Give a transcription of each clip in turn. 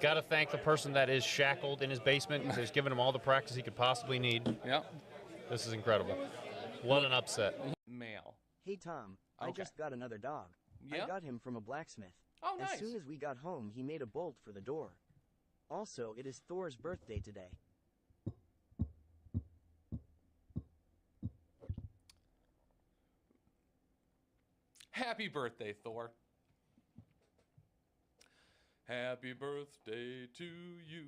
got to thank the person that is shackled in his basement and has given him all the practice he could possibly need. Yep. This is incredible. What an upset. Male. Hey, Tom, I just got another dog. Yeah? I got him from a blacksmith. Oh, nice. As soon as we got home, he made a bolt for the door. Also, it is Thor's birthday today. Happy birthday, Thor. Happy birthday to you.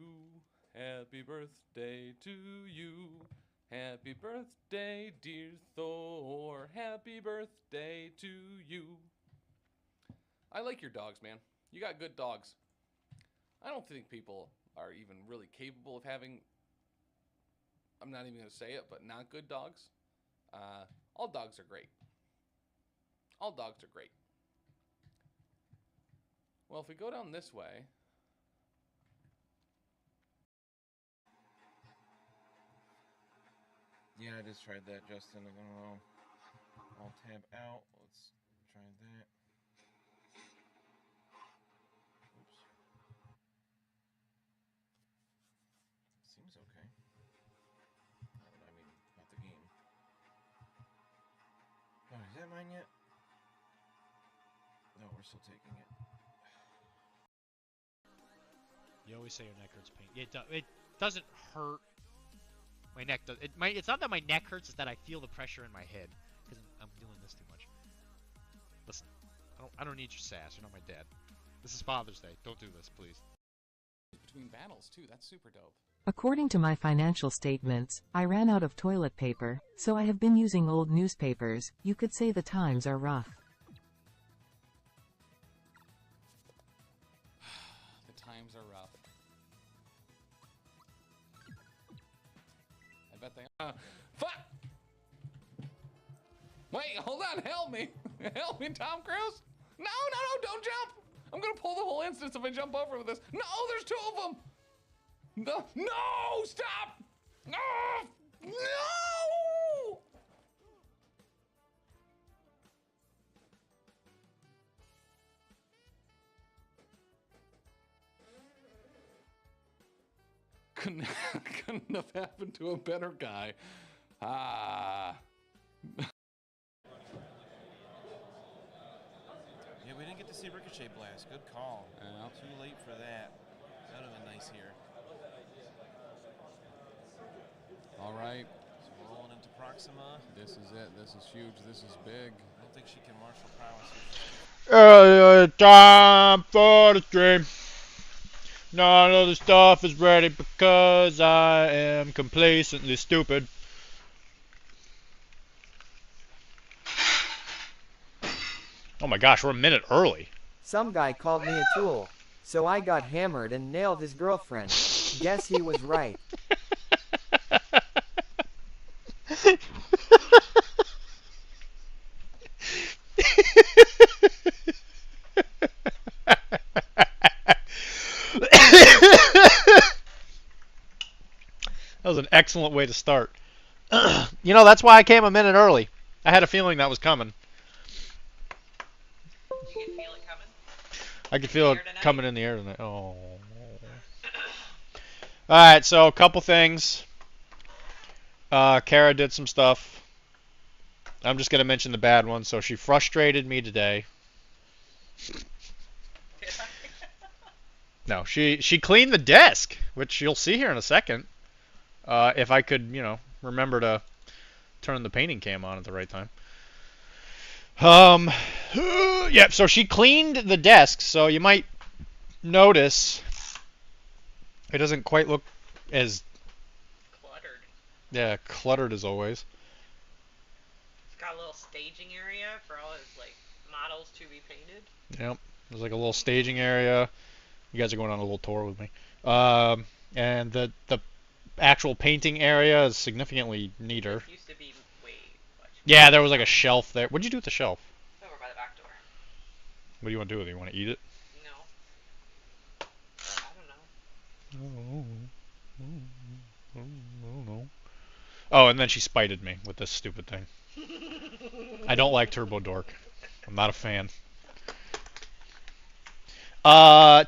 Happy birthday to you. Happy birthday, dear Thor. Happy birthday to you. I like your dogs, man. You got good dogs. I don't think people are even really capable of having, I'm not even going to say it, but not good dogs. All dogs are great. All dogs are great. Well, if we go down this way, yeah, I just tried that, Justin. I don't know. I'll tab out. Let's try that. Oops. Seems okay. I mean, not the game. Oh, is that mine yet? No, we're still taking it. You always say your neck hurts pain. It doesn't hurt. My neck does. It's not that my neck hurts. It's that I feel the pressure in my head because I'm doing this too much. Listen, I don't need your sass. You're not my dad. This is Father's Day. Don't do this, please. between battles too. That's super dope. According to my financial statements, I ran out of toilet paper, so I have been using old newspapers. You could say the times are rough. The times are rough. I bet they fuck! Wait, hold on, help me! Help me, Tom Cruise! No, don't jump! I'm gonna pull the whole instance if I jump over with this. No, there's two of them! No, stop! No! No! Couldn't have happened to a better guy. Ah. Yeah, we didn't get to see Ricochet Blast. Good call. Yeah. Too late for that. That would have been nice here. All right. So rolling into Proxima. This is it. This is huge. This is big. I don't think she can martial prowess. Time for the stream. None of the stuff is ready because I am complacently stupid. Oh my gosh, we're a minute early. Some guy called me a tool, so I got hammered and nailed his girlfriend. Guess he was right. That was an excellent way to start. You know, that's why I came a minute early. I had a feeling that was coming. You can feel it coming? I could feel it coming in the air tonight. Oh. Alright, so a couple things. Kara did some stuff. I'm just going to mention the bad one. So she frustrated me today. No, she cleaned the desk, which you'll see here in a second. If I could, you know, remember to turn the painting cam on at the right time. Yeah, so she cleaned the desk, so you might notice it doesn't quite look as Cluttered. Yeah, cluttered as always. It's got a little staging area for all his, like, models to be painted. Yep, there's like a little staging area. You guys are going on a little tour with me. And the actual painting area is significantly neater. It used to be way much. Yeah, there was like a shelf there. What'd you do with the shelf? Over by the back door. What do you want to do with it? You want to eat it? No. I don't know. Oh, and then she spited me with this stupid thing. I don't like Turbo Dork. I'm not a fan.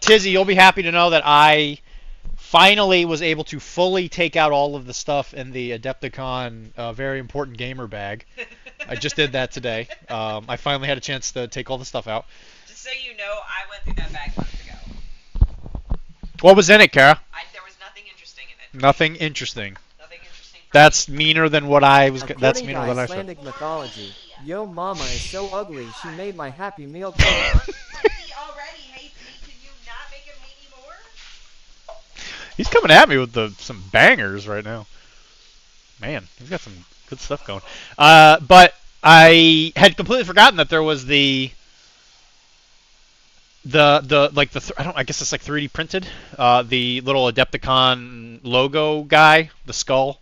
Tizzy, you'll be happy to know that I finally was able to fully take out all of the stuff in the Adepticon very important gamer bag. I just did that today. I finally had a chance to take all the stuff out. Just so you know, I went through that bag months ago. What was in it, Kara? There was nothing interesting in it. Nothing interesting. Nothing interesting. That's meaner than what I was. That's According meaner to than I said. Icelandic mythology, yo mama is so ugly she made my Happy Meal cake. He already hates me. Can you not make him hate me more? He's coming at me with some bangers right now. Man, he's got some good stuff going. But I had completely forgotten that there was I guess it's like 3D printed. The little Adepticon logo guy, the skull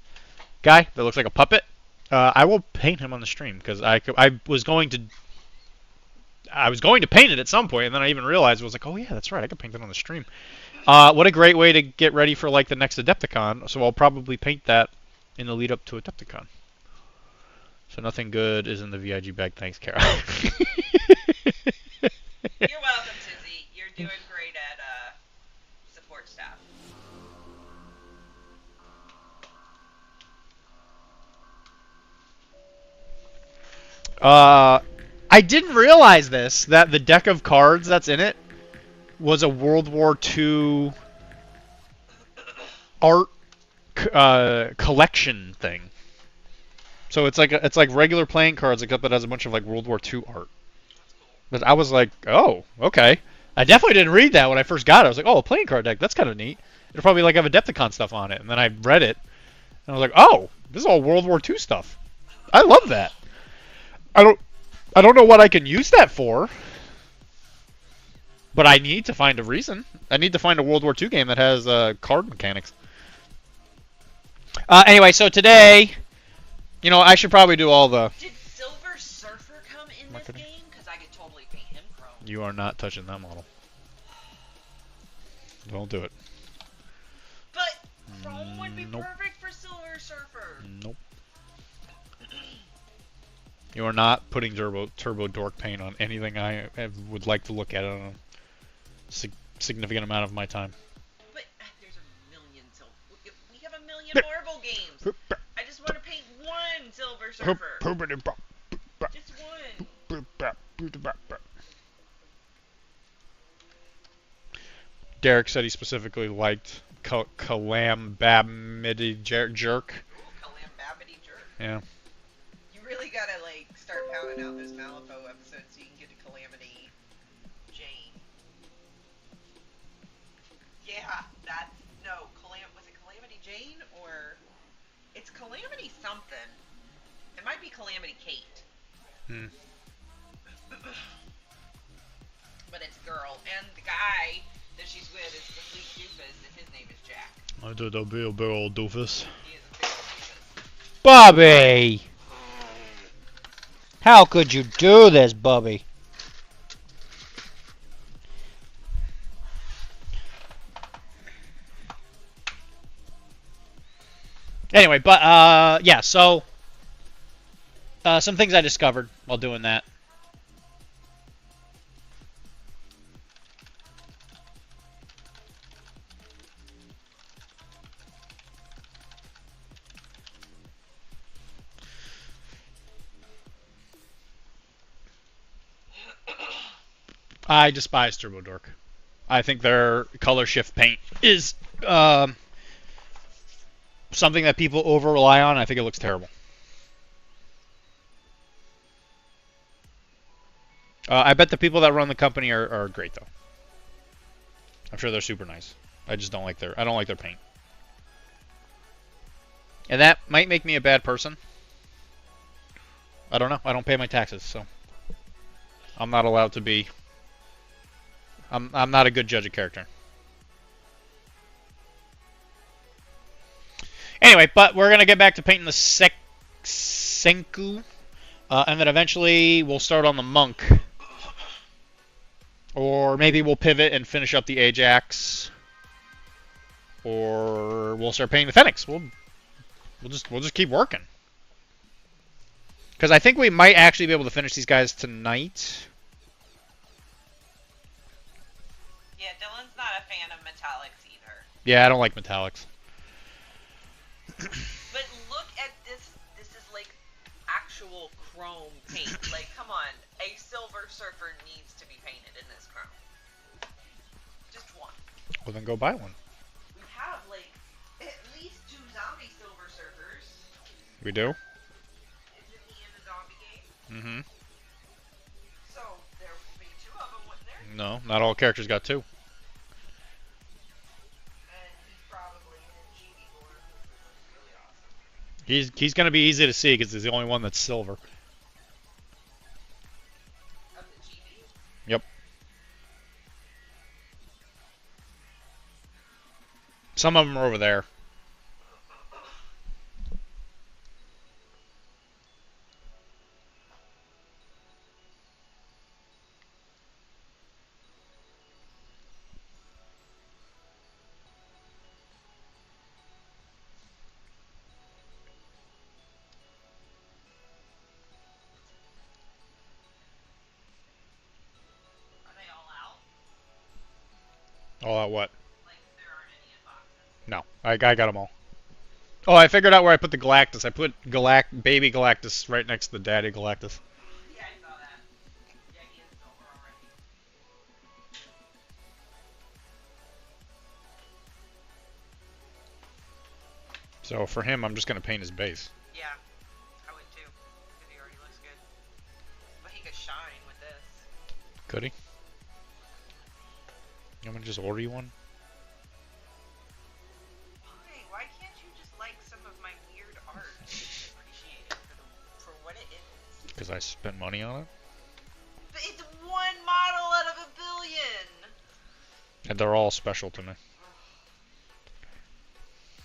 guy that looks like a puppet. I will paint him on the stream because I was going to paint it at some point, and then I even realized I was like, oh yeah, that's right, I could paint it on the stream. What a great way to get ready for like the next Adepticon. So I'll probably paint that in the lead up to Adepticon. So nothing good is in the VIG bag. Thanks, Kara. You're welcome, Tizzy. You're doing great at support staff. I didn't realize that the deck of cards that's in it was a World War II art collection thing. So it's like regular playing cards, except it has a bunch of like World War II art. But I was like, oh, okay. I definitely didn't read that when I first got it. I was like, oh, a playing card deck, that's kind of neat. It'll probably like have Adepticon stuff on it. And then I read it, and I was like, oh, this is all World War II stuff. I love that. I don't know what I can use that for, but I need to find a reason. I need to find a World War II game that has card mechanics. Anyway, so today, you know, I should probably do all the... Did Silver Surfer come in this game? Because I could totally paint him chrome. You are not touching that model. Don't do it. But chrome would be perfect for Silver Surfer. Nope. You are not putting turbo dork paint on anything I would like to look at on a significant amount of my time. But there's a million we have a million Marvel games. I just want to paint one Silver Surfer. Just one. Derek said he specifically liked Calamity Jerk. Calamity Jerk. Yeah. You really gotta like start pounding out those Malifaux episodes so you can get to Calamity Jane. Yeah, was it Calamity Jane or it's Calamity something? It might be Calamity Kate. But it's a girl, and the guy that she's with is a complete doofus, and his name is Jack. I did a big old doofus. He is a big doofus. Bobby! How could you do this, Bubby? Anyway, but yeah, so some things I discovered while doing that. I despise Turbo Dork. I think their color shift paint is something that people over rely on. I think it looks terrible. I bet the people that run the company are great though. I'm sure they're super nice. I just don't like their paint. And that might make me a bad person. I don't know. I don't pay my taxes, so I'm not allowed to be. I'm not a good judge of character. Anyway, but we're gonna get back to painting the Senku, and then eventually we'll start on the Monk, or maybe we'll pivot and finish up the Ajax, or we'll start painting the Fenix. We'll just keep working, because I think we might actually be able to finish these guys tonight. Yeah, Dylan's not a fan of metallics either. Yeah, I don't like metallics. But look at this. This is like actual chrome paint. Like, come on. A Silver Surfer needs to be painted in this chrome. Just one. Well, then go buy one. We have, like, at least 2 zombie Silver Surfers. We do? Isn't he in the zombie game? Mm-hmm. So, there would be 2 of them, wouldn't there? No, not all characters got 2. And he's probably in GB Lore, which is really awesome. He's gonna be easy to see because he's the only one that's silver. Of the GB? Yep. Some of them are over there. Are they all out? All out what? Like, there aren't any in boxes. No, I got them all. Oh, I figured out where I put the Galactus. I put baby Galactus right next to the daddy Galactus. Yeah, I saw that. Yeah, he is silver already. So for him, I'm just gonna paint his base. Yeah, I would too. Because he already looks good. But he could shine with this. Could he? You want me to just order you one? Why can't you just like some of my weird art? Appreciate it for what it is. Because I spent money on it. But it's one model out of a billion! And they're all special to me.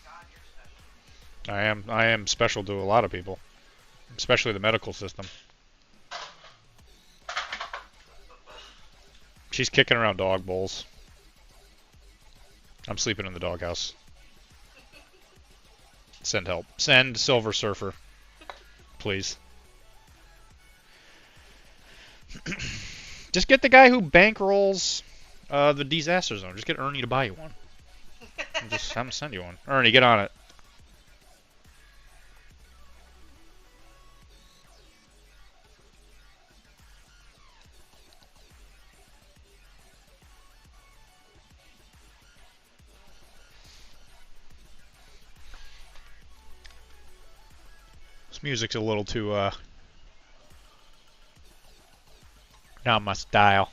God, you're special. I am special to a lot of people. Especially the medical system. She's kicking around dog bowls. I'm sleeping in the doghouse. Send help. Send Silver Surfer. Please. Just get the guy who bankrolls the Deezaster Zone. Just get Ernie to buy you one. And just have him send you one. Ernie, get on it. This music's a little too, not my style.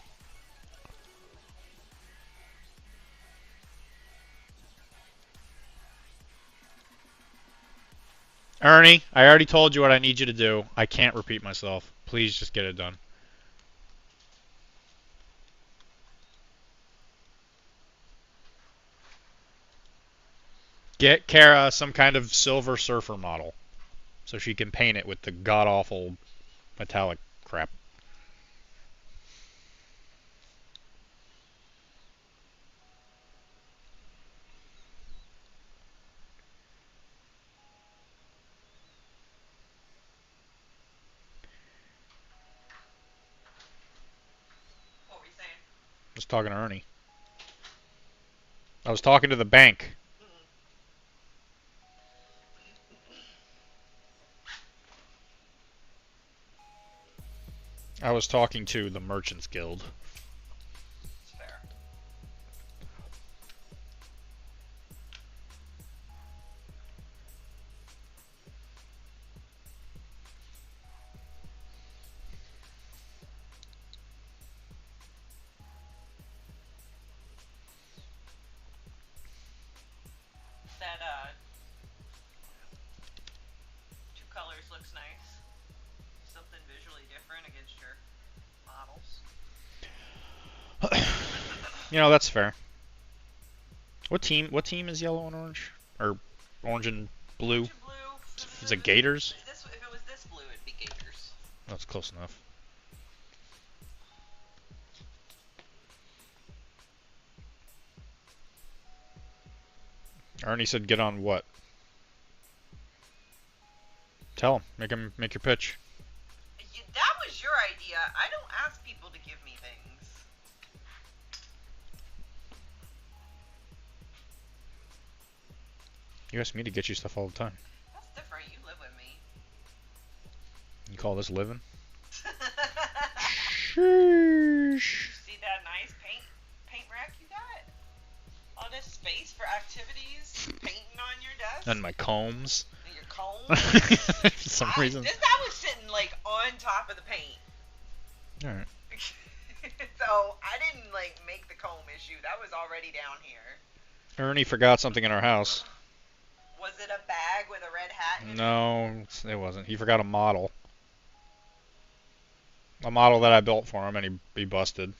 Ernie, I already told you what I need you to do. I can't repeat myself. Please just get it done. Get Kara some kind of Silver Surfer model so she can paint it with the god-awful metallic crap. What were you saying? Just talking to Ernie. I was talking to the bank. I was talking to the Merchants Guild. It's fair. That, 2 colors looks nice. Something visually different against your models. You know, that's fair. What team is yellow and orange? Or orange and blue? Orange and blue. Is it Gators? If it was this blue, it'd be Gators. That's close enough. Ernie said get on what? Tell him. Make your pitch. That was your idea. I don't ask people to give me things. You ask me to get you stuff all the time. That's different. You live with me. You call this living? Sheesh. See that nice paint rack you got? All this space for activities, painting on your desk. And my combs. And your combs. For some reason. I was sitting like on top of the paint. Alright. So I didn't like make the comb issue. That was already down here. Ernie forgot something in our house. Was it a bag with a red hat in it? No, it wasn't. He forgot a model. A model that I built for him, and he busted.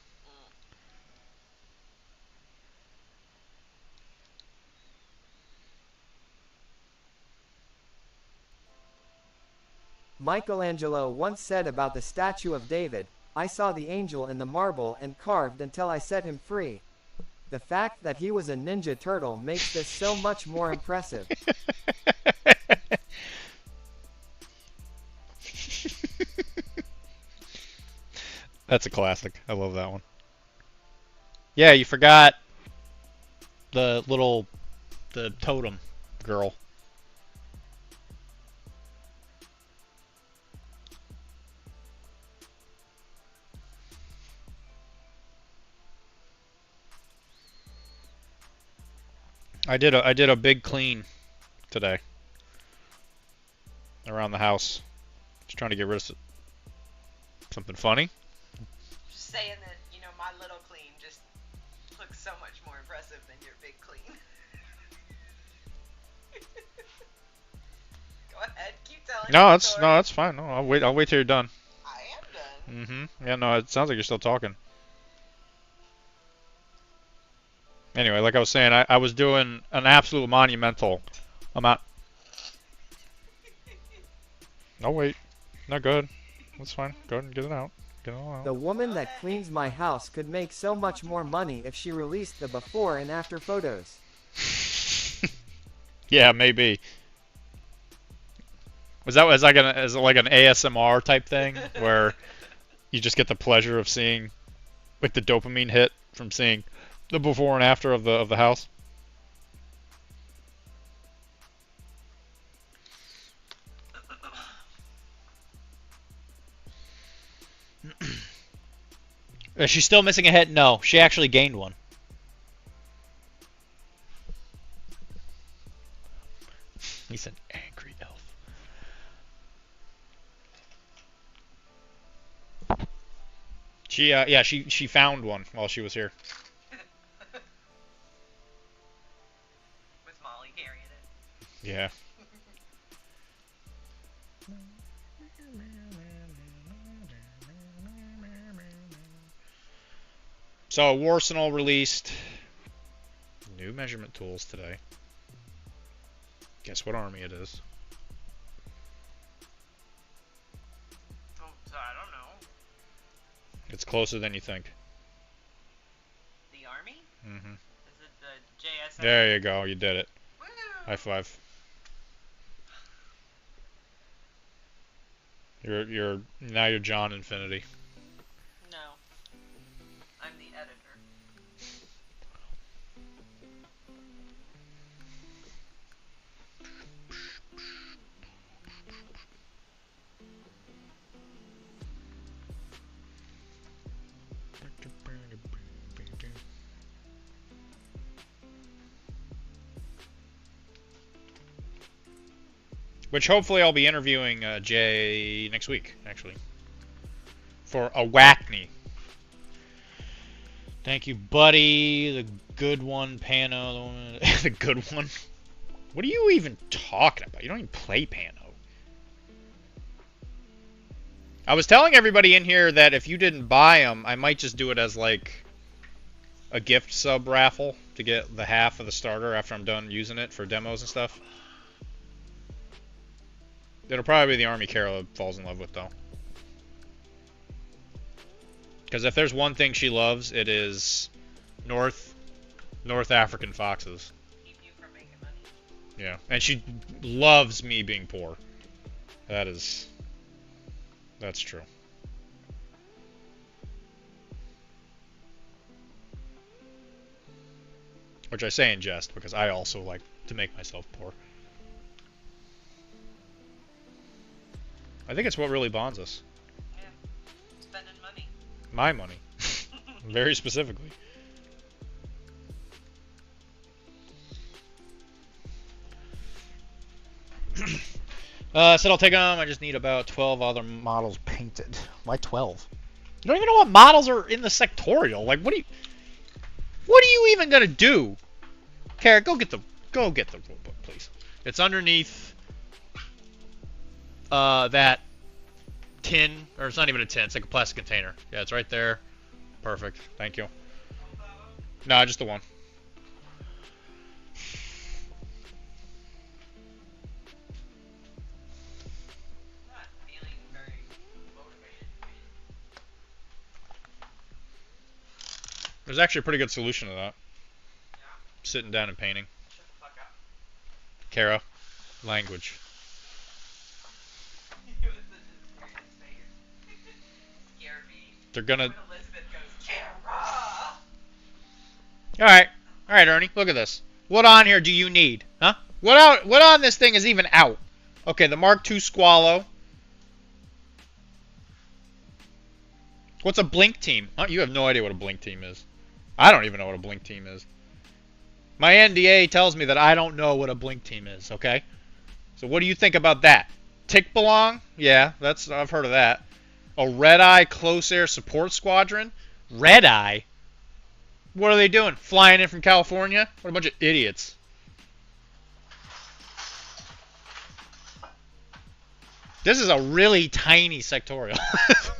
Michelangelo once said about the statue of David, I saw the angel in the marble and carved until I set him free. The fact that he was a Ninja Turtle makes this so much more impressive. That's a classic. I love that one. Yeah, you forgot the totem girl. I did a big clean today around the house. Just trying to get rid of something funny. Just saying that, you know, my little clean just looks so much more impressive than your big clean. Go ahead, keep telling No, the story. that's fine. No, I'll wait till you're done. I am done. Mm-hmm. Yeah, no, it sounds like you're still talking. Anyway, like I was saying, I was doing an absolute monumental amount. Oh wait, not good. That's fine. Go ahead and get it out. Get it all out. The woman that cleans my house could make so much more money if she released the before and after photos. Yeah, maybe. Was that like an ASMR type thing where you just get the pleasure of seeing like the dopamine hit from seeing the before and after of the house? Is she still missing a head? No, she actually gained one. He's an angry elf. She found one while she was here. Was Molly carrying it? Yeah. So Warsenal released new measurement tools today. Guess what army it is? Oh, so I don't know. It's closer than you think. The army? Mm-hmm. Is it the JSA? There you go. You did it. Woo! High five. You're John Infinity. No. I'm the editor. Which hopefully I'll be interviewing Jay next week, actually. For a Wackney. Thank you, buddy. The good one, Pano. The good one? What are you even talking about? You don't even play Pano. I was telling everybody in here that if you didn't buy them, I might just do it as like a gift sub raffle to get the half of the starter after I'm done using it for demos and stuff. It'll probably be the Army Carol falls in love with, though. Because if there's one thing she loves, it is North African foxes. Keep you from making money. Yeah, and she loves me being poor. That's true. Which I say in jest, because I also like to make myself poor. I think it's what really bonds us. Yeah. Spending money. My money. Very specifically. I said I'll take them. I just need about 12 other models painted. Why 12? You don't even know what models are in the sectorial. Like, what are you even gonna do? Carrot, go get the rule book, please. It's underneath that tin, or it's not even a tin. It's like a plastic container. Yeah, it's right there. Perfect. Thank you. No, just the one. Not feeling very motivated. There's actually a pretty good solution to that. Yeah. Sitting down and painting. Shut the fuck up. Kara, language. It was the scariest face. Scared me. They're gonna. When Elizabeth goes, Kara! All right, Ernie. Look at this. What on here do you need, huh? What on this thing is even out? Okay, the Mark II Squallow. What's a blink team? Huh? You have no idea what a blink team is. I don't even know what a blink team is. My NDA tells me that I don't know what a blink team is, okay? So what do you think about that? Tick Belong? Yeah, I've heard of that. A Red Eye Close Air Support Squadron? Red Eye? What are they doing? Flying in from California? What a bunch of idiots. This is a really tiny sectorial.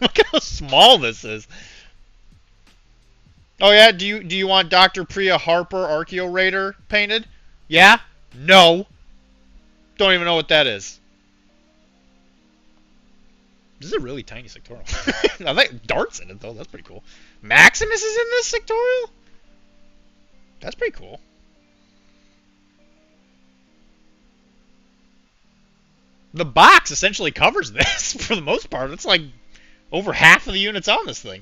Look how small this is. Oh yeah, do you want Dr. Priya Harper Archeo Raider painted? Yeah? No. Don't even know what that is. This is a really tiny sectorial. I like darts in it though. That's pretty cool. Maximus is in this sectorial? That's pretty cool. The box essentially covers this for the most part. It's like over half of the units on this thing.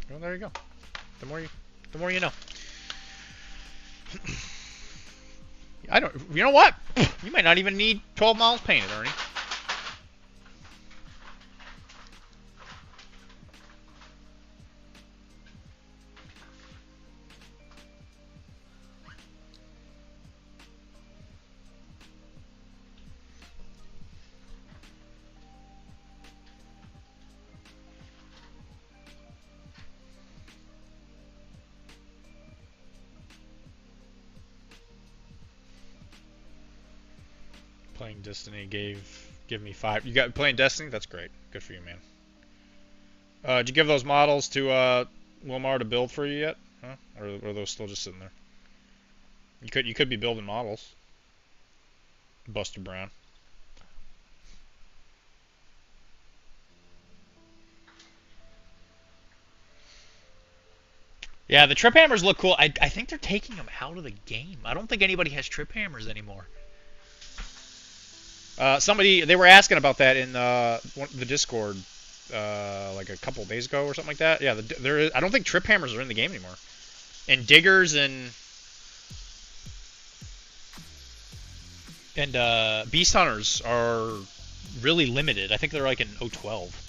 Well, there you go. The more you know. You know what? You might not even need 12 models painted, Ernie. Playing Destiny give me 5. You got playing Destiny? That's great. Good for you, man. Did you give those models to Wilmar to build for you yet? Huh? Or are those still just sitting there? You could be building models. Buster Brown. Yeah, the trip hammers look cool. I think they're taking them out of the game. I don't think anybody has trip hammers anymore. They were asking about that in the Discord like a couple days ago or something like that. Yeah, I don't think trip hammers are in the game anymore. And diggers and beast hunters are really limited. I think they're like in 012.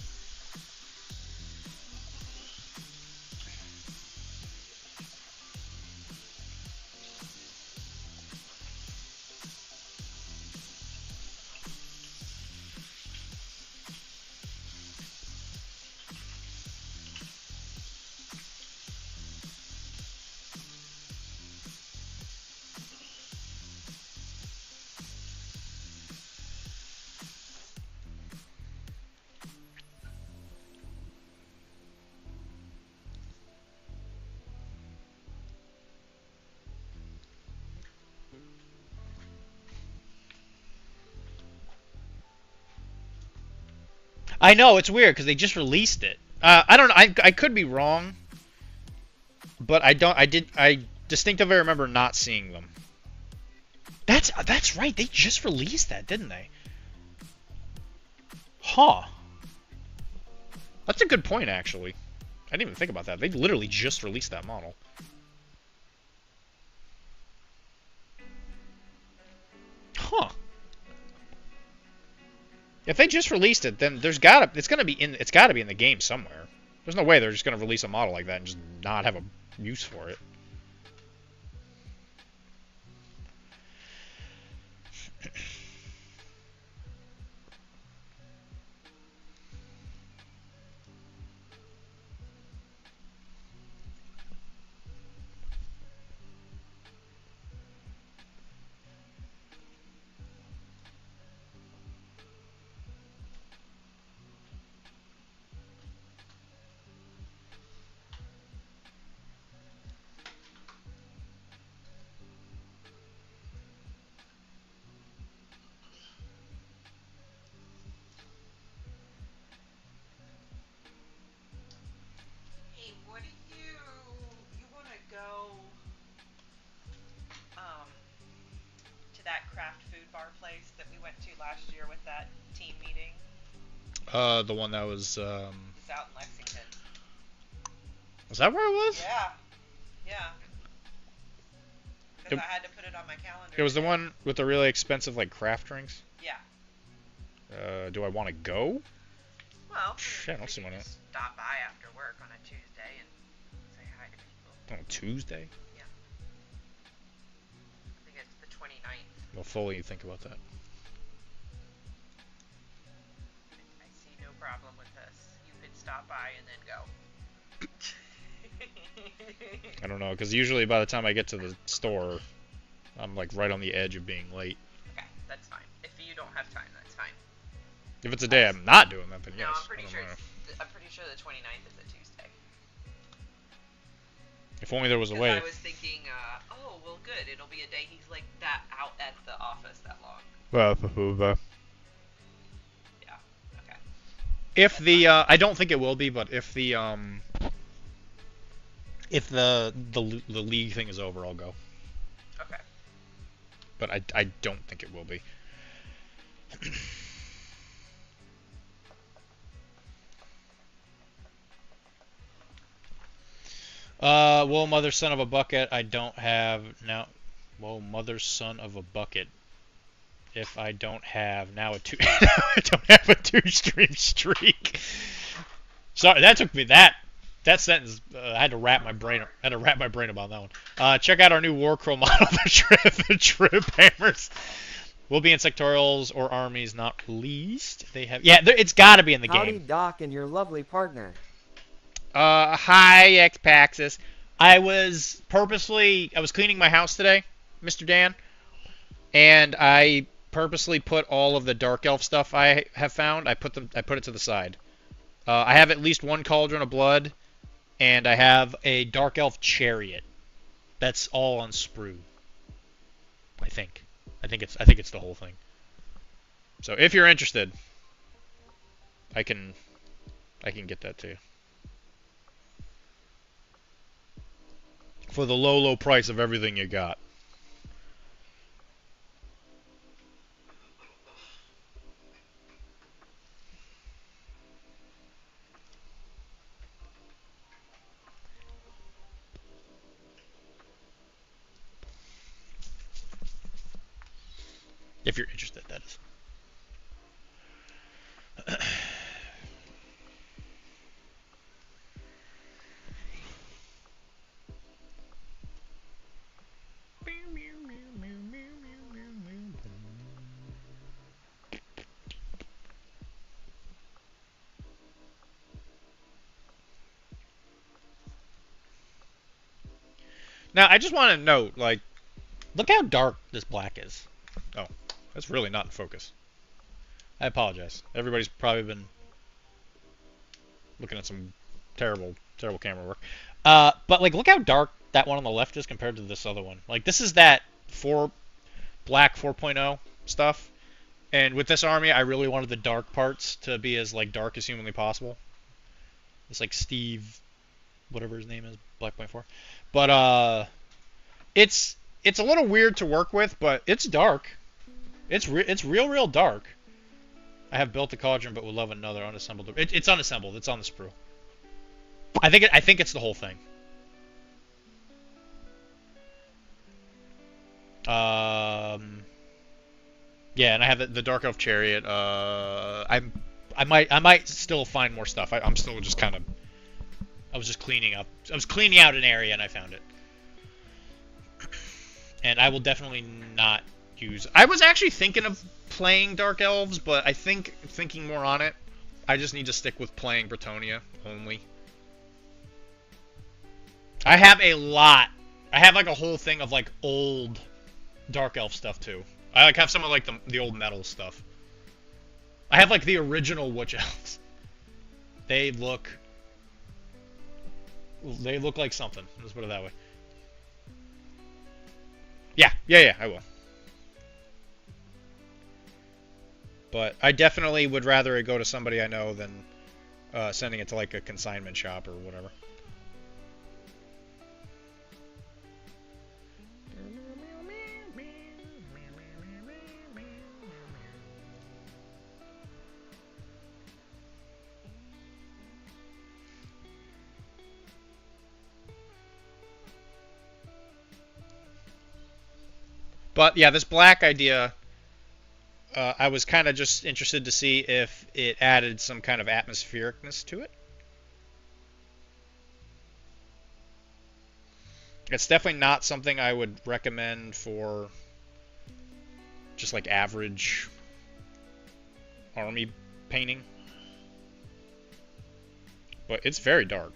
I know, it's weird because they just released it. I don't know. I could be wrong, but I distinctively remember not seeing them. That's right. They just released that, didn't they? Huh. That's a good point, actually. I didn't even think about that. They literally just released that model. Huh. If they just released it, then it's gotta be in the game somewhere. There's no way they're just gonna release a model like that and just not have a use for it. Hey, what do you want to go to that craft food bar place that we went to last year with that team meeting? The one that was It's out in Lexington. Was that where it was? Yeah. Yeah. Because I had to put it on my calendar. It was the today. one with the really expensive like craft drinks. Yeah. Do I want to go? Well, Shit, I don't see we one. can just stop by after work on a Tuesday and say hi to people. On Tuesday? Yeah. I think it's the 29th. Well, fully think about that. I see no problem with this. You could stop by and then go. I don't know, because usually by the time I get to the store, I'm like right on the edge of being late. Okay, that's fine. If you don't have time, that's fine. If it's a day I'm not doing that, then No, yes. I'm pretty I don't sure. know. I'm pretty sure the 29th is a Tuesday. If only there was a 'Cause way. I was thinking, oh well, good. It'll be a day he's like that out at the office that long. Yeah. Okay. If the I don't think it will be, but if the league thing is over, I'll go. Okay. But I don't think it will be. Whoa, mother son of a bucket. I don't have now. Whoa, mother son of a bucket. If I don't have now a two, I don't have a 2-stream streak. Sorry, that took me that sentence. I had to wrap my brain. I had to wrap my brain about that one. Check out our new Warcrow model, the Trip Hammers. Will be in sectorials or armies, not least. They have it's got to be in the Howdy, game. Doc, and your lovely partner. Hi, Xpaxis. I was cleaning my house today, Mr. Dan, and I purposely put all of the Dark Elf stuff I have found. I put it to the side. I have at least one Cauldron of Blood, and I have a Dark Elf Chariot. That's all on sprue. I think it's the whole thing. So if you're interested, I can get that to you. For the low price of everything you got. If you're interested, that is. Now, I just want to note, like, look how dark this black is. Oh, that's really not in focus. I apologize. Everybody's probably been looking at some terrible camera work. But, like, look how dark that one on the left is compared to this other one. Like, this is that black 4.0 stuff. And with this army, I really wanted the dark parts to be as, like, dark as humanly possible. It's like Steve, whatever his name is, Black.4. But, it's a little weird to work with, but it's dark. It's real dark. I have built a cauldron, but would love another unassembled. It's unassembled. It's on the sprue. I think it's the whole thing. Yeah, and I have the Dark Elf Chariot. I might still find more stuff. I'm still just kind of. I was just cleaning up. I was cleaning out an area and I found it. And I will definitely not use. I was actually thinking of playing Dark Elves, but I think thinking more on it, I just need to stick with playing Bretonnia only. I have a lot. I have like a whole thing of like old Dark Elf stuff too. I like have some of like the old metal stuff. I have like the original Witch Elves. They look like something. Let's put it that way. Yeah, I will. But I definitely would rather it go to somebody I know than sending it to like a consignment shop or whatever. But yeah, this black idea, I was kind of just interested to see if it added some kind of atmosphericness to it. It's definitely not something I would recommend for just like average army painting. But it's very dark.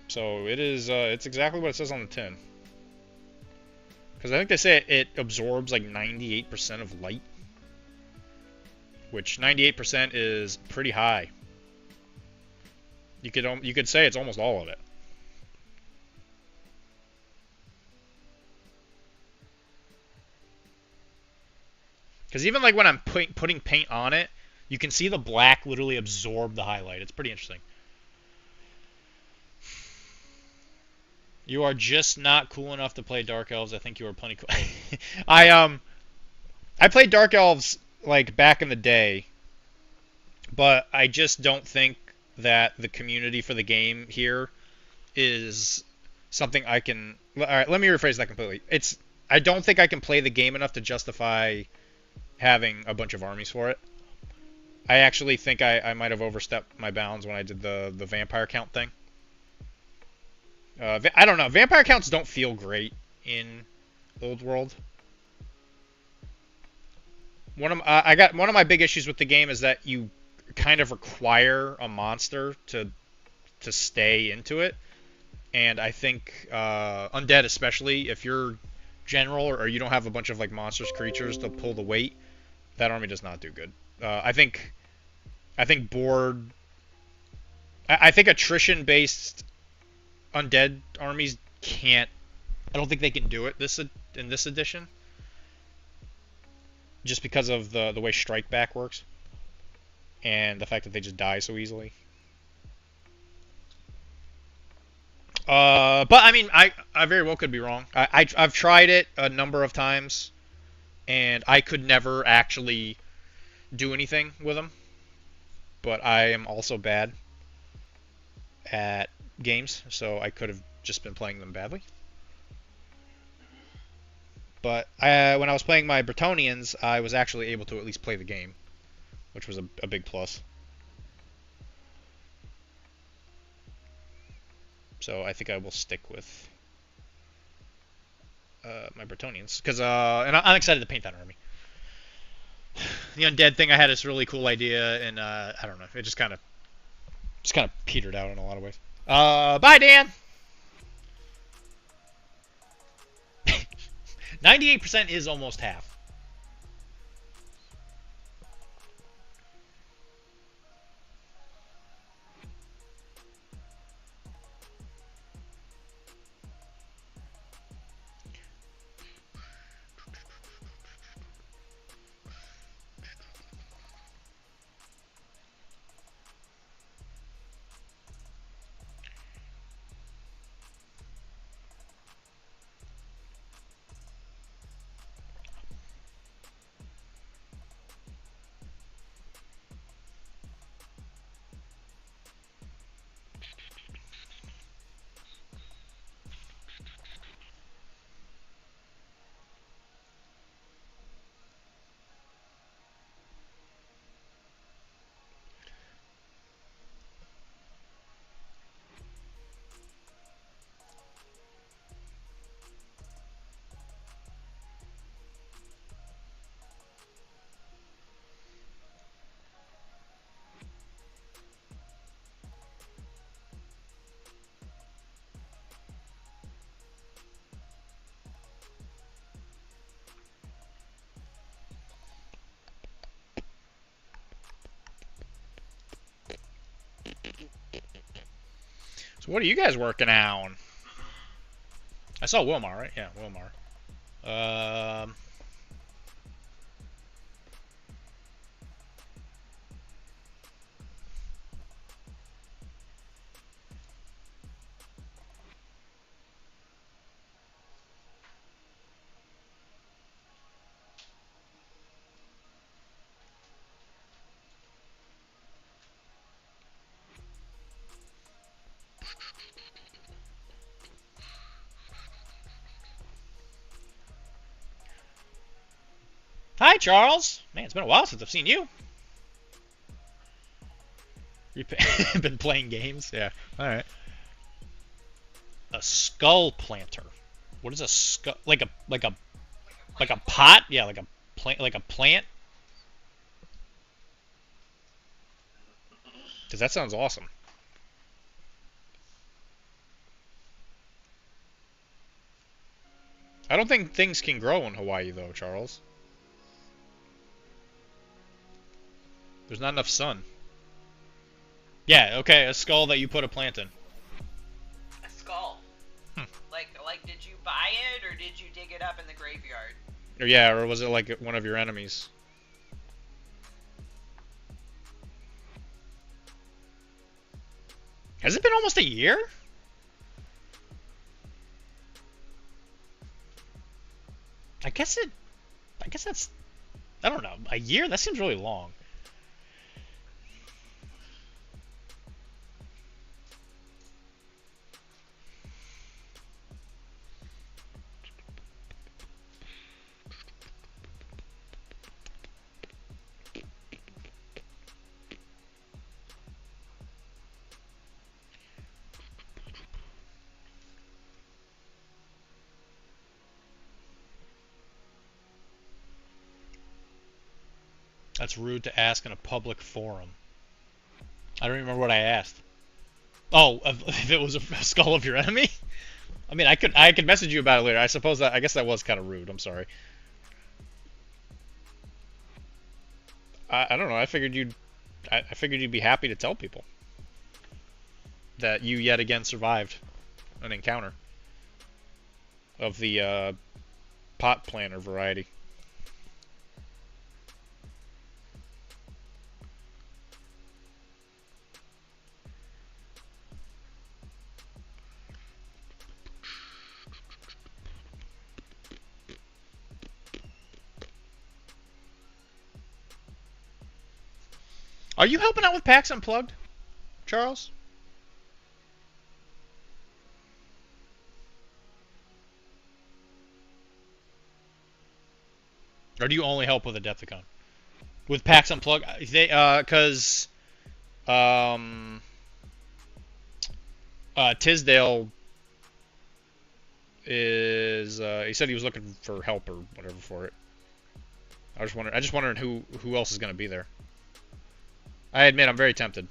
So it is, it's exactly what it says on the tin. Because I think they say it absorbs like 98% of light. Which 98% is pretty high. You could say it's almost all of it. Because even like when I'm putting paint on it, you can see the black literally absorb the highlight. It's pretty interesting. You are just not cool enough to play Dark Elves. I think you are plenty cool. I played Dark Elves like back in the day, but I just don't think that the community for the game here is something I can. All right, let me rephrase that completely. I don't think I can play the game enough to justify having a bunch of armies for it. I actually think I might have overstepped my bounds when I did the vampire count thing. I don't know. Vampire counts don't feel great in Old World. One of my big issues with the game is that you kind of require a monster to stay into it, and I think undead, especially if you're general or you don't have a bunch of like monstrous creatures to pull the weight, that army does not do good. I think board. I think attrition based undead armies can't. I don't think they can do it in this edition, just because of the way strike back works and the fact that they just die so easily. But I mean, I very well could be wrong. I've tried it a number of times, and I could never actually do anything with them. But I am also bad at games, so I could have just been playing them badly. But when I was playing my Bretonians, I was actually able to at least play the game, which was a big plus. So I think I will stick with my Bretonians, because and I'm excited to paint that army. The undead thing, I had this really cool idea, and I don't know, it just kind of petered out in a lot of ways. Bye, Dan. 98% is almost half. So what are you guys working on? I saw Wilmar, right? Yeah, Wilmar. Hi, Charles. Man, it's been a while since I've seen you. You've been playing games? Yeah. All right. A skull planter. What is a skull? Like a pot? Yeah, like a plant. Like a plant. Because that sounds awesome. I don't think things can grow in Hawaii though, Charles. There's not enough sun. Yeah, okay, a skull that you put a plant in. A skull. Like, did you buy it or did you dig it up in the graveyard? Or yeah, or was it like one of your enemies? Has it been almost a year? I guess that's, I don't know, a year? That seems really long. That's rude to ask in a public forum. I don't remember what I asked. Oh, if it was a skull of your enemy? I mean, I could message you about it later. I suppose I guess that was kind of rude. I'm sorry. I don't know. I figured you'd be happy to tell people that you yet again survived an encounter of the pot planter variety. Are you helping out with PAX Unplugged, Charles? Or do you only help with Adepticon? With PAX Unplugged? Because Tisdale is he said he was looking for help or whatever for it. I just wondering who else is going to be there. I admit I'm very tempted.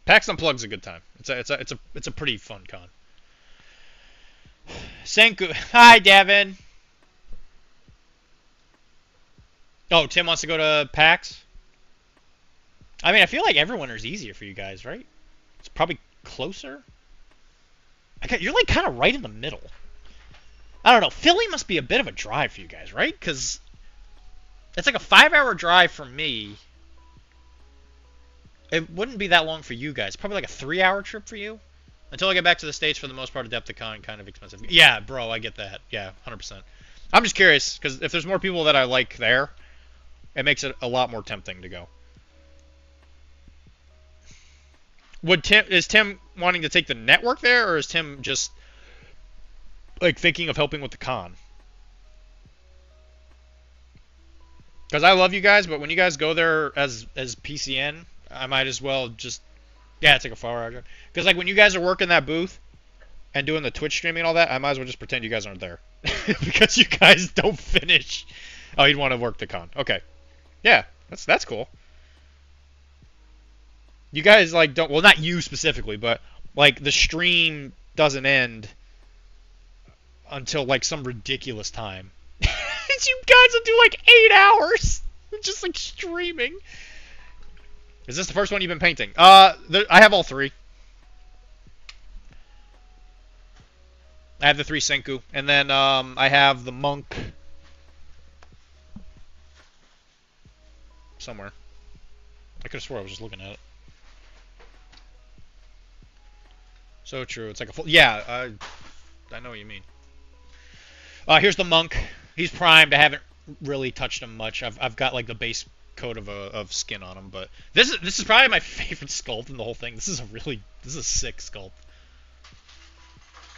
PAX Unplugged's a good time. It's a pretty fun con. Senku, hi Devin. Oh, Tim wants to go to PAX. I mean, I feel like everyone is easier for you guys, right? It's probably closer. You're like kind of right in the middle. I don't know. Philly must be a bit of a drive for you guys, right? Because it's like a 5-hour drive for me. It wouldn't be that long for you guys. Probably like a 3-hour trip for you. Until I get back to the States, for the most part, Adepticon kind of expensive. Yeah, bro, I get that. Yeah, 100%. I'm just curious, because if there's more people that I like there, it makes it a lot more tempting to go. Is Tim wanting to take the network there, or is Tim just like thinking of helping with the con? Because I love you guys, but when you guys go there as PCN, I might as well just it's like a 4-hour drive. Because like when you guys are working that booth and doing the Twitch streaming and all that, I might as well just pretend you guys aren't there because you guys don't finish. Oh, you'd want to work the con. Okay, yeah, that's cool. You guys like don't, well, not you specifically, but like the stream doesn't end until like some ridiculous time. You guys will do like 8 hours, just like streaming. Is this the first one you've been painting? I have all 3. I have the 3 Senku, and then I have the monk somewhere. I could have swore I was just looking at it. So true. It's like a full. Yeah, I know what you mean. Here's the monk. He's primed. I haven't really touched him much. I've got like the base coat of skin on him, but this is probably my favorite sculpt in the whole thing. This is a sick sculpt.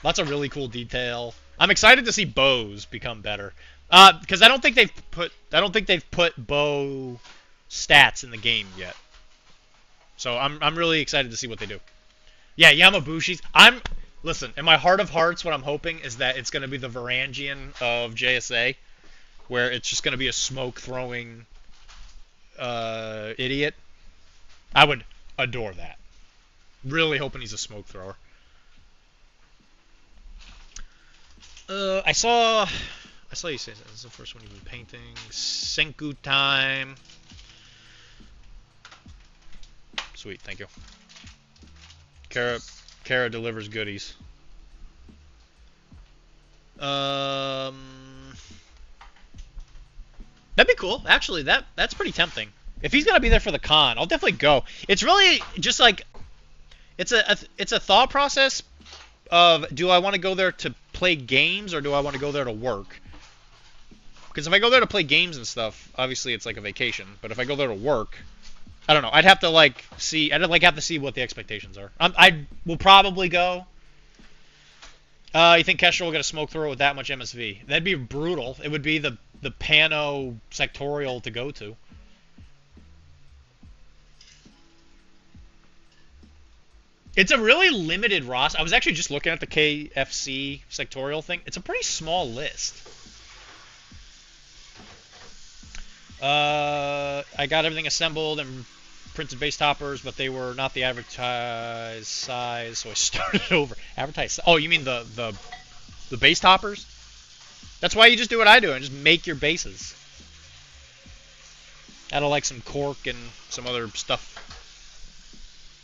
Lots of really cool detail. I'm excited to see bows become better. Because I don't think they've put bow stats in the game yet. So I'm really excited to see what they do. Yeah, Yamabushi's. Listen, in my heart of hearts, what I'm hoping is that it's going to be the Varangian of JSA, where it's just going to be a smoke-throwing idiot. I would adore that. Really hoping he's a smoke thrower. I saw you say that. This is the first one you've been painting. Senku time. Sweet, thank you. Kara delivers goodies. That'd be cool. Actually, that's pretty tempting. If he's gonna be there for the con, I'll definitely go. It's really just like it's a thought process of, do I want to go there to play games or do I want to go there to work? Because if I go there to play games and stuff, obviously it's like a vacation. But if I go there to work, I don't know. I'd have to have to see what the expectations are. I will probably go. You think Kestra will get a smoke thrower with that much MSV? That'd be brutal. It would be the Pano sectorial to go to. It's a really limited roster. I was actually just looking at the KFC sectorial thing. It's a pretty small list. I got everything assembled and printed base toppers, but they were not the advertised size, so I started over. Advertised? Oh, you mean the base toppers? That's why you just do what I do and just make your bases. Add like some cork and some other stuff.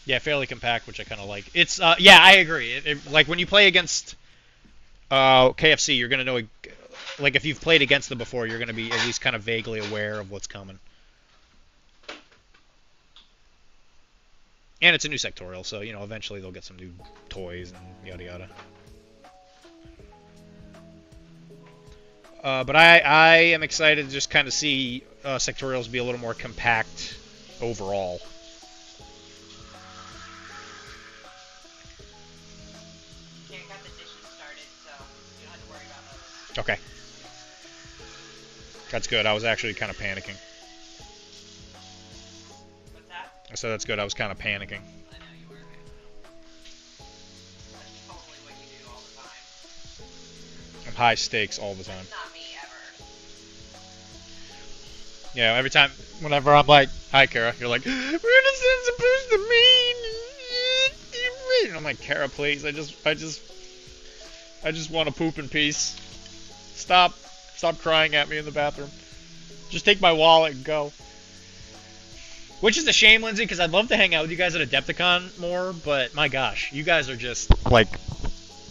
Yeah, fairly compact, which I kind of like. It's yeah, I agree. Like when you play against KFC, you're gonna know. Like if you've played against them before, you're gonna be at least kind of vaguely aware of what's coming. And it's a new sectorial, so you know eventually they'll get some new toys and yada yada. But I am excited to just kind of see sectorials be a little more compact overall. Okay. That's good. I was actually kind of panicking. What's that? I said that's good. I was kind of panicking. I know you were. That's totally what you do all the time. I'm high stakes all the time. That's not me ever. Yeah, every time, whenever I'm like, "Hi, Kara," you're like, "What is that supposed to mean?" And I'm like, "Kara, please. I just want to poop in peace. Stop crying at me in the bathroom. Just take my wallet and go." Which is a shame, Lindsay, because I'd love to hang out with you guys at Adepticon more, but my gosh, you guys are just, like,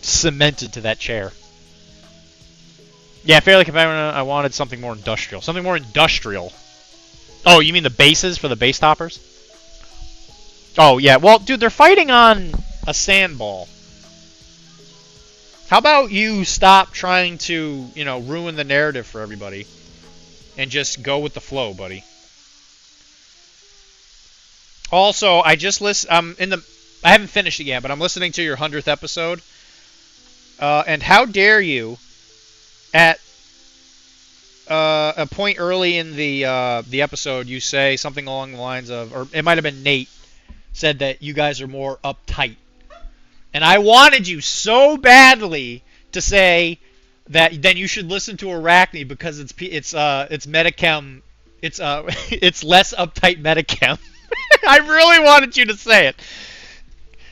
cemented to that chair. Yeah, fairly competitive. I wanted something more industrial. Something more industrial. Oh, you mean the bases for the base toppers? Oh, yeah. Well, dude, they're fighting on a sandball. How about you stop trying to, you know, ruin the narrative for everybody and just go with the flow, buddy? Also, I just I haven't finished it yet, but I'm listening to your 100th episode. And how dare you, at a point early in the episode, you say something along the lines of, or it might have been Nate, said that you guys are more uptight. And I wanted you so badly to say that then you should listen to Arachne because it's Metachem, it's less uptight Metachem. I really wanted you to say it.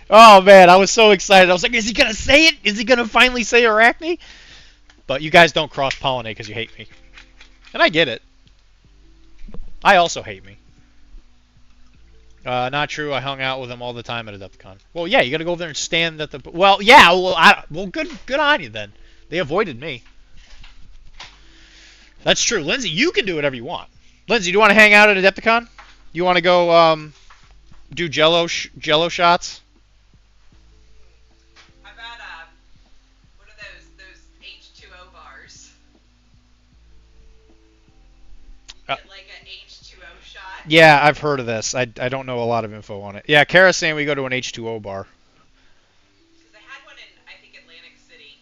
Oh man, I was so excited. I was like, is he gonna say it? Is he gonna finally say Arachne? But you guys don't cross-pollinate because you hate me. And I get it. I also hate me. Not true. I hung out with them all the time at Adepticon. Well, yeah, you got to go over there and stand at the. Well, yeah. Well, good on you then. They avoided me. That's true, Lindsay. You can do whatever you want. Lindsay, do you want to hang out at Adepticon? You want to go do Jello shots? How about what are those H2O bars? Get like a H2O shot. Yeah, I've heard of this. I don't know a lot of info on it. Yeah, Kara's saying we go to an H2O bar. Because they had one in, I think, Atlantic City.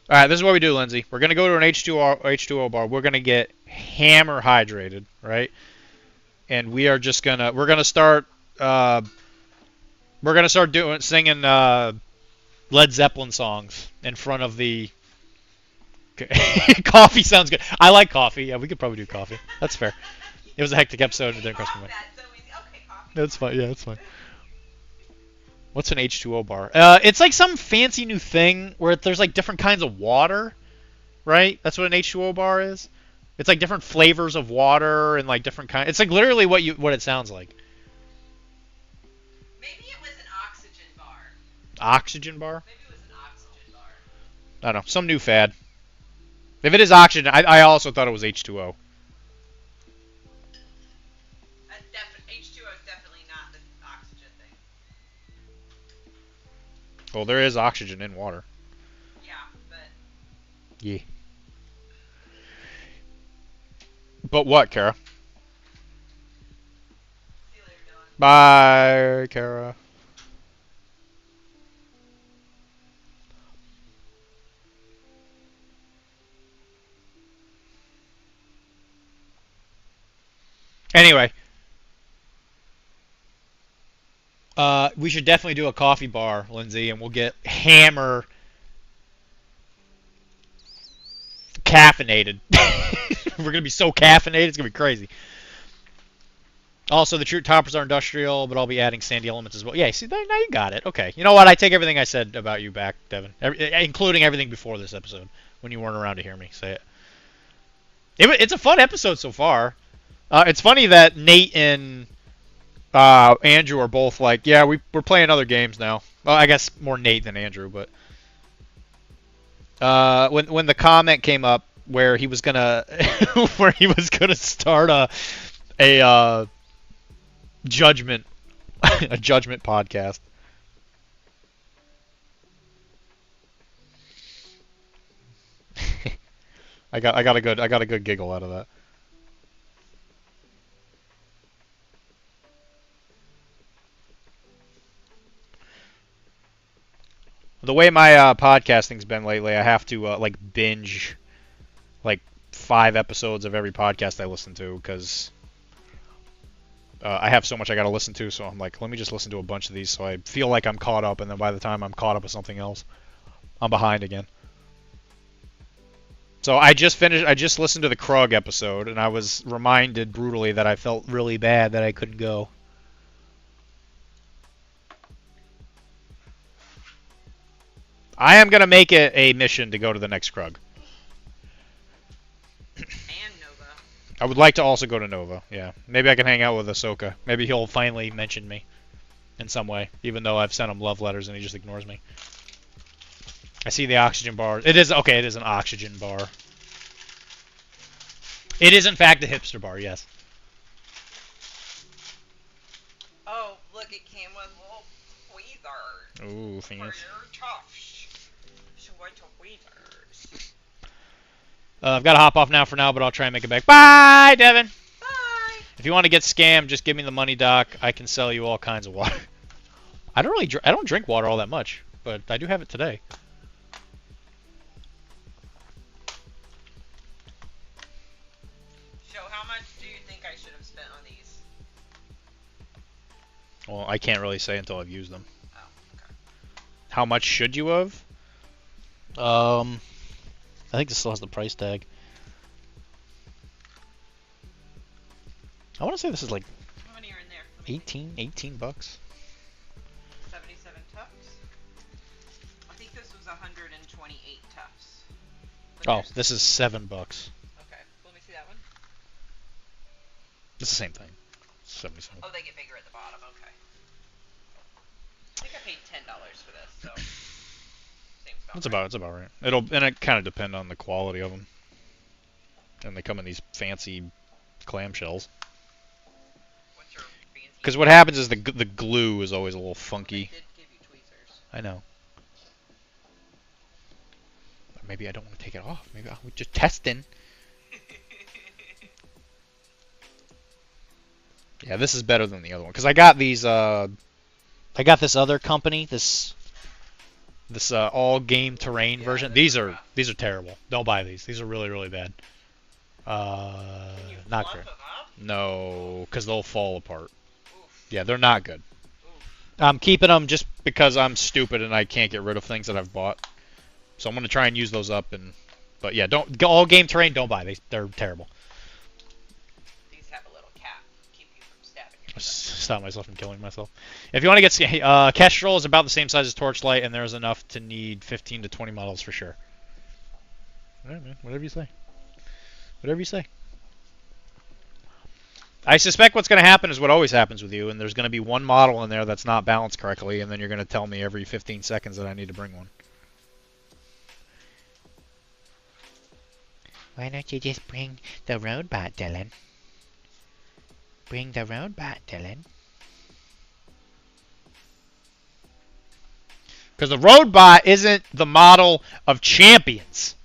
All right, this is what we do, Lindsay. We're gonna go to an H2O bar. We're gonna get hammer hydrated, right? And we're gonna start singing Led Zeppelin songs in front of the. Coffee sounds good. I like coffee. Yeah, we could probably do coffee. That's fair. It was a hectic episode and it didn't cross my mind. Okay, coffee. That's fine. Yeah, that's fine. What's an H2O bar? It's like some fancy new thing where there's like different kinds of water, right? That's what an H2O bar is. It's like different flavors of water and like different kinds. It's like literally what it sounds like. Maybe it was an oxygen bar. Oxygen bar? Maybe it was an oxygen bar. I don't know. Some new fad. If it is oxygen, I also thought it was H2O. H2O is definitely not the oxygen thing. Well, there is oxygen in water. Yeah, but... Yeah. But what, Kara? See you later, Dylan. Bye, Kara. Anyway. We should definitely do a coffee bar, Lindsay, and we'll get hammer caffeinated. We're going to be so caffeinated, it's going to be crazy. Also, the true toppers are industrial, but I'll be adding sandy elements as well. Yeah, see, now you got it. Okay. You know what? I take everything I said about you back, Devin. Including everything before this episode, when you weren't around to hear me say it. It's a fun episode so far. It's funny that Nate and Andrew are both like, yeah, we're playing other games now. Well, I guess more Nate than Andrew, but when the comment came up where he was gonna start a judgment podcast. I got a good giggle out of that. The way my podcasting's been lately, I have to like binge like 5 episodes of every podcast I listen to because I have so much I got to listen to. So I'm like, let me just listen to a bunch of these so I feel like I'm caught up, and then by the time I'm caught up with something else, I'm behind again. So I just listened to the Krug episode, and I was reminded brutally that I felt really bad that I couldn't go. I am going to make it a mission to go to the next Krug. And Nova. I would like to also go to Nova, yeah. Maybe I can hang out with Ahsoka. Maybe he'll finally mention me in some way, even though I've sent him love letters and he just ignores me. I see the oxygen bar. It is an oxygen bar. It is, in fact, a hipster bar, yes. Oh, look, it came with little tweezers. Ooh, thingies. I've got to hop off now for now, but I'll try and make it back. Bye, Devin! Bye! If you want to get scammed, just give me the money, Doc. I can sell you all kinds of water. I don't drink water all that much, but I do have it today. So how much do you think I should have spent on these? Well, I can't really say until I've used them. Oh, okay. How much should you have? I think this still has the price tag. I want to say this is like How many are in there? 18 bucks. 77 tufts? I think this was 128 tufts. Oh, this is $7. Okay, let me see that one. It's the same thing. 77. Oh, they get bigger at the bottom. Okay. I think I paid $10 for this, so seems about It's about right. It kind of depend on the quality of them. And they come in these fancy clamshells. What's your fancy? Because what happens is the glue is always a little funky. They did give you tweezers. I know. Maybe I don't want to take it off. Maybe we're just testing. Yeah, this is better than the other one because I got these. I got this other company. This all game terrain version. These are terrible. Don't buy these. These are really bad. Not great. No, because they'll fall apart. Oof. Yeah, they're not good. Oof. I'm keeping them just because I'm stupid and I can't get rid of things that I've bought. So I'm gonna try and use those up. But yeah, don't all game terrain. Don't buy. They're terrible. These have a little cap, keep you from stabbing yourself. Stop myself from killing myself. If you want to get Kestrel is about the same size as Torchlight, and there's enough to need 15 to 20 models for sure. All right, man. Whatever you say. Whatever you say. I suspect what's going to happen is what always happens with you, and there's going to be one model in there that's not balanced correctly, and then you're going to tell me every 15 seconds that I need to bring one. Why don't you just bring the robot, Dylan? Bring the robot, Dylan. Because the Roadbot isn't the model of champions.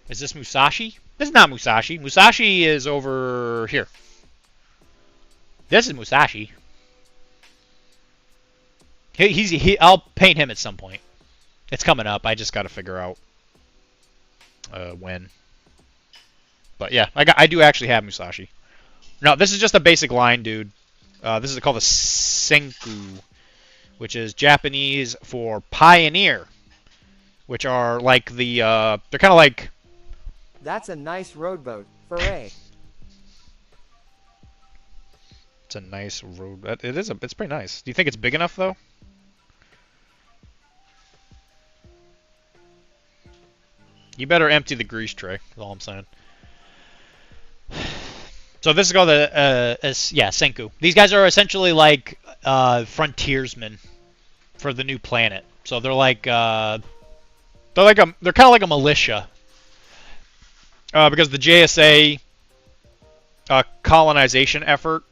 Is this Musashi? This is not Musashi. Musashi is over here. This is Musashi. I'll paint him at some point. It's coming up. I just got to figure out when. But yeah, I do actually have Musashi. No, this is just a basic line, dude. This is called a Senku, which is Japanese for pioneer, which are like the they're kind of like. That's a nice rowboat. Hooray. It's a nice road. It's pretty nice. Do you think it's big enough though? You better empty the grease tray. That's all I'm saying. So this is called Senku. These guys are essentially like frontiersmen for the new planet. So they're kind of like a militia. Because the JSA colonization effort,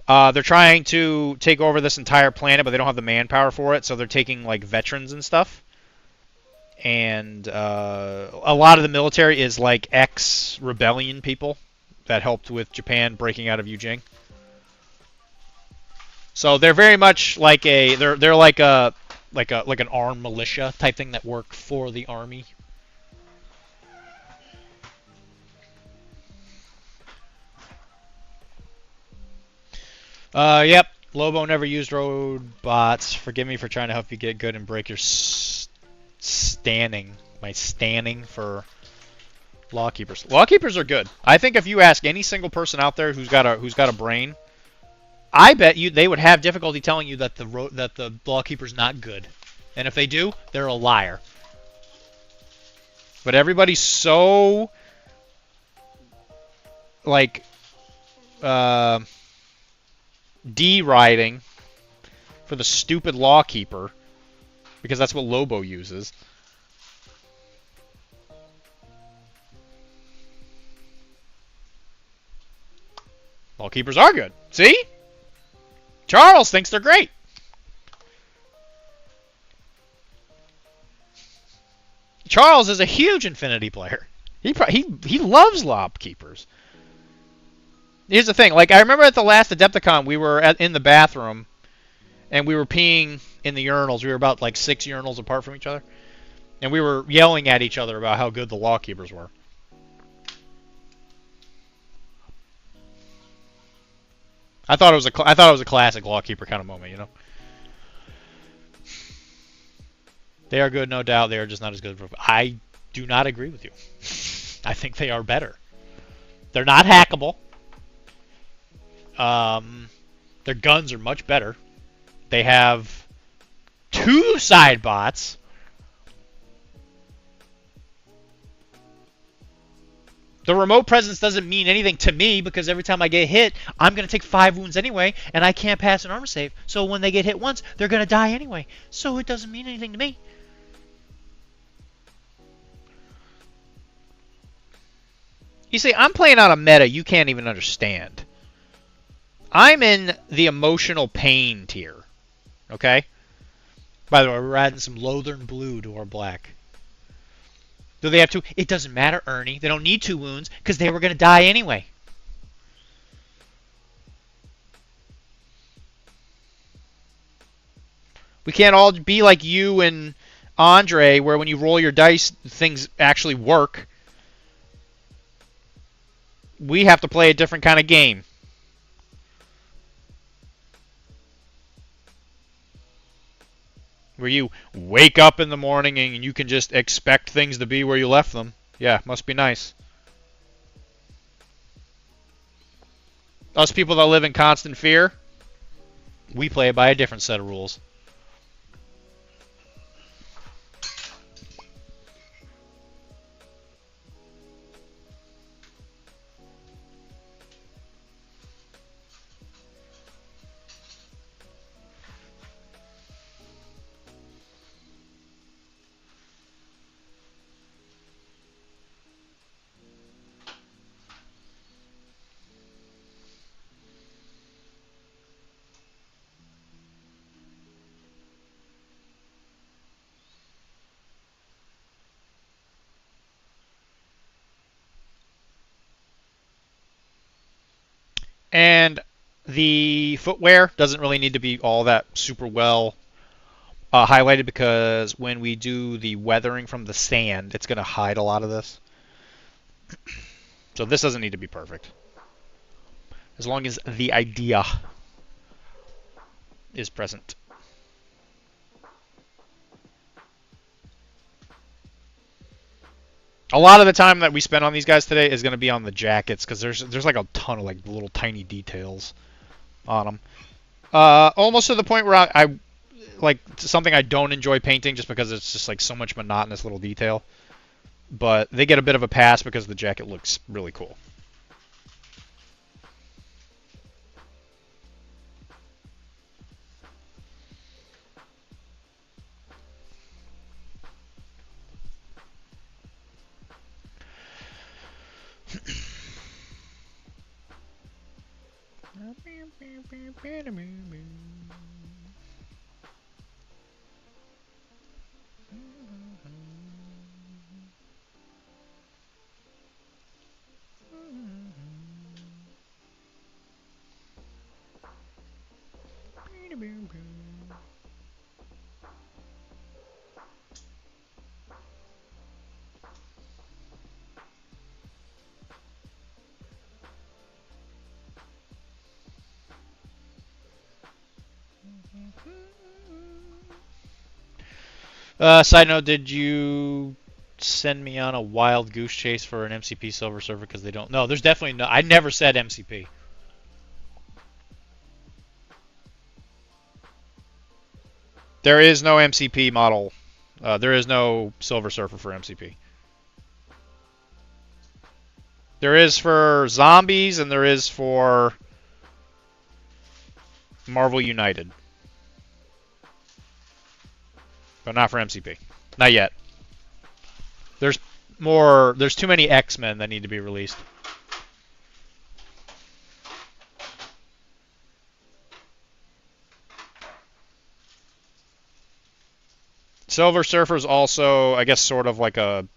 they're trying to take over this entire planet, but they don't have the manpower for it. So they're taking like veterans and stuff. And a lot of the military is like ex-rebellion people that helped with Japan breaking out of Eugene. So they're very much like they're like an armed militia type thing that work for the army. Yep. Lobo never used robots. Forgive me for trying to help you get good and break your standing for Lawkeepers. Lawkeepers are good. I think if you ask any single person out there who's got a brain, I bet you they would have difficulty telling you that the Lawkeeper's not good. And if they do, they're a liar. But everybody's so like deriding for the stupid Lawkeeper because that's what Lobo uses. Lawkeepers are good. See? Charles thinks they're great. Charles is a huge Infinity player. He loves Lawkeepers. Here's the thing. Like, I remember at the last Adepticon, we were in the bathroom, and we were peeing in the urinals. We were about, like, 6 urinals apart from each other. And we were yelling at each other about how good the Lawkeepers were. I thought it was a classic Lawkeeper kind of moment, you know. They are good, no doubt. They are just not as good. I do not agree with you. I think they are better. They're not hackable. Their guns are much better. They have 2 side bots. The remote presence doesn't mean anything to me because every time I get hit, I'm going to take 5 wounds anyway, and I can't pass an armor save. So when they get hit once, they're going to die anyway. So it doesn't mean anything to me. You see, I'm playing on a meta you can't even understand. I'm in the emotional pain tier. Okay? By the way, we're adding some Lothern Blue to our black. Do they have 2? It doesn't matter, Ernie. They don't need 2 wounds because they were going to die anyway. We can't all be like you and Andre, where when you roll your dice, things actually work. We have to play a different kind of game. Where you wake up in the morning and you can just expect things to be where you left them. Yeah, must be nice. Us people that live in constant fear, we play by a different set of rules. And the footwear doesn't really need to be all that super well highlighted because when we do the weathering from the sand, it's going to hide a lot of this. So this doesn't need to be perfect. As long as the idea is present. A lot of the time that we spend on these guys today is going to be on the jackets because there's like a ton of like little tiny details on them. Almost to the point where I like something I don't enjoy painting just because it's just like so much monotonous little detail. But they get a bit of a pass because the jacket looks really cool. Side note, did you send me on a wild goose chase for an MCP Silver Surfer because they don't? No, there's definitely no. I never said MCP. There is no MCP model. There is no Silver Surfer for MCP. There is for zombies and there is for Marvel United. But not for MCP. Not yet. There's too many X-Men that need to be released. Silver Surfer's also, I guess, sort of like a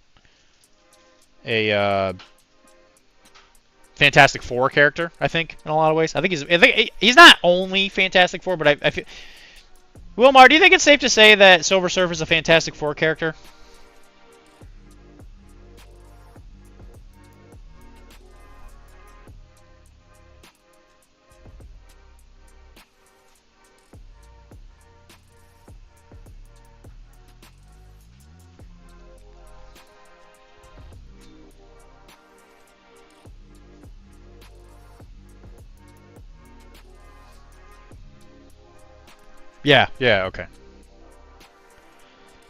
Fantastic Four character, I think, in a lot of ways. I think he's not only Fantastic Four, but I feel... Wilmar, do you think it's safe to say that Silver Surfer's a Fantastic Four character? Yeah, okay.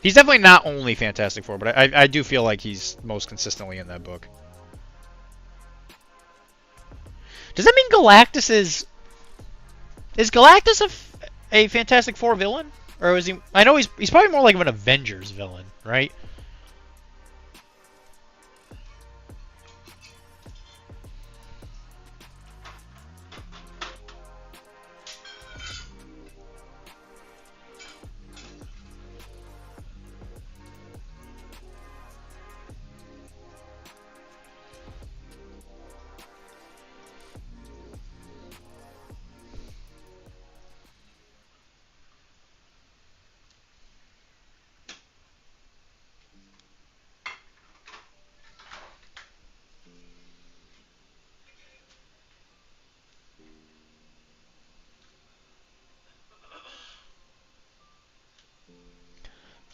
He's definitely not only Fantastic Four, but I do feel like he's most consistently in that book. Does that mean Galactus is Galactus a Fantastic Four villain, or is he? I know he's probably more like of an Avengers villain, right?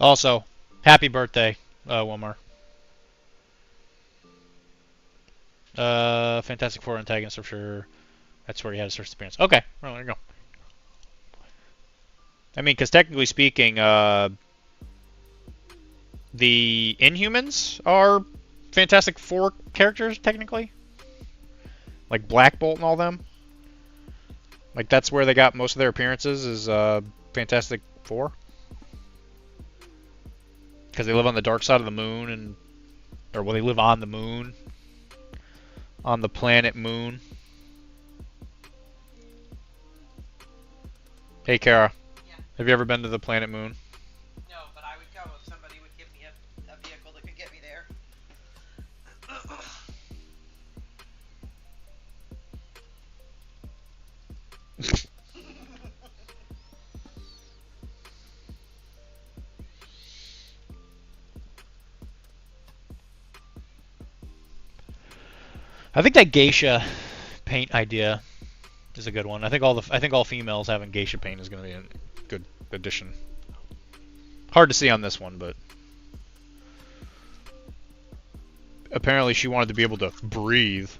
Also, happy birthday, Wilmar. Fantastic Four antagonist for sure. That's where he had his first appearance. Okay, well, there you go. I mean, because technically speaking, the Inhumans are Fantastic Four characters, technically. Like Black Bolt and all them. Like, that's where they got most of their appearances, is Fantastic Four. Because they live on the dark side of the moon, and or well, they live on the moon. On the planet Moon. Hey, Kara. Yeah. Have you ever been to the planet Moon? No, but I would go if somebody would give me a vehicle that could get me there. I think that geisha paint idea is a good one. I think all females having geisha paint is going to be a good addition. Hard to see on this one, but apparently she wanted to be able to breathe.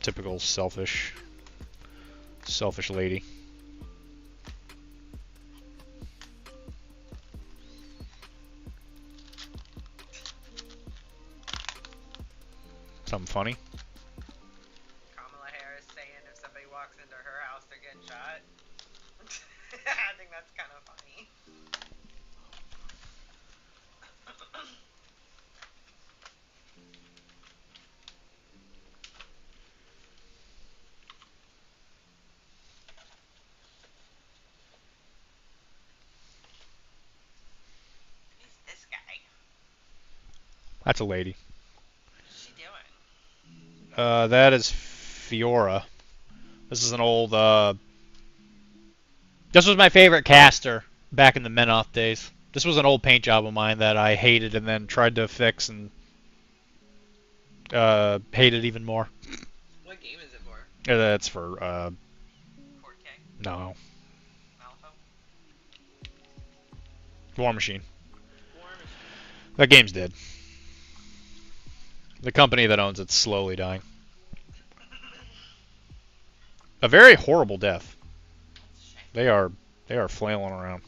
Typical selfish lady. Something funny. Kamala Harris saying if somebody walks into her house, they're getting shot. I think that's kind of funny. Who's this guy? That's a lady. What's she doing? That is Fiora. This is an old, this was my favorite caster back in the Menoth days. This was an old paint job of mine that I hated and then tried to fix and, hated even more. What game is it for? That's for, 4K? no. Malifaux? War Machine. War Machine. That game's dead. The company that owns it's slowly dying. A very horrible death. They are flailing around.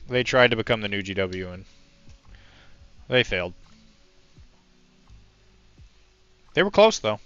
They tried to become the new GW and they failed. They were close though.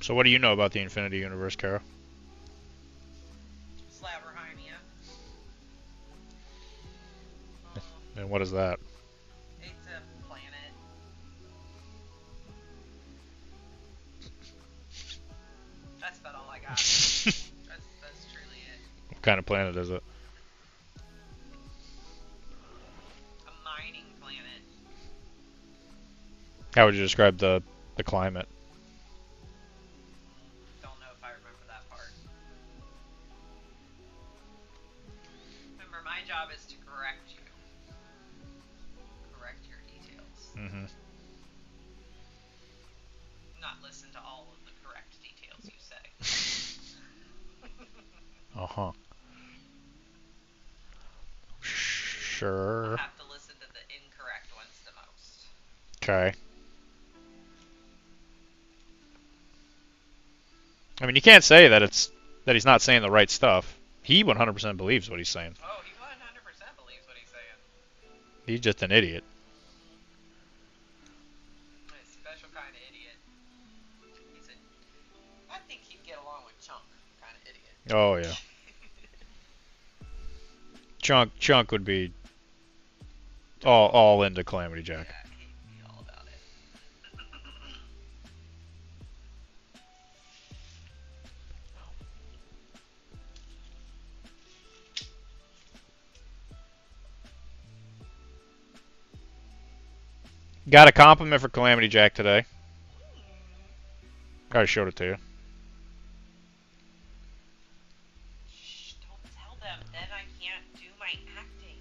So what do you know about the Infinity Universe, Kara? Slabberheimia. And what is that? It's a planet. That's about all I got. That's truly it. What kind of planet is it? A mining planet. How would you describe the climate? Don't know if I remember that part. Remember, my job is to correct you. Correct your details. Mm-hmm. Not listen to all of the correct details you say. Uh-huh. Sure. I have to listen to the incorrect ones the most. Okay. I mean, you can't say that he's not saying the right stuff. He 100% believes what he's saying. Oh, he 100% believes what he's saying. He's just an idiot. A special kind of idiot. I think he'd get along with Chunk kind of idiot. Oh yeah. Chunk would be all into Calamity Jack. Yeah, he'd be all about it. Got a compliment for Calamity Jack today. I showed it to you. Shh, don't tell them. Then I can't do my acting.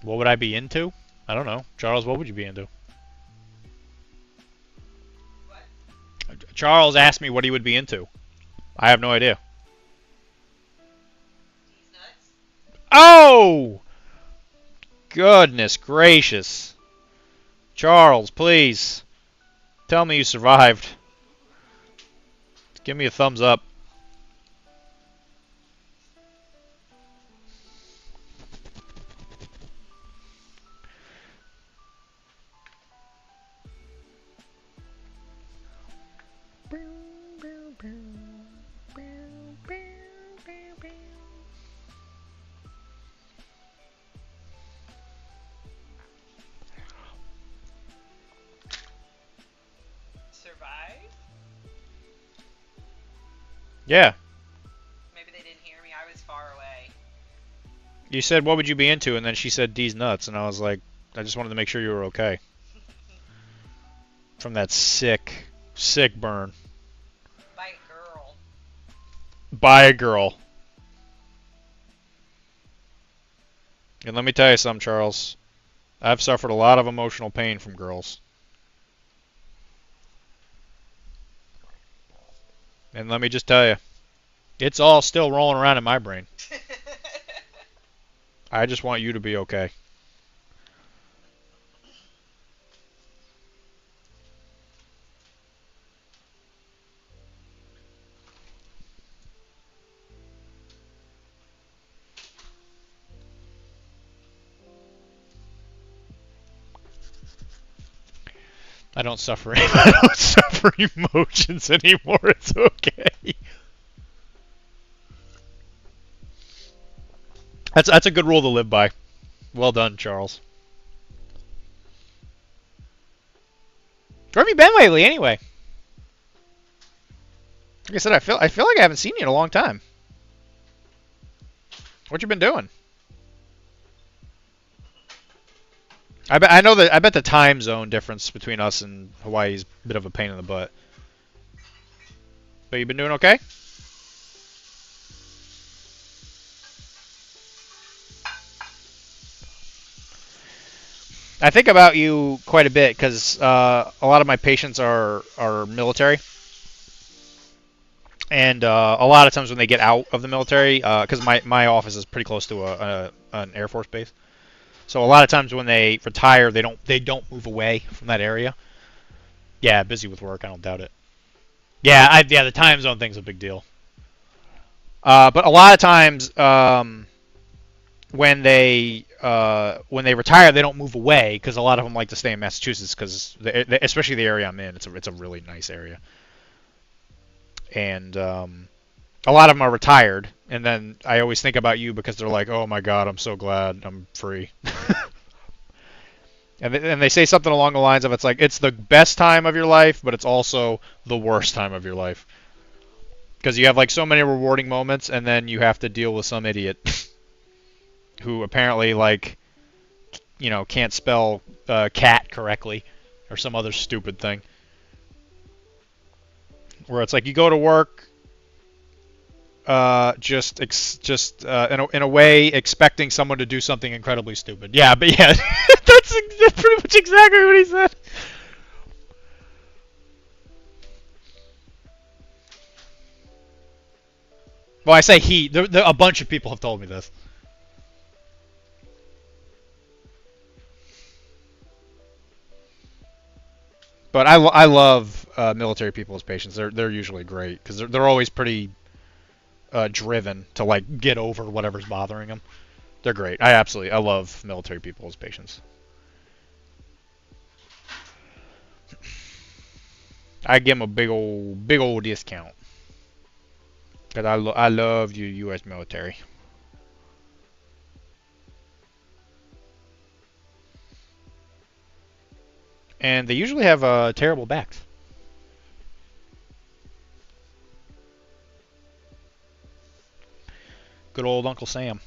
What would I be into? I don't know. Charles, what would you be into? What? Charles asked me what he would be into. I have no idea. These nuts? Oh! Goodness gracious. Charles, please. Tell me you survived. Give me a thumbs up. Survive? Yeah. Maybe they didn't hear me. I was far away. You said, what would you be into? And then she said, D's nuts. And I was like, I just wanted to make sure you were okay. From that sick burn. By a girl. By a girl. And let me tell you something, Charles. I've suffered a lot of emotional pain from girls. And let me just tell you, it's all still rolling around in my brain. I just want you to be okay. I don't suffer. I don't suffer emotions anymore. It's okay. That's a good rule to live by. Well done, Charles. Where have you been lately, anyway? Like I said, I feel like I haven't seen you in a long time. What you been doing? I bet the time zone difference between us and Hawaii is a bit of a pain in the butt. But you been doing okay? I think about you quite a bit because a lot of my patients are military, and a lot of times when they get out of the military, because my office is pretty close to an Air Force base, so a lot of times when they retire, they don't move away from that area. Yeah, busy with work, I don't doubt it. Yeah, the time zone thing's a big deal. But a lot of times when they retire, they don't move away because a lot of them like to stay in Massachusetts because especially the area I'm in, it's a really nice area. And a a lot of them are retired, and then I always think about you because they're like, "Oh my God, I'm so glad I'm free." And they say something along the lines of, "It's like it's the best time of your life, but it's also the worst time of your life because you have like so many rewarding moments, and then you have to deal with some idiot who apparently like can't spell cat correctly or some other stupid thing." Where it's like you go to work in a way expecting someone to do something incredibly stupid. Yeah, but yeah, that's pretty much exactly what he said. Well, I say he. A bunch of people have told me this. But I love military people as patients. They're usually great because they're always pretty driven to like get over whatever's bothering them. They're great. I love military people as patients. I give them a big old discount because I love you U.S. military. And they usually have terrible backs. Good old Uncle Sam.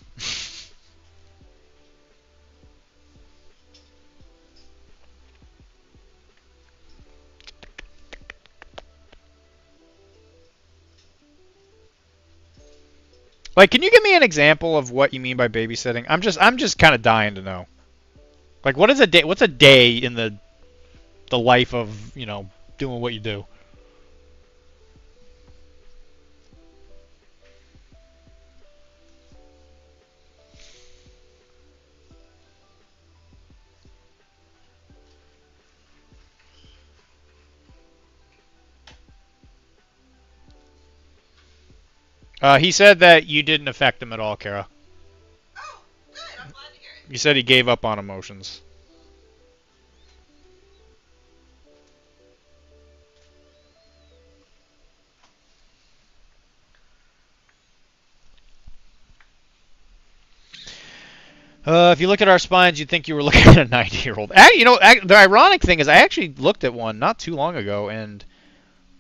Like, can you give me an example of what you mean by babysitting? I'm just kind of dying to know. Like, what is a day? What's a day in the life of doing what you do? He said that you didn't affect him at all, Kara. Oh, good. I'm glad to hear it. He said he gave up on emotions. If you look at our spines, you'd think you were looking at a 90-year-old. The ironic thing is I actually looked at one not too long ago, and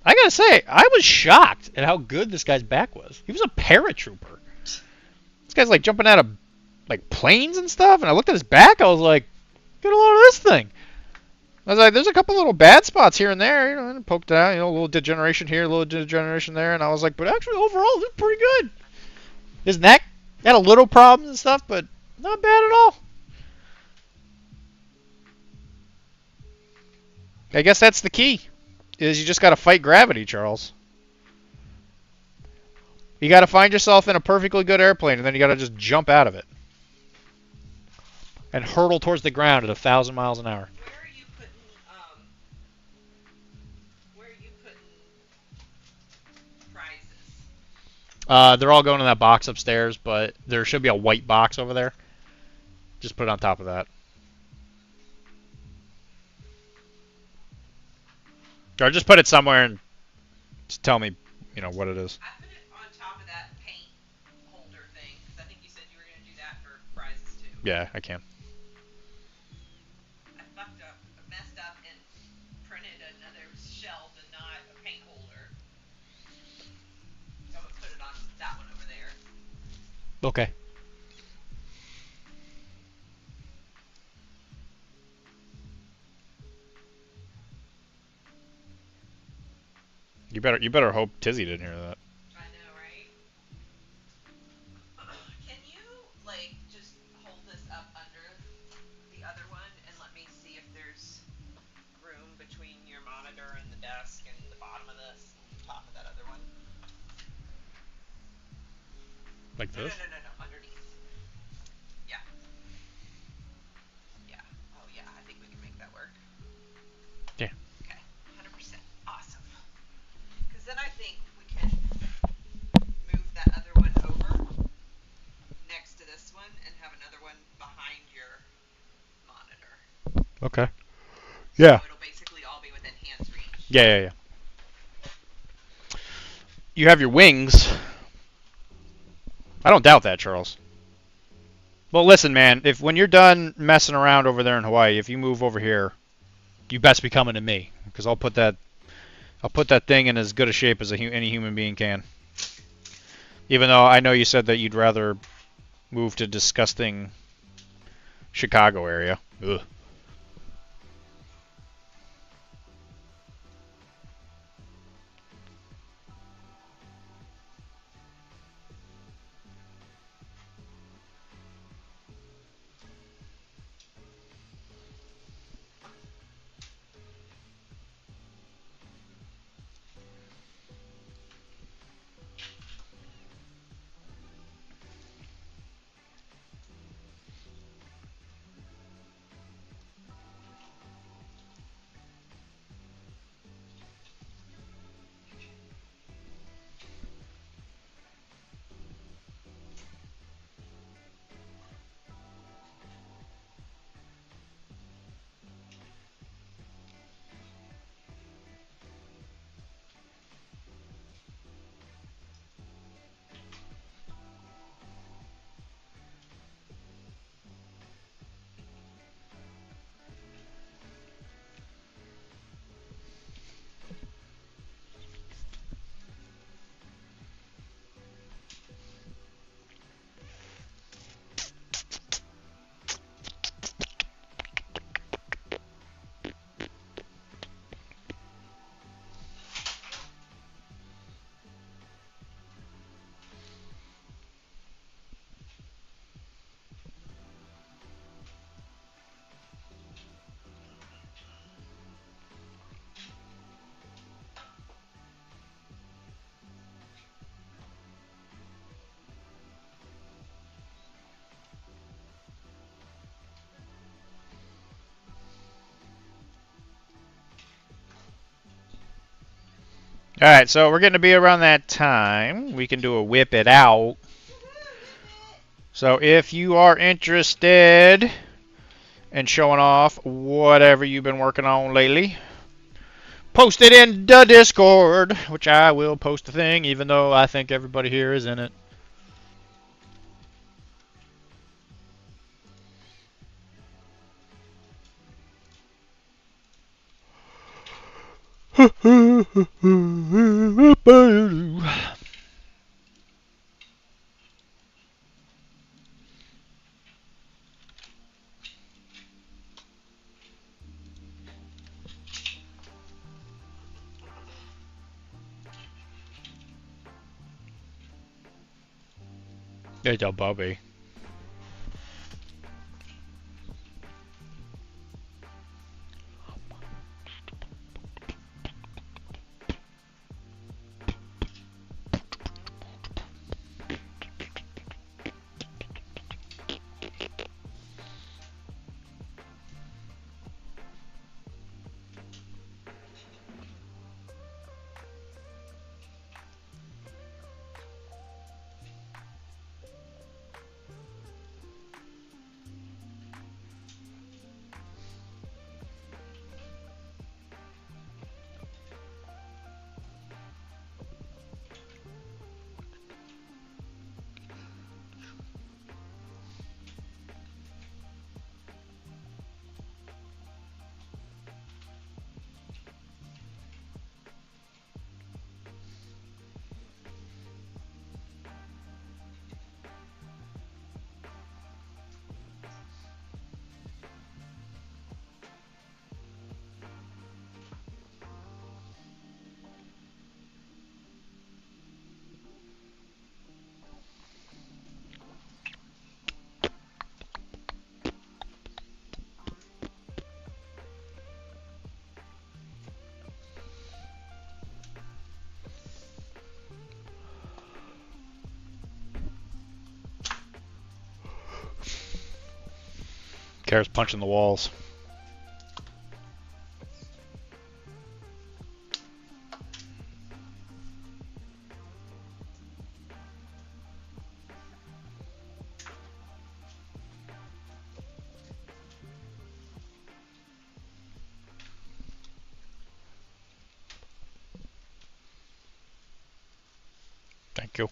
I gotta say, I was shocked at how good this guy's back was. He was a paratrooper. This guy's like jumping out of like planes and stuff, and I looked at his back, I was like, get a load of this thing. I was like, there's a couple little bad spots here and there, and poked it out, a little degeneration here, a little degeneration there, and I was like, but actually overall, it's pretty good. His neck had a little problems and stuff, but not bad at all. I guess that's the key, is you just got to fight gravity, Charles. You got to find yourself in a perfectly good airplane, and then you got to just jump out of it and hurtle towards the ground at 1,000 miles an hour. Where are you putting prizes? They're all going in that box upstairs, but there should be a white box over there. Just put it on top of that. Or just put it somewhere and just tell me, what it is. I put it on top of that paint holder thing, because I think you said you were going to do that for prizes too. Yeah, I can. I fucked up, messed up, and printed another shelf and not a paint holder. So I'm going to put it on that one over there. Okay. You better hope Tizzy didn't hear that. I know, right? Can you, just hold this up under the other one and let me see if there's room between your monitor and the desk and the bottom of this and the top of that other one? Like this? No, underneath. Yeah. Yeah. Oh, yeah, I think we can make that work. Yeah. Okay, 100%. Awesome. Because then I think we can move that other one over next to this one and have another one behind your monitor. Okay. Yeah. So it'll basically all be within hand's reach. Yeah. You have your wings, I don't doubt that, Charles. Well, listen, man. If when you're done messing around over there in Hawaii, if you move over here, you best be coming to me, because I'll put that thing in as good a shape as any human being can. Even though I know you said that you'd rather move to disgusting Chicago area. Ugh. Alright, so we're getting to be around that time. We can do a whip it out. So if you are interested in showing off whatever you've been working on lately, post it in the Discord, which I will post a thing, even though I think everybody here is in it. There's a Bobby. Kara's punching the walls. Thank you.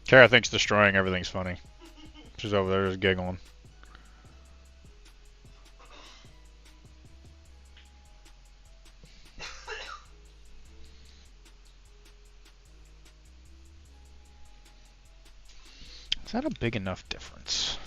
Kara thinks destroying everything's funny. She's over there just giggling. Is that a big enough difference?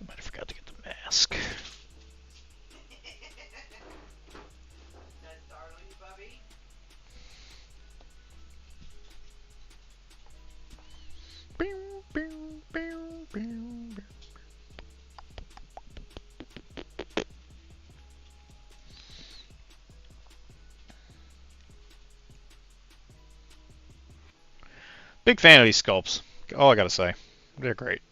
I might have forgot to get the mask. Big fan of these sculpts. All I gotta say. They're great.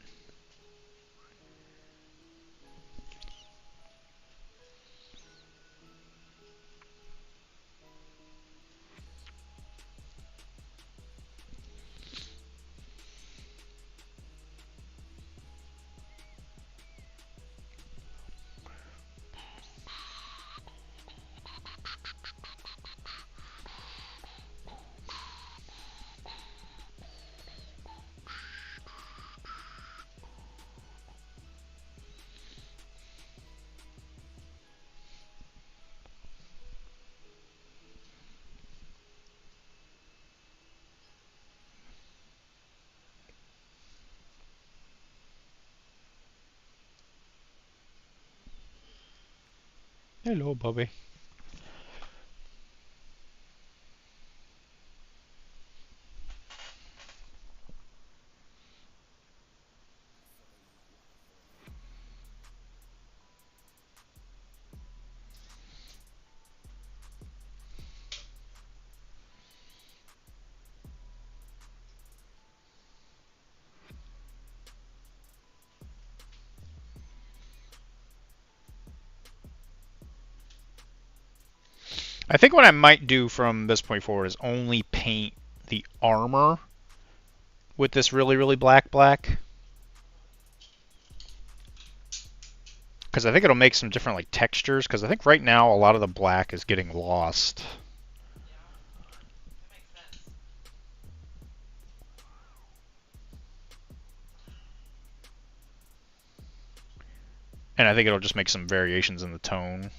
Hello, Bobby. I think what I might do from this point forward is only paint the armor with this really, really black. Because I think it'll make some different like textures, because I think right now a lot of the black is getting lost. That makes sense. And I think it'll just make some variations in the tone.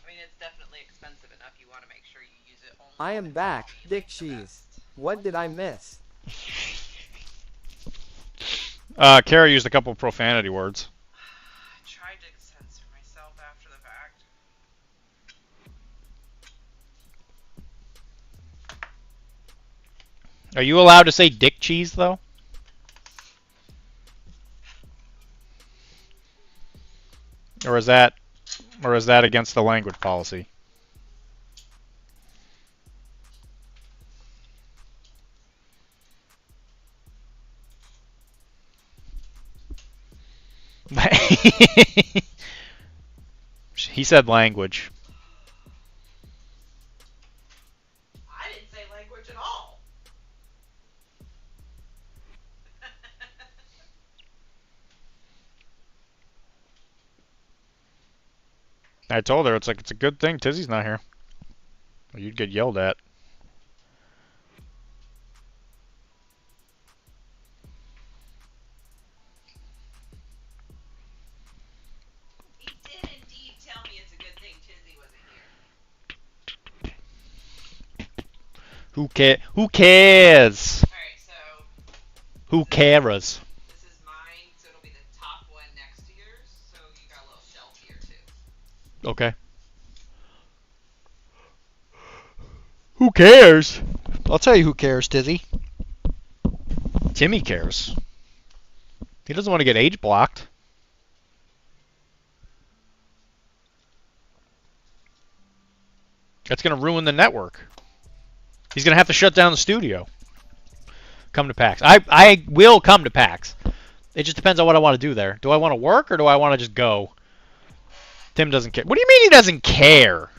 I mean, it's definitely expensive enough. You want to make sure you use it only. I am back, Dick Cheese. What did I miss? Kara used a couple of profanity words. I tried to censor myself after the fact. Are you allowed to say dick cheese though? Or is that against the language policy? He said language. I didn't say language at all. I told her it's a good thing Tizzy's not here. Or you'd get yelled at. He did indeed tell me it's a good thing Tizzy wasn't here. Who cares? Alright, so Who cares? this is mine, so it'll be the top one next to yours. So you got a little shelf here too. Okay. Who cares? I'll tell you who cares, Tizzy. Timmy cares. He doesn't want to get age blocked. That's going to ruin the network. He's going to have to shut down the studio. Come to PAX. I will come to PAX. It just depends on what I want to do there. Do I want to work or do I want to just go? Tim doesn't care. What do you mean he doesn't care?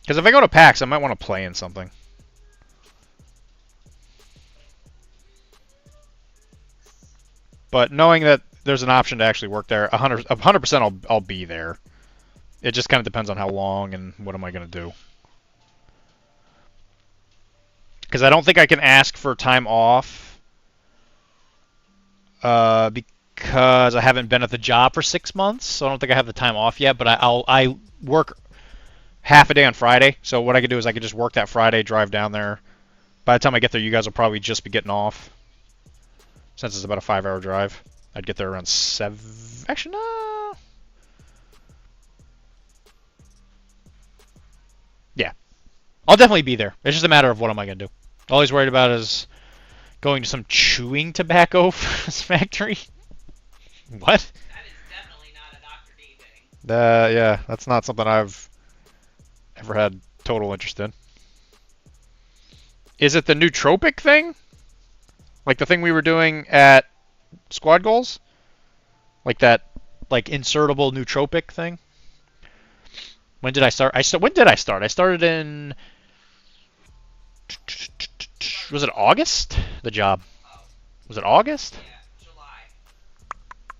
Because if I go to PAX, I might want to play in something. But knowing that there's an option to actually work there, 100% I'll be there. It just kind of depends on how long and what am I going to do. Because I don't think I can ask for time off. Because I haven't been at the job for 6 months, so I don't think I have the time off yet. But I work half a day on Friday, so what I could do is I could just work that Friday, drive down there. By the time I get there, you guys will probably just be getting off. Since it's about a 5-hour drive. I'd get there around 7... Actually, no. Yeah. I'll definitely be there. It's just a matter of what am I going to do. All he's worried about is going to some chewing tobacco factory. What? That is definitely not a Dr.D thing. Yeah, that's not something I've ever had total interest in. Is it the nootropic thing? Like the thing we were doing at Squad Goals? Like that, like insertable nootropic thing? When did I start? When did I start? I started in. Was it August? The job. Oh, Was it August? yeah, July.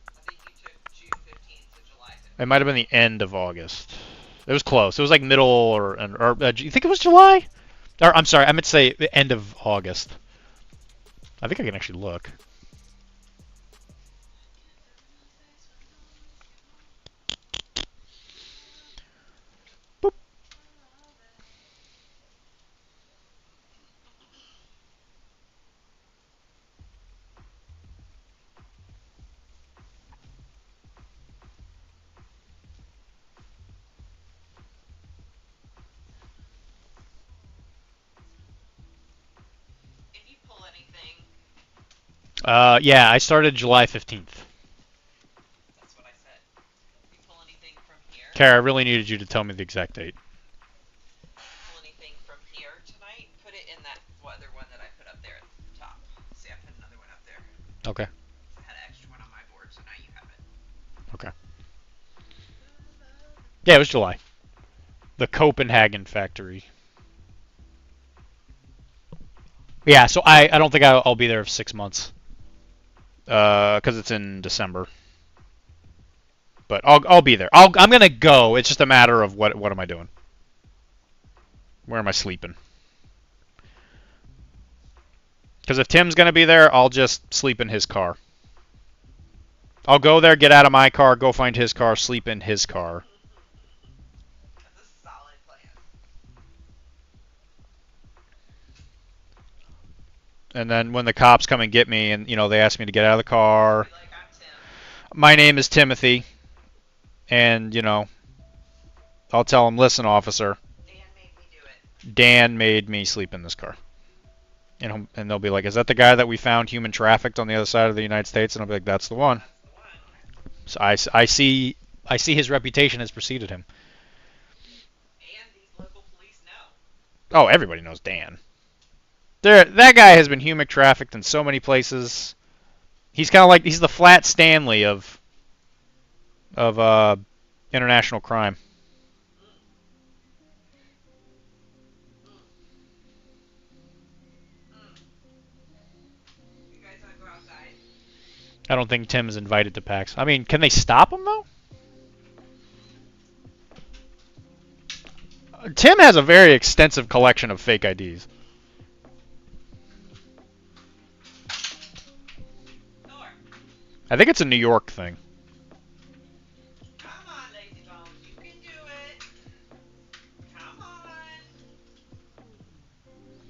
I think you took June 15th to July 15th. It might have been the end of August. It was close. It was like middle or you think it was July? Or I'm sorry, I meant to say the end of August. I think I can actually look. Boop. If you pull anything, Yeah, I started July 15th. that's what I said. If you pull anything from here, Kara, I really needed you to tell me the exact date. pull anything from here tonight, put it in that other one that I put up there at the top. See, I put another one up there. Okay. I had an extra one on my board, so now you have it. Okay. Yeah, it was July. The Copenhagen factory. Yeah, so I don't think I'll be there for 6 months. Because it's in December. But I'll be there. I'm gonna go. It's just a matter of what am I doing? Where am I sleeping? Because if Tim's gonna be there, I'll just sleep in his car. I'll go there, get out of my car, go find his car, sleep in his car. That's a solid plan. And then when the cops come and get me, and they ask me to get out of the car. Be like, I'm Tim. My name is Timothy, and I'll tell them, listen, officer. Dan made me do it. Dan made me sleep in this car. And they'll be like, is that the guy that we found human trafficked on the other side of the United States? And I'll be like, that's the one. So I see his reputation has preceded him. And these local police know. Oh, everybody knows Dan. That guy has been human trafficked in so many places. He's kind of like he's the Flat Stanley of international crime. You guys want to go outside? I don't think Tim is invited to PAX. I mean, can they stop him though? Tim has a very extensive collection of fake IDs. Thor, I think it's a New York thing. come on, Lazy Bones. You can do it. Come on.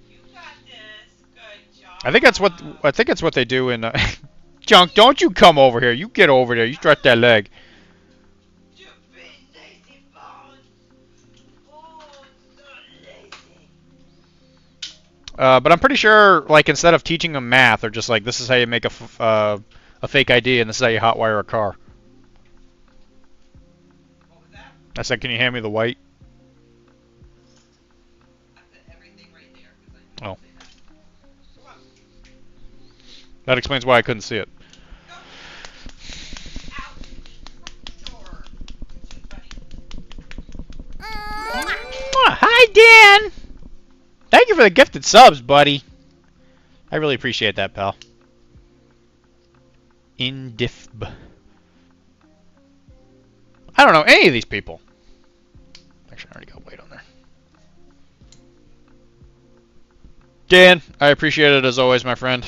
You got this. Good job. I think it's what they do in. Junk, don't you come over here. You get over there. You stretch that leg. Stupid Lazy Bones. Oh, so lazy. But I'm pretty sure, like, instead of teaching them math, they're just like, this is how you make a fake ID, and this is how you hotwire a car. What was that? I said, can you hand me the white? I put everything right there because I Oh. say that. Come on. That explains why I couldn't see it. Go. Out. Door. Good buddy. Hi, Dan! Thank you for the gifted subs, buddy. I really appreciate that, pal. Indifb. I don't know any of these people. Actually, I already got white on there. Dan, I appreciate it as always, my friend.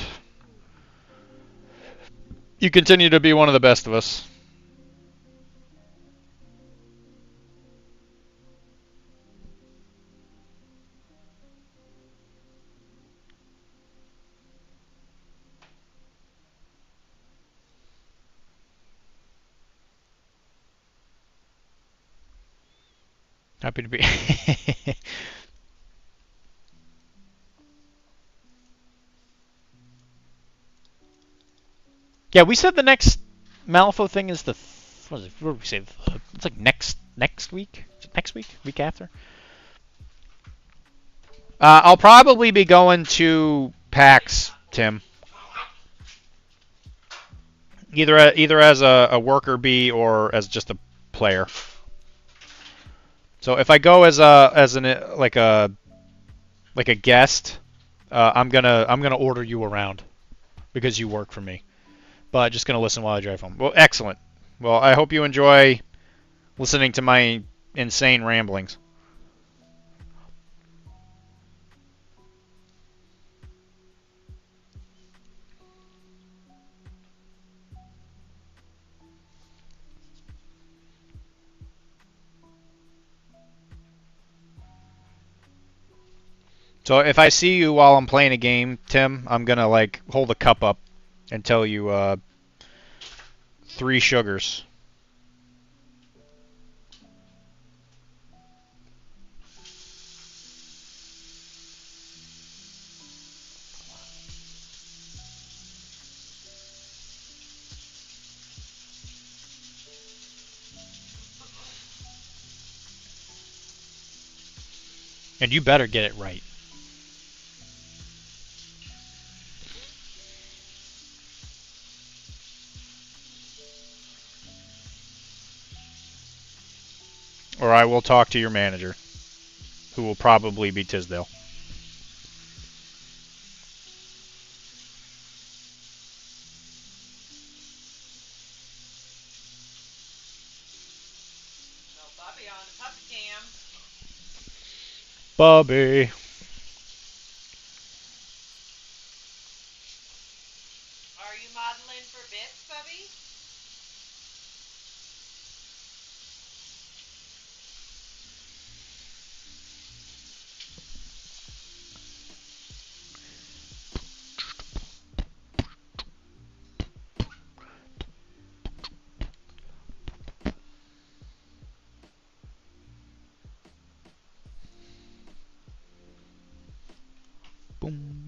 You continue to be one of the best of us. Happy to be. Yeah, we said the next Malifaux thing is the what is it? What did we say? It's like next week. Is it next week? Week after? I'll probably be going to PAX, Tim. Either as a worker bee or as just a player. So if I go as a guest, I'm gonna order you around because you work for me. But just gonna listen while I drive home. Well, excellent. Well, I hope you enjoy listening to my insane ramblings. So if I see you while I'm playing a game, Tim, I'm gonna like hold a cup up and tell you 3 sugars. And you better get it right. Or I will talk to your manager, who will probably be Tisdale. No Bobby on the puppy cam. Bobby. Are you modeling for bits, Bubby? Boom.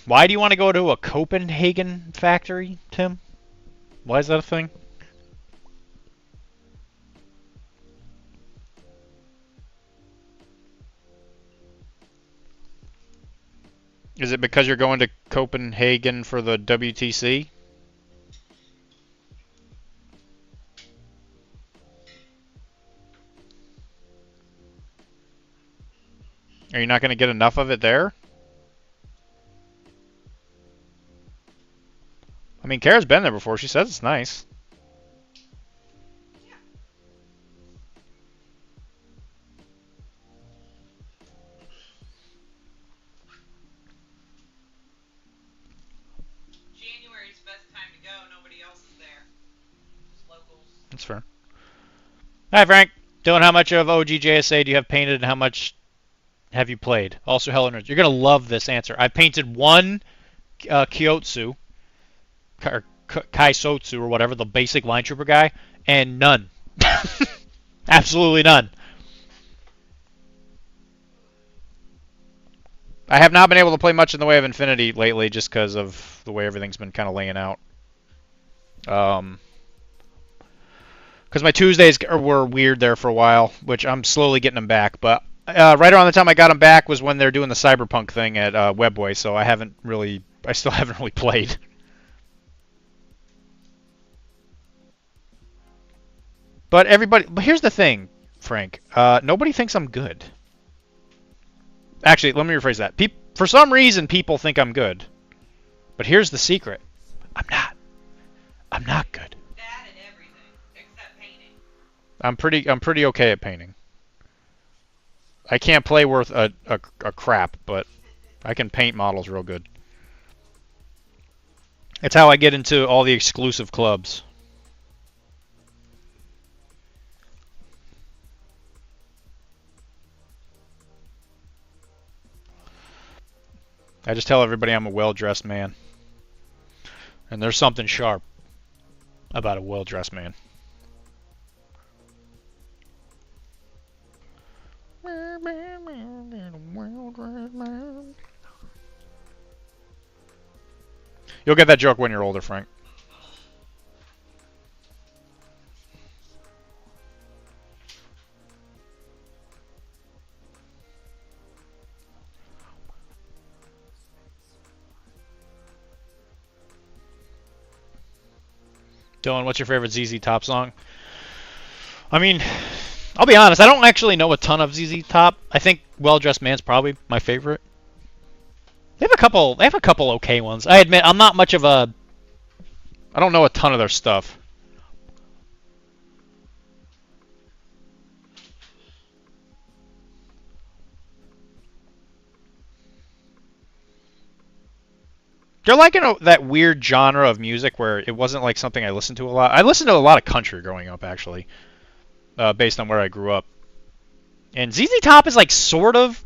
Why do you want to go to a Copenhagen factory, Tim? Why is that a thing? Is it because you're going to Copenhagen for the WTC? Are you not going to get enough of it there? I mean, Kara's been there before. She says it's nice. January's the best time to go. Nobody else is there. Just locals. That's fair. Hi, Frank. Dylan, how much of OGJSA do you have painted and how much have you played? Also, Helen, you're going to love this answer. I painted one Kyotsu, or Kaisotsu, or whatever, the basic line trooper guy, and none. Absolutely none. I have not been able to play much in the way of Infinity lately just because of the way everything's been kind of laying out. Because my Tuesdays were weird there for a while, which I'm slowly getting them back. But right around the time I got them back was when they're doing the Cyberpunk thing at Webway, so I still haven't really played. But here's the thing, Frank. Nobody thinks I'm good. Actually, let me rephrase that. For some reason, people think I'm good. But here's the secret. I'm not. I'm not good. Bad at everything except painting. I'm pretty okay at painting. I can't play worth a crap, but I can paint models real good. It's how I get into all the exclusive clubs. I just tell everybody I'm a well-dressed man. And there's something sharp about a well-dressed man. You'll get that joke when you're older, Frank. Dylan, what's your favorite ZZ Top song? I mean, I'll be honest, I don't actually know a ton of ZZ Top. I think Well Dressed Man's probably my favorite. They have a couple okay ones. I admit I'm not much of a I don't know a ton of their stuff. They're like in that weird genre of music where it wasn't like something I listened to a lot. I listened to a lot of country growing up, actually, based on where I grew up. And ZZ Top is like sort of,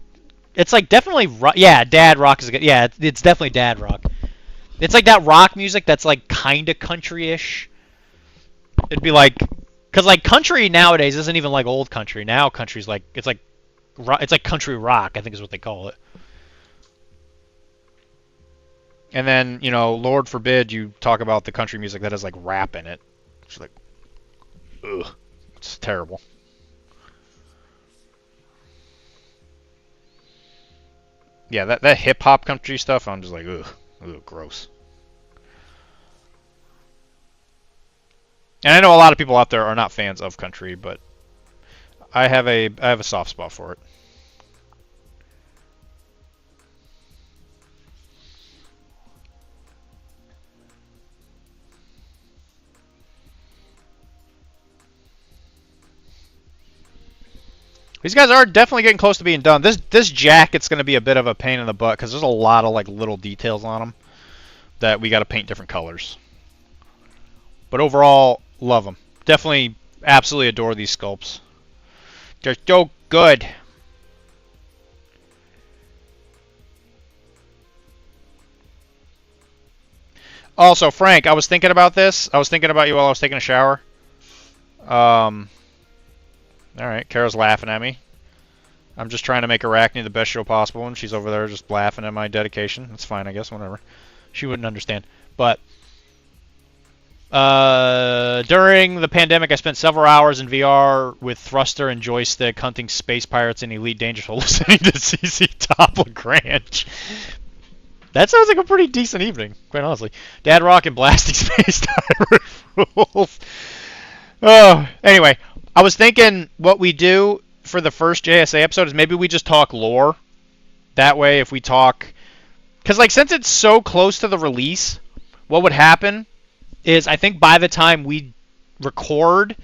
it's like definitely rock. Yeah, dad rock is good. Yeah, it's definitely dad rock. It's like that rock music that's like kind of country-ish. It'd be like, cause like country nowadays isn't even like old country. Now country's like it's like country rock, I think is what they call it. And then, you know, Lord forbid you talk about the country music that has like rap in it. It's like, ugh, it's terrible. Yeah, that hip hop country stuff, I'm just like, ugh, gross. And I know a lot of people out there are not fans of country, but I have a soft spot for it. These guys are definitely getting close to being done. This jacket's going to be a bit of a pain in the butt because there's a lot of like little details on them that we got to paint different colors. But overall, love them. Definitely, absolutely adore these sculpts. They're so good. Also, Frank, I was thinking about this. I was thinking about you while I was taking a shower. Alright, Kara's laughing at me. I'm just trying to make Arachne the best show possible, and she's over there just laughing at my dedication. That's fine, I guess, whatever. She wouldn't understand. But, during the pandemic, I spent several hours in VR with thruster and joystick hunting space pirates in Elite Dangerous while listening to ZZ Top Lagrange. That sounds like a pretty decent evening, quite honestly. Dad Rock and blasting space time rules. Oh, anyway. I was thinking what we do for the first JSA episode is maybe we just talk lore. That way, if we talk... Because, like, since it's so close to the release, what would happen is I think by the time we record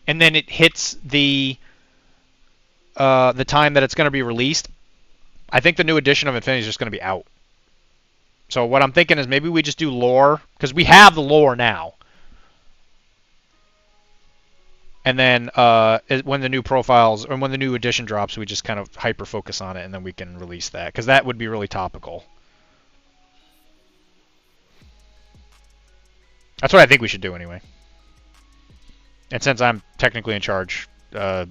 and then it hits the time that it's going to be released, I think the new edition of Infinity is just going to be out. So what I'm thinking is maybe we just do lore, because we have the lore now. And then when the new profiles, or when the new edition drops, we just kind of hyper-focus on it, and then we can release that. Because that would be really topical. That's what I think we should do anyway. And since I'm technically in charge, I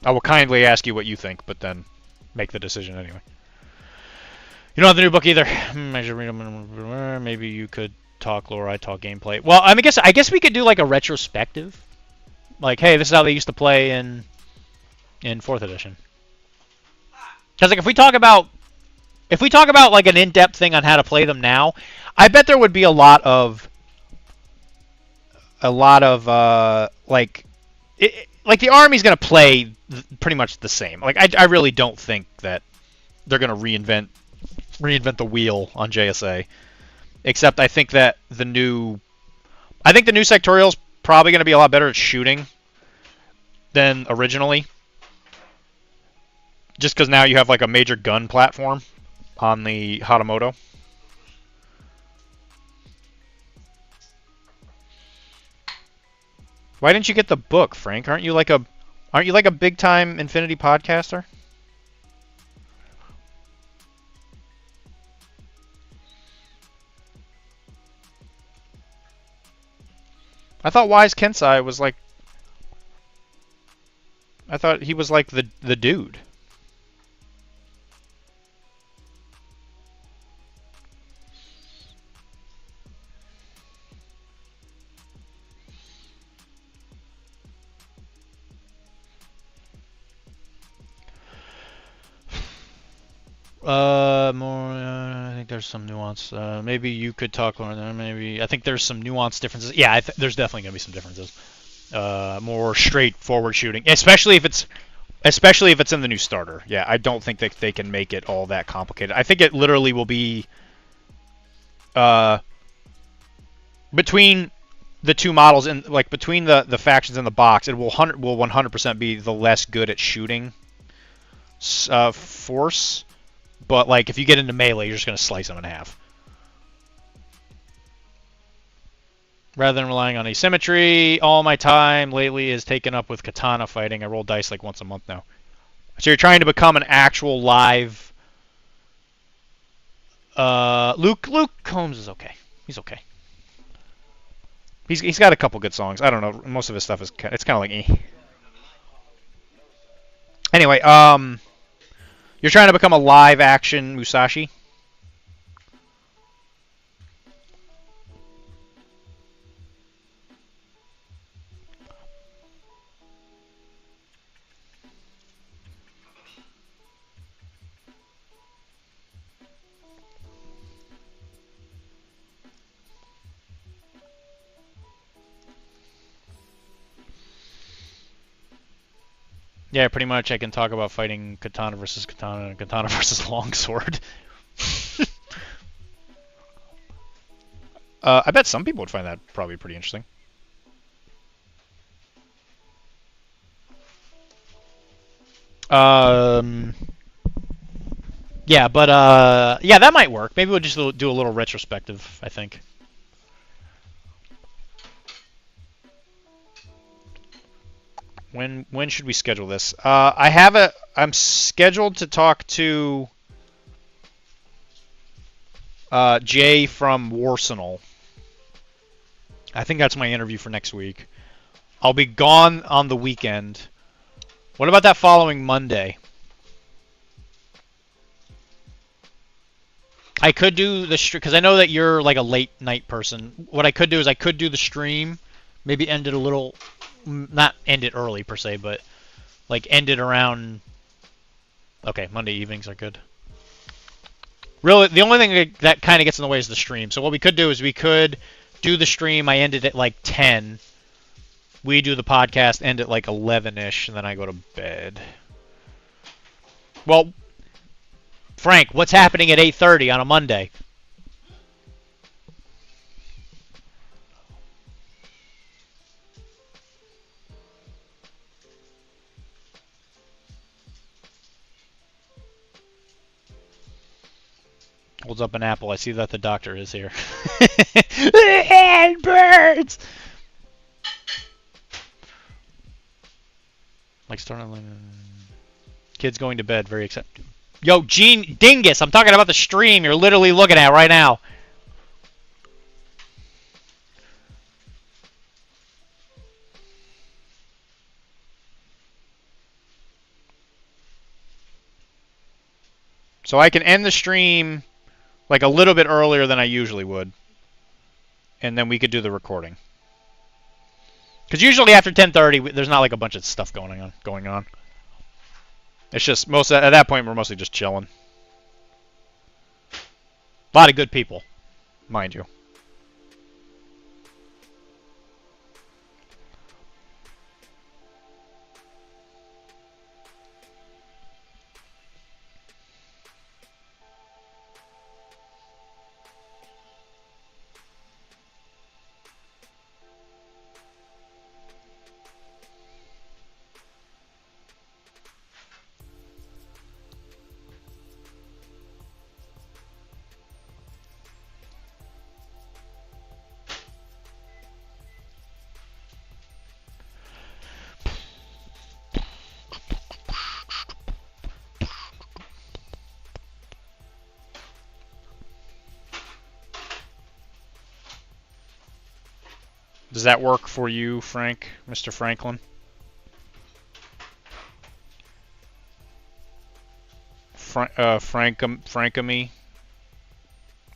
will kindly ask you what you think, but then make the decision anyway. You don't have the new book either. Maybe you could talk lore, I talk gameplay. Well, I guess we could do like a retrospective. Like, hey, this is how they used to play in 4th edition. Because like if we talk about like an in-depth thing on how to play them now, I bet there would be a lot of like the army's gonna play pretty much the same. Like I really don't think that they're gonna reinvent the wheel on JSA. Except I think that the new sectorial's probably going to be a lot better at shooting than originally. Just because now you have like a major gun platform on the Hatamoto. Why didn't you get the book, Frank? Aren't you like a big time Infinity podcaster? I thought Wise Kensai was like. I thought he was like the dude. More. I think there's some nuance. Maybe you could talk on there. Maybe I think there's some nuance differences. Yeah, there's definitely gonna be some differences. More straightforward shooting, especially if it's in the new starter. Yeah, I don't think that they can make it all that complicated. I think it literally will be between the two models and like between the factions in the box, it will 100% be the less good at shooting force. But like if you get into melee, you're just gonna slice them in half. Rather than relying on asymmetry, all my time lately is taken up with katana fighting. I roll dice like once a month now. So you're trying to become an actual live. Luke Combs is okay. He's okay. He's got a couple good songs. I don't know. Most of his stuff is it's kind of like Anyway, you're trying to become a live action Musashi. Yeah, pretty much I can talk about fighting katana versus katana and katana versus longsword. I bet some people would find that probably pretty interesting. Yeah, but yeah, that might work. Maybe we'll just do a little retrospective, I think. When should we schedule this? I'm scheduled to talk to Jay from Warsenal. I think that's my interview for next week. I'll be gone on the weekend. What about that following Monday? I could do the stream, because I know that you're like a late night person. What I could do is I could do the stream, maybe end it a little, not end it early per se, but like end it around, okay, Monday evenings are good. Really, the only thing that kind of gets in the way is the stream. So what we could do is we could do the stream, I end it at like 10. We do the podcast, end at like 11-ish, and then I go to bed. Well, Frank, what's happening at 8:30 on a Monday? Holds up an apple. I see that the doctor is here. And birds! Like starting kids going to bed, very excited. Yo, Gene Dingus, I'm talking about the stream you're literally looking at right now. So I can end the stream like a little bit earlier than I usually would. And then we could do the recording. Because usually after 10:30, there's not like a bunch of stuff going on. It's just at that point we're mostly just chilling. A lot of good people, mind you. Does that work for you, Frank, Mr. Franklin? Frankamy.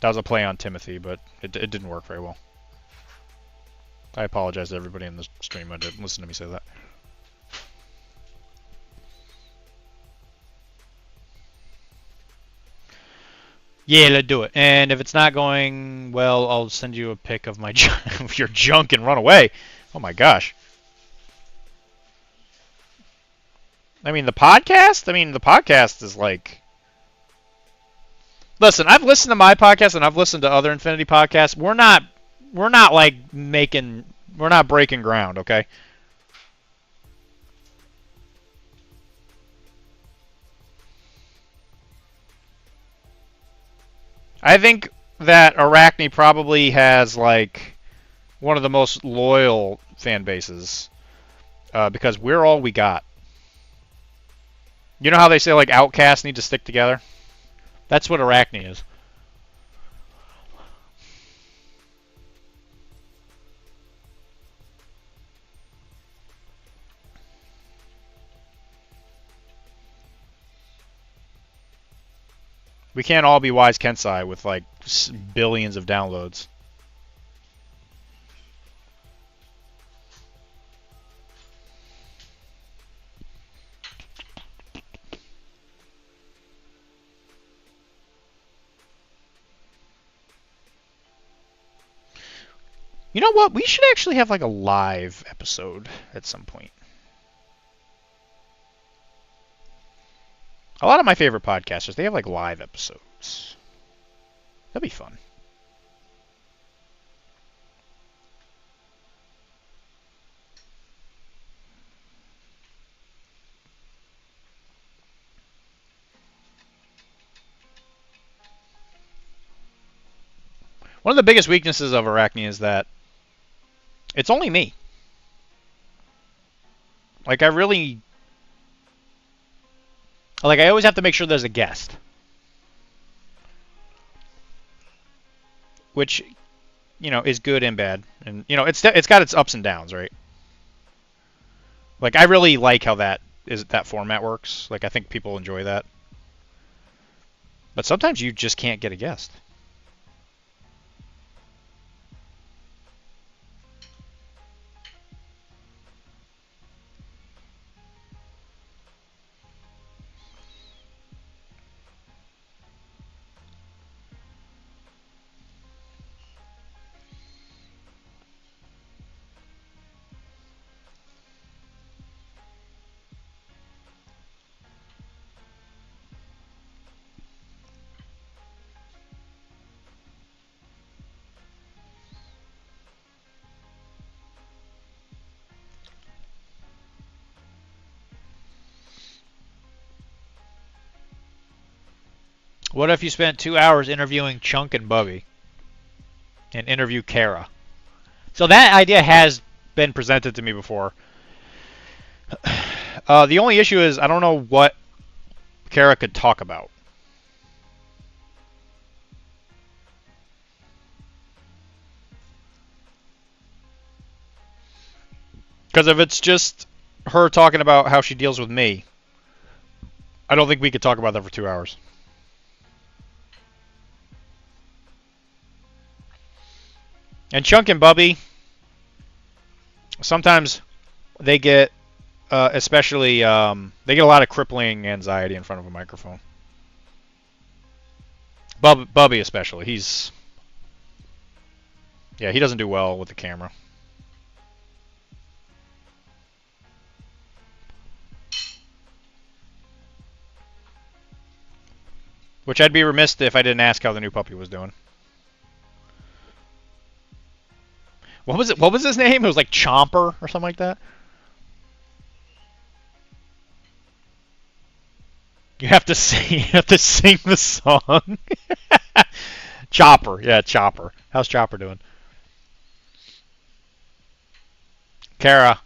That was a play on Timothy, but it didn't work very well. I apologize to everybody in the stream who didn't listen to me say that. Yeah, let's do it. And if it's not going well, I'll send you a pic of my of your junk and run away. Oh my gosh. I mean, the podcast? I mean, the podcast is like... Listen, I've listened to my podcast and I've listened to other Infinity podcasts. We're not like we're not breaking ground, okay? I think that Arachne probably has like one of the most loyal fan bases because we're all we got. You know how they say like outcasts need to stick together? That's what Arachne is. We can't all be Wise Kensai with like billions of downloads. You know what? We should actually have like a live episode at some point. A lot of my favorite podcasters, they have like live episodes. That'd be fun. One of the biggest weaknesses of Arachne is that it's only me. Like, I always have to make sure there's a guest. Which, you know, is good and bad. And, you know, it's got its ups and downs, right? Like, I really like how that format works. Like, I think people enjoy that. But sometimes you just can't get a guest. What if you spent 2 hours interviewing Chunk and Bubby? And interview Kara? So that idea has been presented to me before. The only issue is I don't know what Kara could talk about. Because if it's just her talking about how she deals with me, I don't think we could talk about that for 2 hours. And Chunk and Bubby, sometimes they get, they get a lot of crippling anxiety in front of a microphone. Bubby especially, he doesn't do well with the camera. Which I'd be remiss if I didn't ask how the new puppy was doing. What was it? What was his name? It was like Chomper or something like that. You have to sing. You have to sing the song. Chopper, yeah, Chopper. How's Chopper doing? Kara,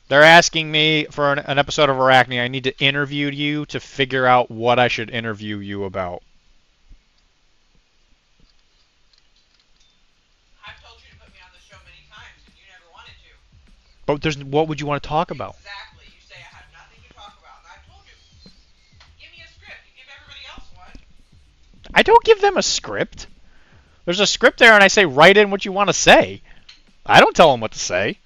they're asking me for an episode of Arachne. I need to interview you to figure out what I should interview you about. But there's what would you want to talk about? Exactly. You say I have nothing to talk about, and I told you, give me a script. You give everybody else one. I don't give them a script. There's a script there, and I say write in what you want to say. I don't tell them what to say.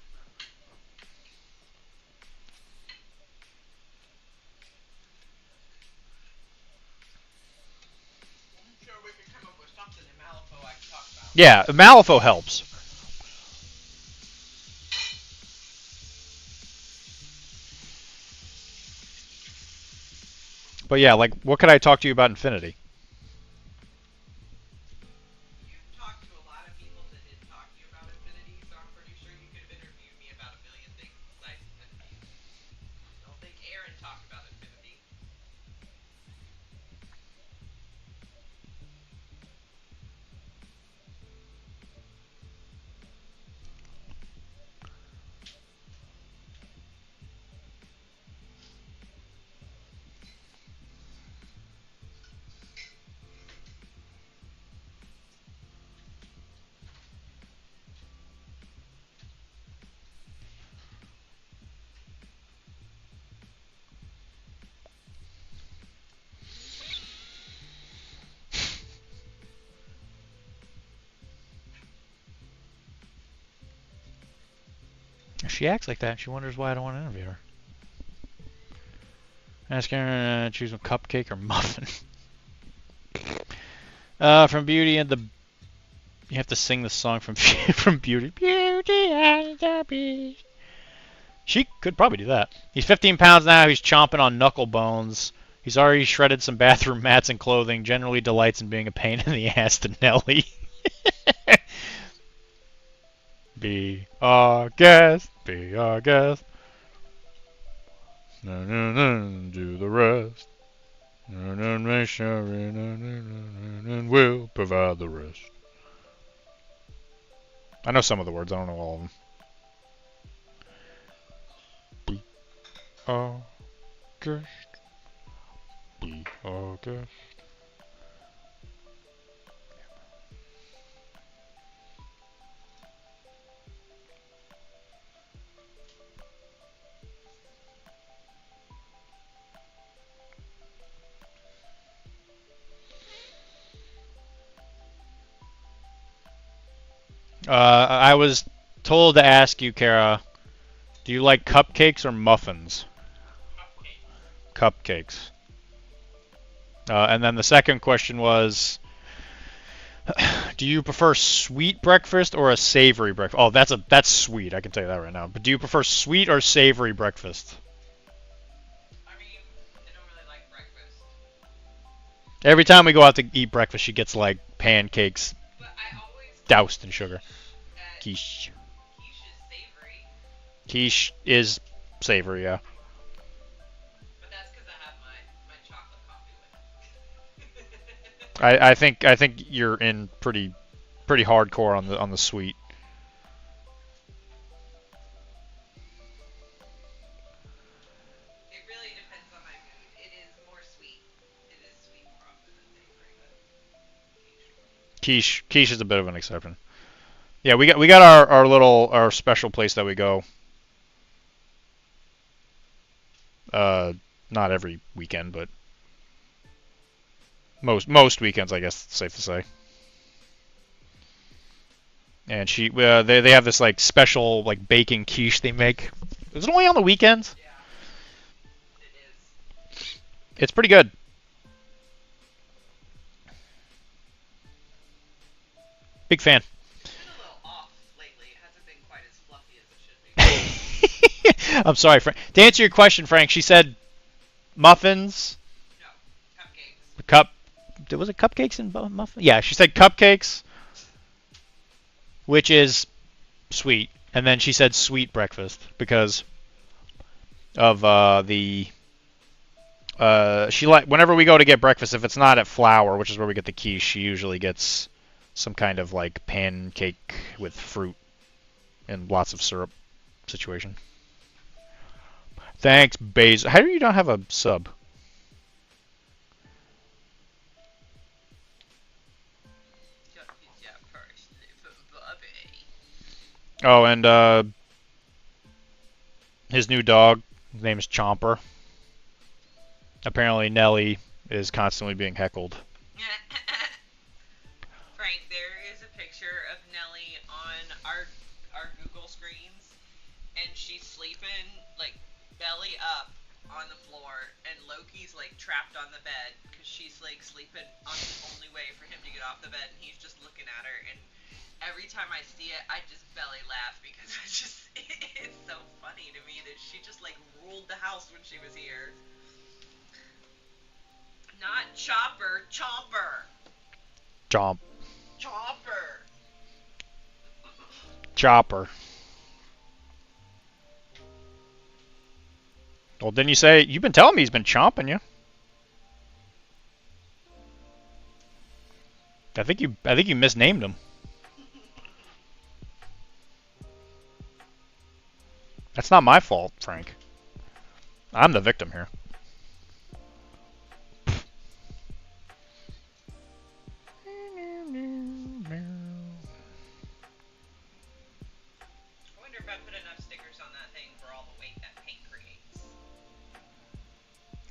I'm sure we could come up with something in Malifaux I can talk about. Yeah, Malifaux helps. But yeah, like, what could I talk to you about Infinity? You've talked to a lot of people that did talk to you about Infinity, so I'm pretty sure you could have interviewed me about a million things besides Infinity. I don't think Aaron talked about Infinity. She acts like that. She wonders why I don't want to interview her. Ask her choose a cupcake or muffin. From Beauty and the... You have to sing the song from from Beauty. Beauty and the Beast. She could probably do that. He's 15 pounds now. He's chomping on knuckle bones. He's already shredded some bathroom mats and clothing. Generally delights in being a pain in the ass to Nelly. Be our guest. Be our guest. Do the rest. Make sure and we'll provide the rest. I know some of the words. I don't know all of them. Be our guest. Be our guest. I was told to ask you, Kara, do you like cupcakes or muffins? Cupcakes. And then the second question was, do you prefer sweet breakfast or a savory breakfast? Oh, that's sweet. I can tell you that right now. But do you prefer sweet or savory breakfast? I mean, I don't really like breakfast. Every time we go out to eat breakfast, she gets like pancakes But I always doused in sugar. quiche Quiche. is savory. Quiche is savory, yeah. But that's because I have my chocolate coffee with it. I think you're in pretty hardcore on the sweet. It really depends on my mood. It is more sweet. It is sweet more often than savory, but Quiche is a bit of an exception. Yeah, we got our special place that we go. Not every weekend, but most weekends, I guess it's safe to say. And they have this like special like baking quiche they make. Is it only on the weekends? yeah, it is. It's pretty good. Big fan. It's been a little off lately. It hasn't been quite as fluffy as it should be. I'm sorry, Frank. To answer your question, Frank, she said muffins. No, cupcakes. Was it cupcakes and muffins? Yeah, she said cupcakes, which is sweet, and then she said sweet breakfast because of the she like whenever we go to get breakfast, if it's not at Flour, which is where we get the quiche, she usually gets some kind of like pancake with fruit and lots of syrup situation. Thanks, Basil. How do you not have a sub? Oh, and his new dog. His name is Chomper. Apparently, Nelly is constantly being heckled. Frank, there is a picture of Nellie on our Google screens, and she's sleeping like belly up on the floor, and Loki's like trapped on the bed because she's like sleeping on the only way for him to get off the bed, and he's just looking at her. And every time I see it, I just belly laugh because it's so funny to me that she just like ruled the house when she was here. Not Chopper, Chomper. Chomp. Chopper. Chopper. Well, didn't you say you've been telling me he's been chomping you? I think you misnamed him. That's not my fault, Frank. I'm the victim here. I wonder if I put enough stickers on that thing for all the weight that paint creates.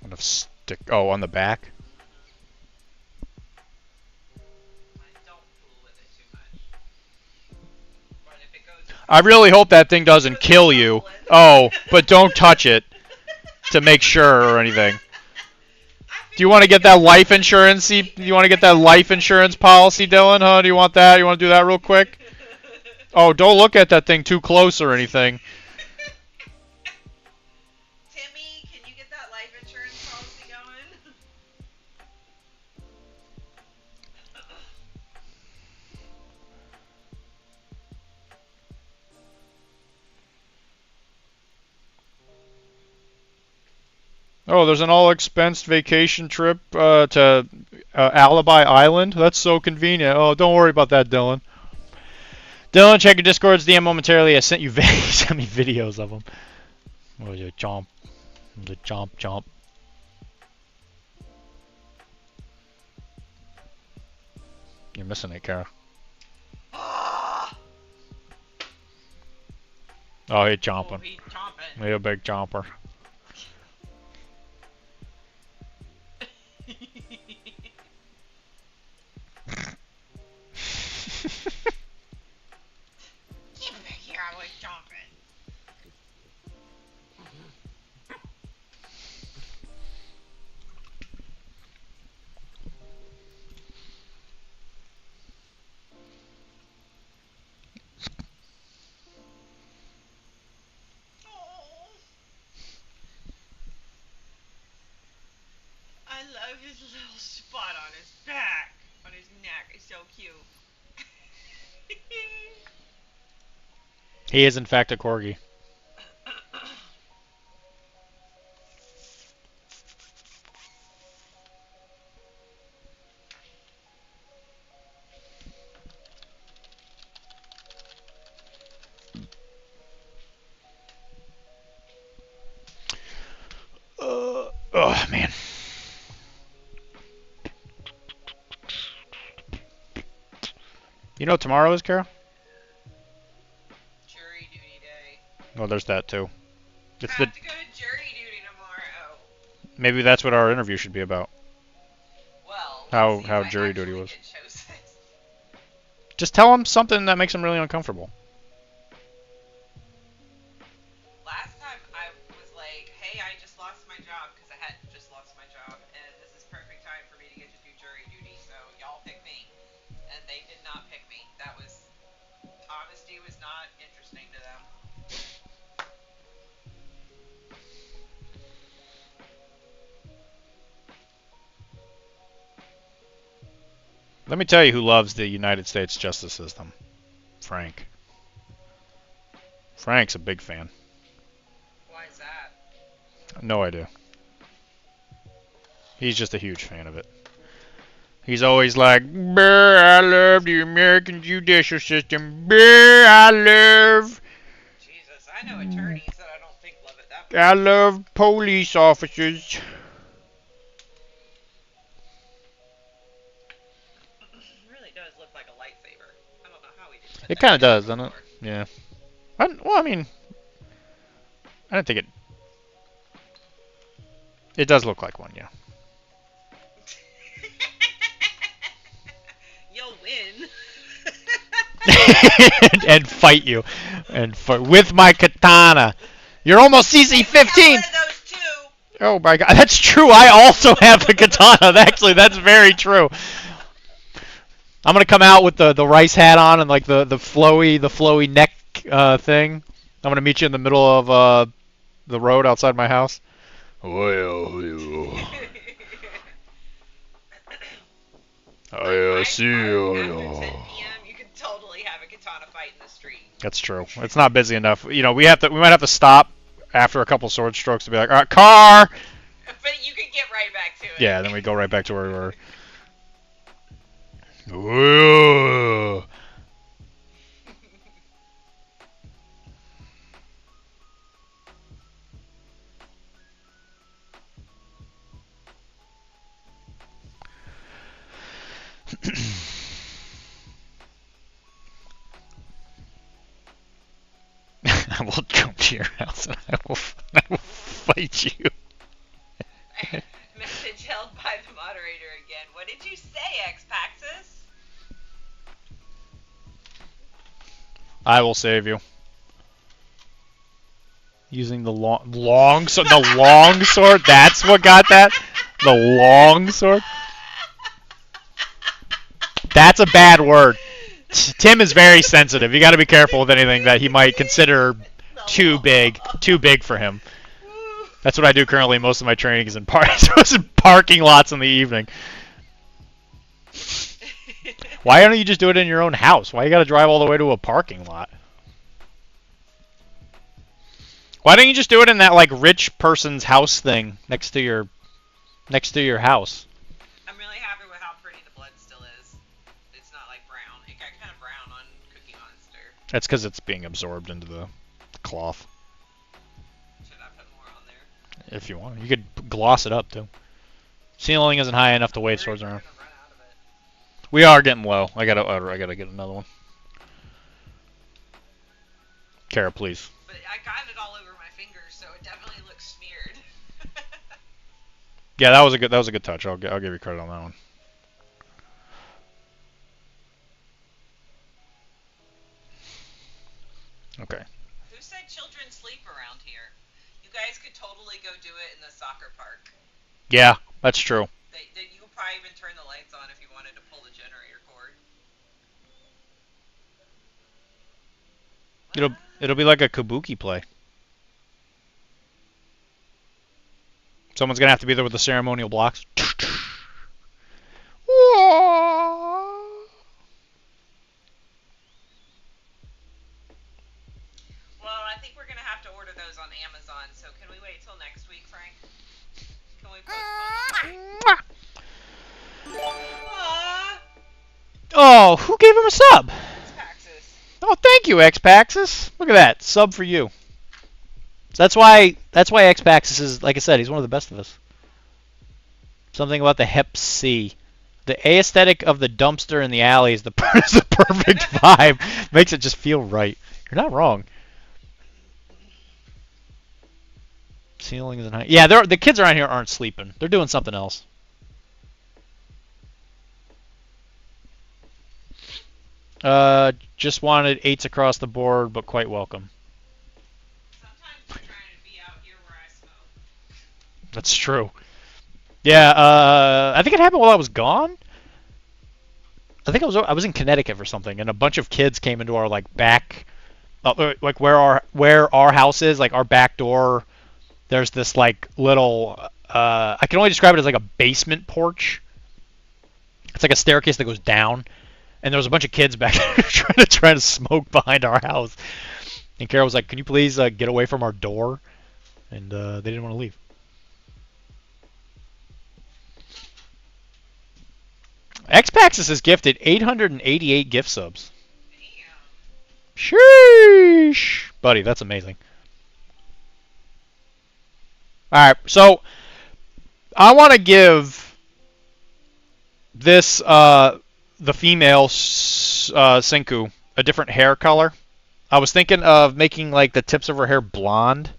Enough stick. Oh, on the back. I don't fool with it too much. But if it goes, I really hope that thing doesn't kill you. Oh, but don't touch it to make sure or anything. Do you want to get that life insurance? Do you want to get that life insurance policy, Dylan? Huh? Do you want that? You want to do that real quick? Oh, don't look at that thing too close or anything. Timmy, can you get that life insurance policy going? Oh, there's an all-expensed vacation trip to Alibi Island. That's so convenient. Oh, don't worry about that, Dylan. Dylan, check your Discord's DM momentarily. I sent you sent me videos of them. What was it? Chomp. The chomp chomp. You're missing it, Kara. Oh, he's chomping. Oh, he's chomping. He's a big chomper. Here I was chomping. I love his little spot on his back, on his neck. It's so cute. He is, in fact, a corgi. Oh, man. You know what tomorrow is, Carol? Jury duty day. Well, there's that, too. It's I the... have to go to jury duty tomorrow. Maybe that's what our interview should be about. Well, How let's see if I jury duty actually was. get chosen. Just tell him something that makes him really uncomfortable. Last time I was like, hey, I just lost my job because I had just lost my job, and this is perfect time for me to get to do jury duty, so y'all pick me. And they did not pick me. That was, honesty was not interesting to them. Let me tell you who loves the United States justice system. Frank. Frank's a big fan. Why is that? No idea. He's just a huge fan of it. He's always like, "Brr, I love the American judicial system. Brr, I love... Jesus, I know attorneys that I don't think love it that much. I love police officers." It really does look like a lightsaber. I don't know how he did. It kind of does, doesn't it? Yeah. Well, I mean, I don't think it... It does look like one, yeah. You'll win. And fight you. With my katana. You're almost CC-15! Oh my god, that's true. I also have a katana. Actually, that's very true. I'm gonna come out with the rice hat on and like the flowy neck thing. I'm gonna meet you in the middle of the road outside my house. I see you. After 10 p.m., you could totally have a katana fight in the street. That's true. It's not busy enough. You know, we might have to stop after a couple sword strokes to be like, all right, car. But you could get right back to it. Yeah, then we go right back to where we were. Ooh. I will come to your house and I will fight you. Message held by the moderator again. What did you say, X-Paxis? I will save you. Using the long sword. The long sword. That's what got that. The long sword. That's a bad word. Tim is very sensitive. You got to be careful with anything that he might consider too big for him. That's what I do currently. Most of my training is in parking lots in the evening. Why don't you just do it in your own house? Why you got to drive all the way to a parking lot? Why don't you just do it in that like rich person's house thing next to your house? I'm really happy with how pretty the blood still is. It's not like brown. It got kind of brown on Cookie Monster. That's because it's being absorbed into the cloth. Should I put more on there? If you want, you could gloss it up too. Ceiling isn't high enough to wave swords around. We are getting low. I gotta get another one. Kara, please. But I got it all over my fingers, so it definitely looks smeared. Yeah, that was a good touch. I'll give you credit on that one. Okay. Who said children sleep around here? You guys could totally go do it in the soccer park. Yeah, that's true. You could probably even turn the lights on if you wanted to pull the generator cord. It'll be like a kabuki play. Someone's gonna have to be there with the ceremonial blocks. Well, I think we're gonna have to order those on Amazon. So can we wait till next week, Frank? Can we postpone? Oh, who gave him a sub? X-Paxis. Oh, thank you, X-Paxis. Look at that. Sub for you. That's why X-Paxis is, like I said, he's one of the best of us. Something about the Hep C. The aesthetic of the dumpster in the alley is the perfect vibe. Makes it just feel right. You're not wrong. Ceiling isn't high. Yeah, the kids around here aren't sleeping. They're doing something else. Just wanted 8s across the board, but quite welcome. Sometimes I'm trying to be out here where I smoke. That's true. Yeah, I think it happened while I was gone. I think I was in Connecticut for something, and a bunch of kids came into our like back, like where our house is, like our back door. There's this like little, I can only describe it as like a basement porch. It's like a staircase that goes down, and there was a bunch of kids back there trying to smoke behind our house. And Carol was like, "Can you please get away from our door?" And they didn't want to leave. X-Paxis is gifted 888 gift subs. Damn. Sheesh. Buddy, that's amazing. Alright, so I want to give this, the female Senku, a different hair color. I was thinking of making like the tips of her hair blonde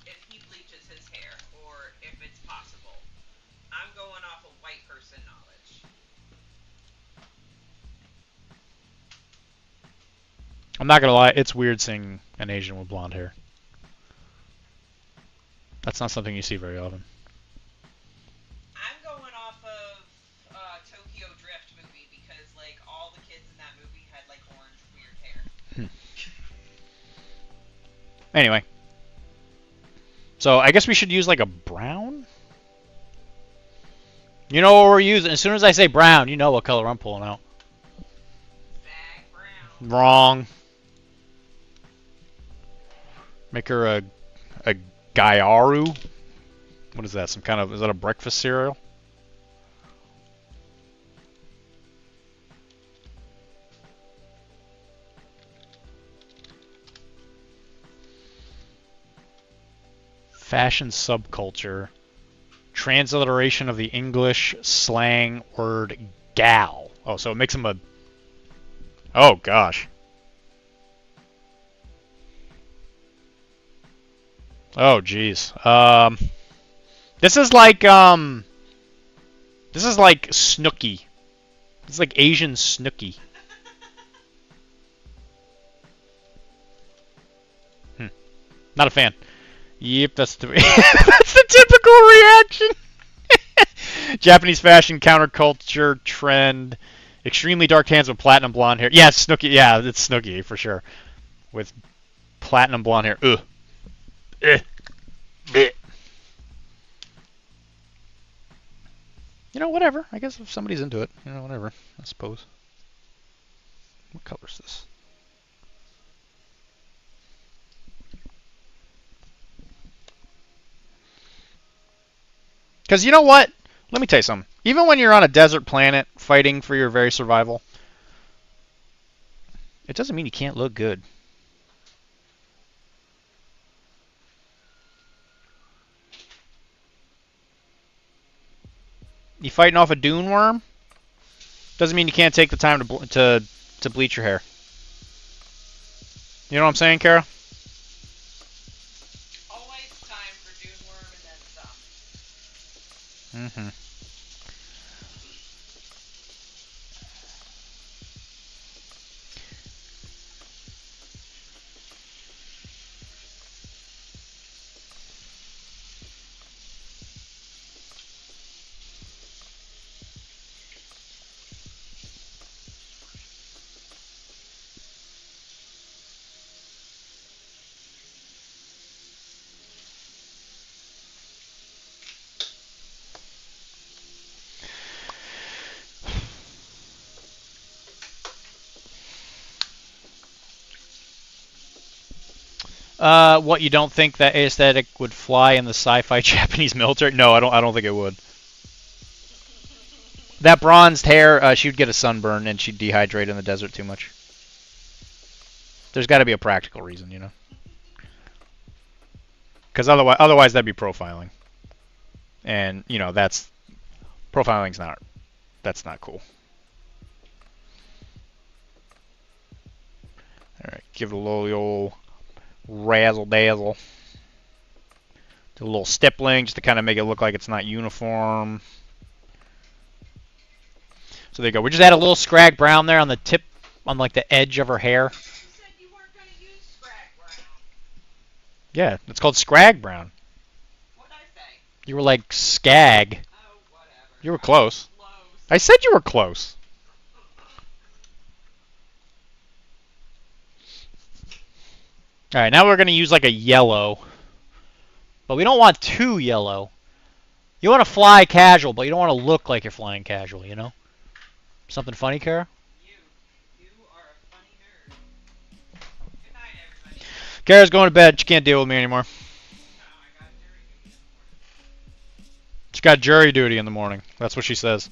if he bleaches his hair or if it's possible. I'm going off of white person knowledge. I'm not gonna lie, it's weird seeing an Asian with blonde hair. That's not something you see very often. I'm going off of Tokyo Drift movie because like all the kids in that movie had like orange weird hair. Anyway. So I guess we should use like a brown? You know what we're using. As soon as I say brown, you know what color I'm pulling out. Bag brown. Wrong. Make her a Gyaru. What is that? Some kind of, is that a breakfast cereal? Fashion subculture. Transliteration of the English slang word gal. Oh, so it makes him a... Oh, gosh. Oh, jeez. This is like Snooki. It's like Asian Snooki. Not a fan. Yep, that's the that's the typical reaction. Japanese fashion counterculture trend. Extremely dark hands with platinum blonde hair. Yeah, it's Snooki. Yeah, it's Snooki for sure. With platinum blonde hair. Ugh. You know, whatever. I guess if somebody's into it, you know, whatever. I suppose. What color is this? Because you know what? Let me tell you something. Even when you're on a desert planet fighting for your very survival, it doesn't mean you can't look good. You fighting off a dune worm? Doesn't mean you can't take the time to bleach your hair. You know what I'm saying, Kara? Always time for dune worm and then some. Mm-hmm. What, you don't think that aesthetic would fly in the sci-fi Japanese military? No, I don't think it would. That bronzed hair, she would get a sunburn and she'd dehydrate in the desert too much. There's got to be a practical reason, you know. Because otherwise that'd be profiling. And, you know, profiling's that's not cool. Alright, give it a little old razzle dazzle. Do a little stippling just to kind of make it look like it's not uniform. So there you go. We just add a little scrag brown there on the tip, on like the edge of her hair. You said you weren't going to use scrag brown. Yeah, it's called scrag brown. What'd I say? You were like skag. Oh, whatever. You were close. Close. I said you were close. Alright, now we're going to use like a yellow. But we don't want too yellow. You want to fly casual, but you don't want to look like you're flying casual, you know? Something funny, Kara? You are a funny nerd. Good night, everybody. Kara's going to bed. She can't deal with me anymore. No, I got jury duty in the morning. She got jury duty in the morning. That's what she says.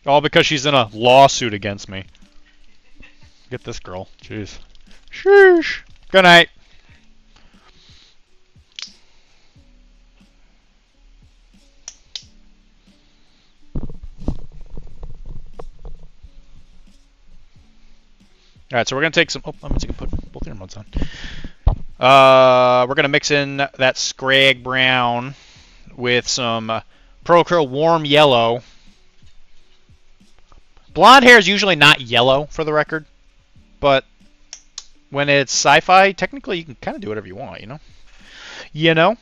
All because she's in a lawsuit against me. Get this girl. Jeez. Sheesh. Good night. Alright, so we're going to take some... Oh, I'm going to put both earbuds on. We're gonna mix in that Scrag brown with some Procurl warm yellow. Blonde hair is usually not yellow, for the record, but when it's sci-fi, technically you can kind of do whatever you want, you know? You know?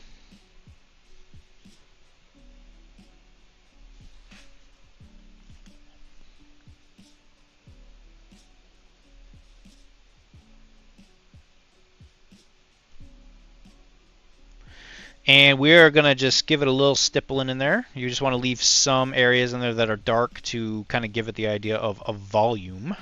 And we're going to just give it a little stippling in there. You just want to leave some areas in there that are dark to kind of give it the idea of a volume.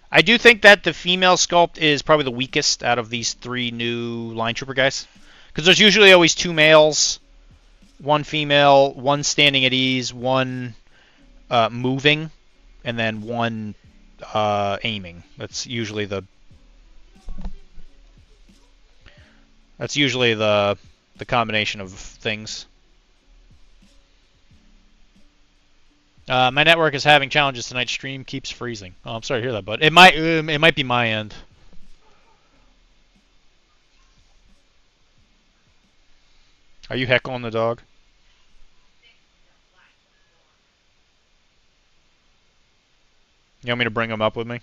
I do think that the female sculpt is probably the weakest out of these 3 new Line Trooper guys. Because there's usually always 2 males, 1 female, 1 standing at ease, 1 moving, and then 1 aiming. That's usually the combination of things. My network is having challenges tonight. Stream keeps freezing. Oh, I'm sorry to hear that, but it might be my end. Are you heckling the dog? You want me to bring him up with me?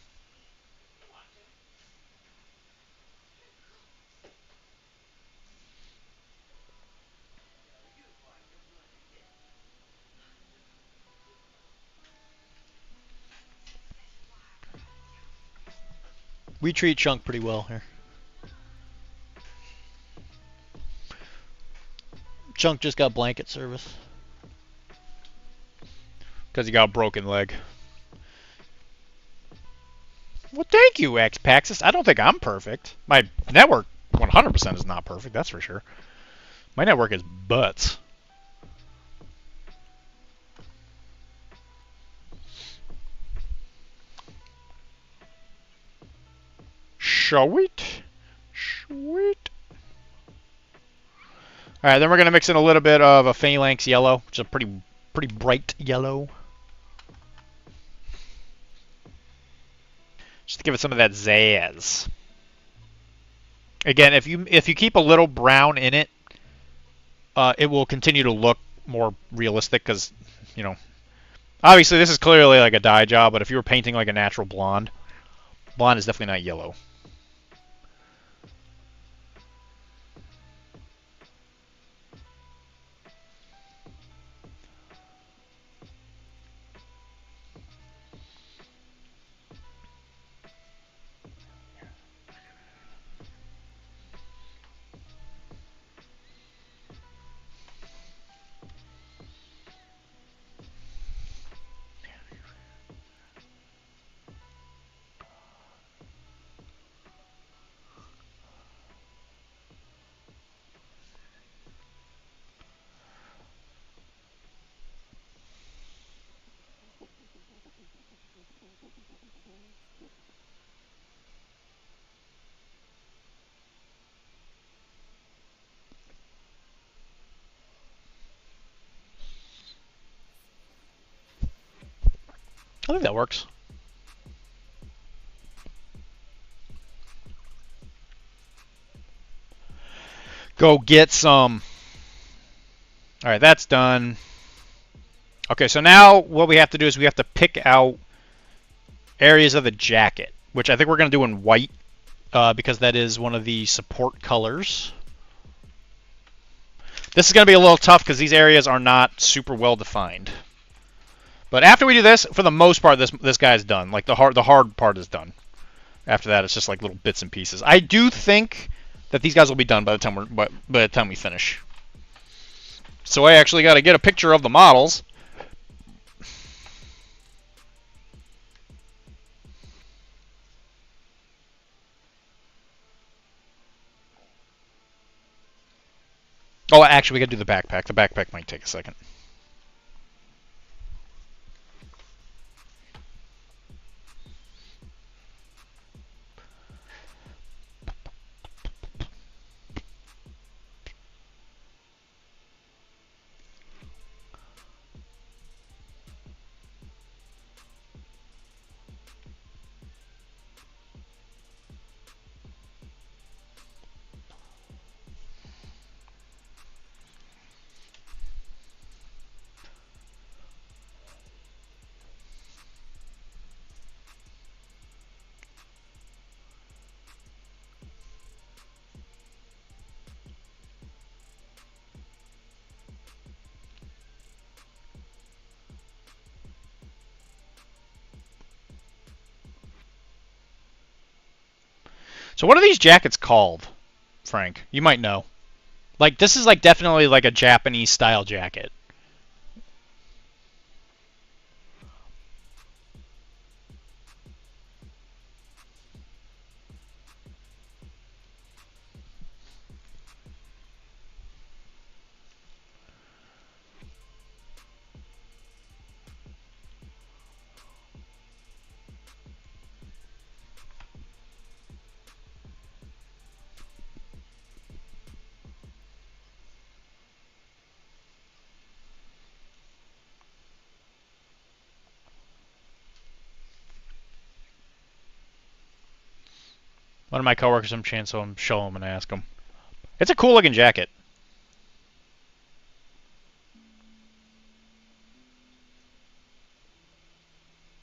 We treat Chunk pretty well here. Chunk just got blanket service. Because he got a broken leg. Well, thank you, X-Paxis. I don't think I'm perfect. My network 100% is not perfect, that's for sure. My network is butts. Sweet. Sweet. Alright, then we're going to mix in a little bit of a Phalanx yellow, which is a pretty bright yellow. Just to give it some of that zazz. Again, if you keep a little brown in it, it will continue to look more realistic because, you know, obviously this is clearly like a dye job, but if you were painting like a natural blonde, blonde is definitely not yellow. I think that works. Go get some. Alright, that's done. Okay, so now what we have to do is we have to pick out areas of the jacket, which I think we're going to do in white, because that is one of the support colors. This is going to be a little tough because these areas are not super well defined. But after we do this, for the most part, this guy's done. Like the hard part is done. After that, it's just like little bits and pieces. I do think that these guys will be done by the time we finish. So I actually got to get a picture of the models. Oh, actually, we got to do the backpack. The backpack might take a second. So what are these jackets called, Frank? You might know. Like, this is like definitely like a Japanese style jacket. One of my coworkers, some chance, so I'm show him and ask him. It's a cool looking jacket.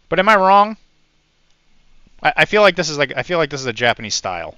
But am I wrong? I feel like this is a Japanese style.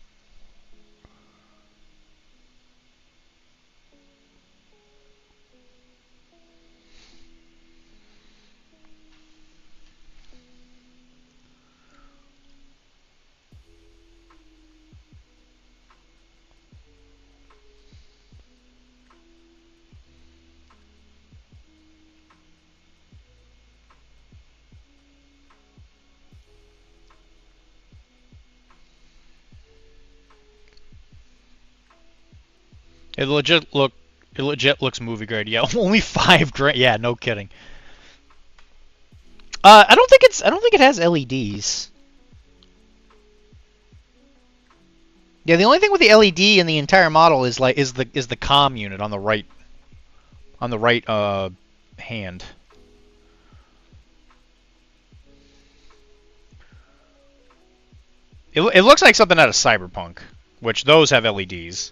It legit looks movie grade. Yeah, only $5 grand. Yeah, no kidding. I don't think it has LEDs. Yeah, the only thing with the LED in the entire model is the comm unit on the right hand. It looks like something out of Cyberpunk, which those have LEDs.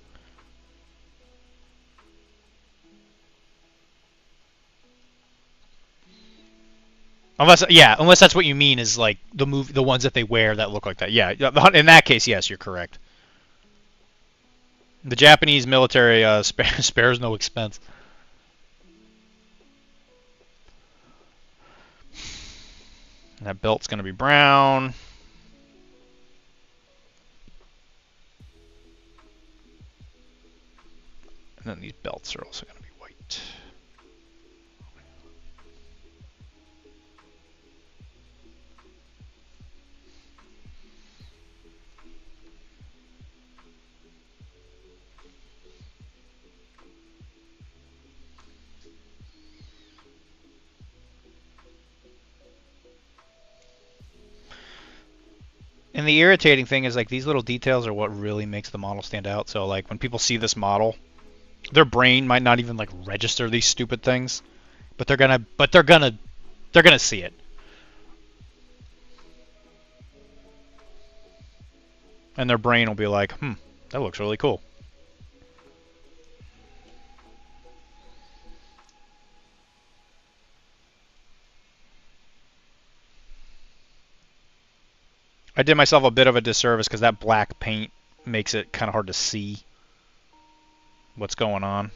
Unless that's what you mean is like the ones that they wear that look like that. Yeah, in that case, yes, you're correct. The Japanese military spares no expense. And that belt's going to be brown. And then these belts are also going to be white. And the irritating thing is like these little details are what really makes the model stand out. So like when people see this model, their brain might not even like register these stupid things, but they're gonna see it. And their brain will be like, that looks really cool. I did myself a bit of a disservice because that black paint makes it kind of hard to see what's going on.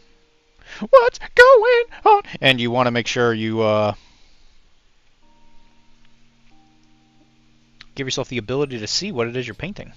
What's going on? And you want to make sure you give yourself the ability to see what it is you're painting.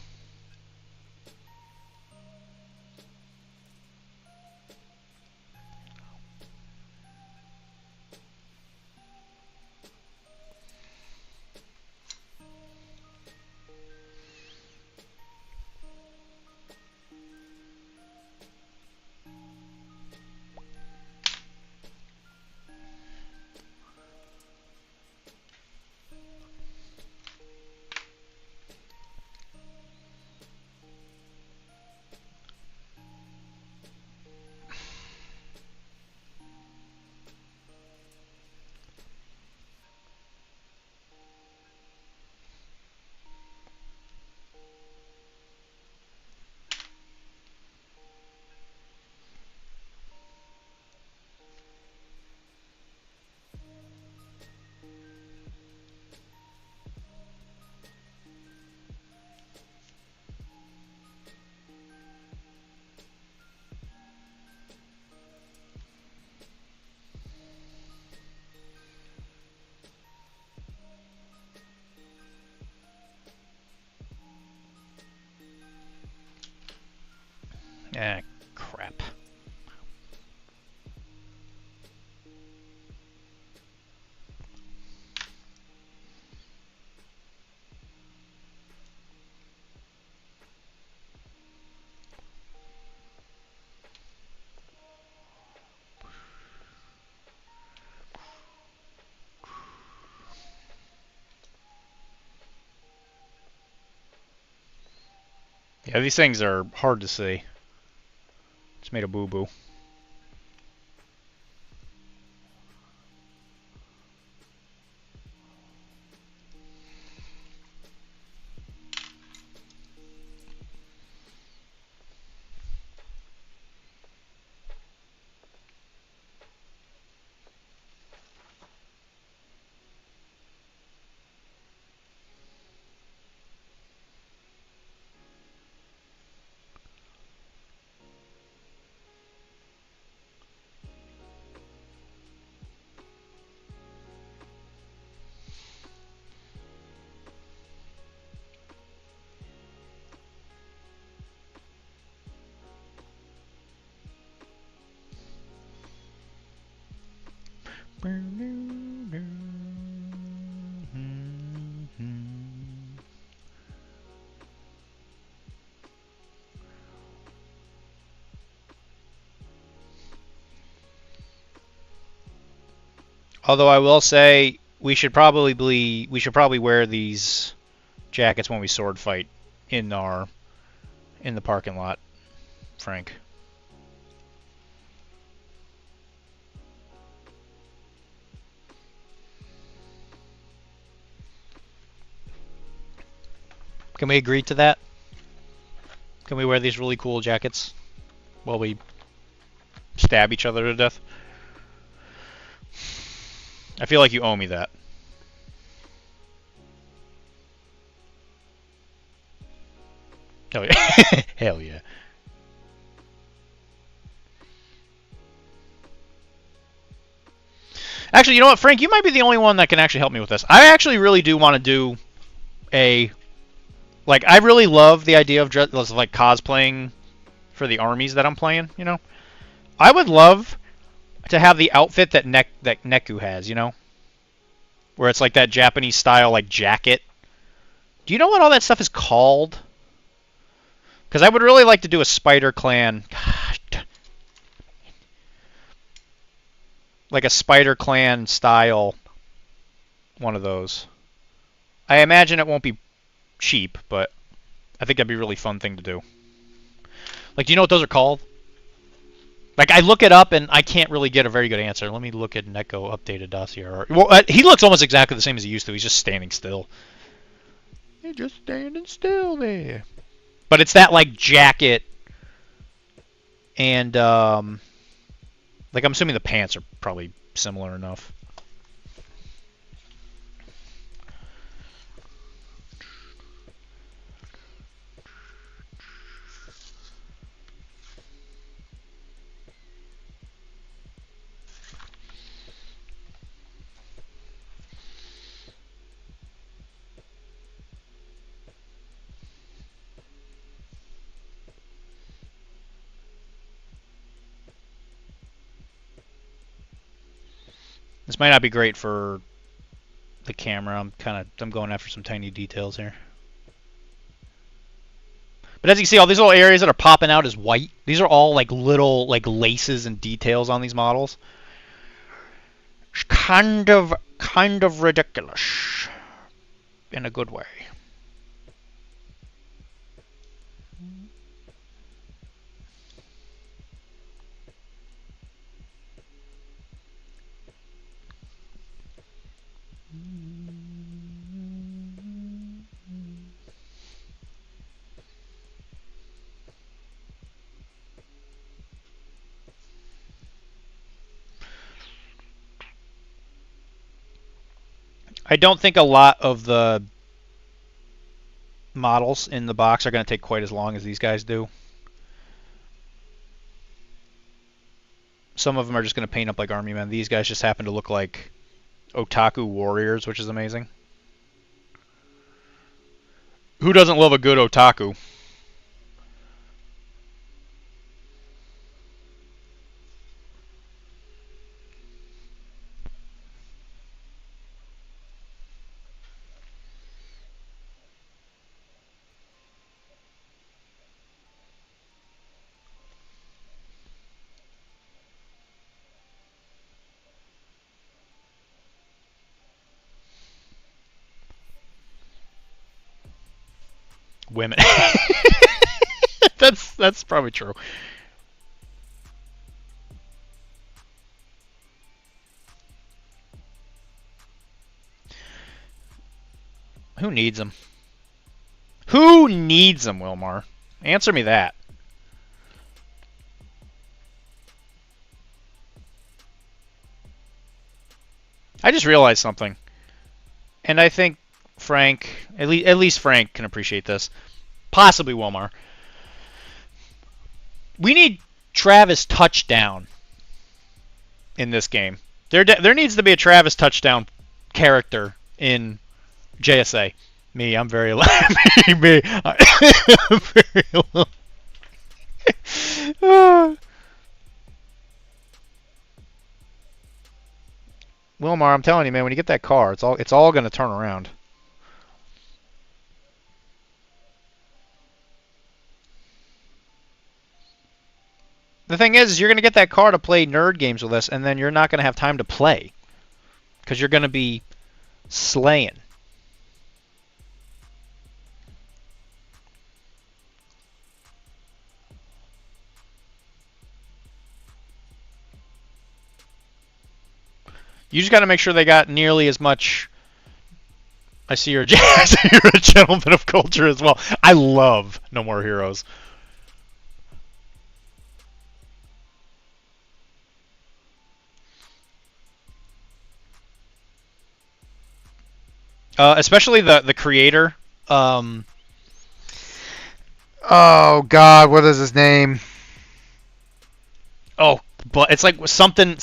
Yeah, these things are hard to see. It's made a boo-boo. Although I will say we should probably wear these jackets when we sword fight in the parking lot, Frank. Can we agree to that? Can we wear these really cool jackets while we stab each other to death? I feel like you owe me that. Hell yeah. Hell yeah. Actually, you know what, Frank? You might be the only one that can actually help me with this. I actually really do want to do a... Like, I really love the idea of like cosplaying for the armies that I'm playing, you know? I would love to have the outfit that Neku has, you know? Where it's like that Japanese style, like, jacket. Do you know what all that stuff is called? Because I would really like to do a Spider Clan. Gosh, like a Spider Clan style one of those. I imagine it won't be cheap, but I think that'd be a really fun thing to do. Like, do you know what those are called? Like, I look it up and I can't really get a very good answer. Let me look at Neko updated dossier. Well, he looks almost exactly the same as he used to. He's just standing still. He's just standing still there. But it's that, like, jacket and, like, I'm assuming the pants are probably similar enough. This might not be great for the camera. I'm going after some tiny details here. But as you can see, all these little areas that are popping out as white, these are all like little like laces and details on these models. It's kind of ridiculous in a good way. I don't think a lot of the models in the box are going to take quite as long as these guys do. Some of them are just going to paint up like army men. These guys just happen to look like otaku warriors, which is amazing. Who doesn't love a good otaku? Women. That's probably true. Who needs them? Who needs them, Wilmar? Answer me that. I just realized something. And I think Frank, at least Frank can appreciate this. Possibly Wilmar. We need Travis touchdown in this game. There needs to be a Travis touchdown character in JSA. Me, I'm very low. me. I'm very low. Wilmar, I'm telling you, man, when you get that car, it's all going to turn around. The thing is you're going to get that car to play nerd games with us, and then you're not going to have time to play because you're going to be slaying. You just got to make sure they got nearly as much. I see you're a gentleman of culture as well. I love No More Heroes. Especially the creator. Oh God, what is his name? Oh, but it's like something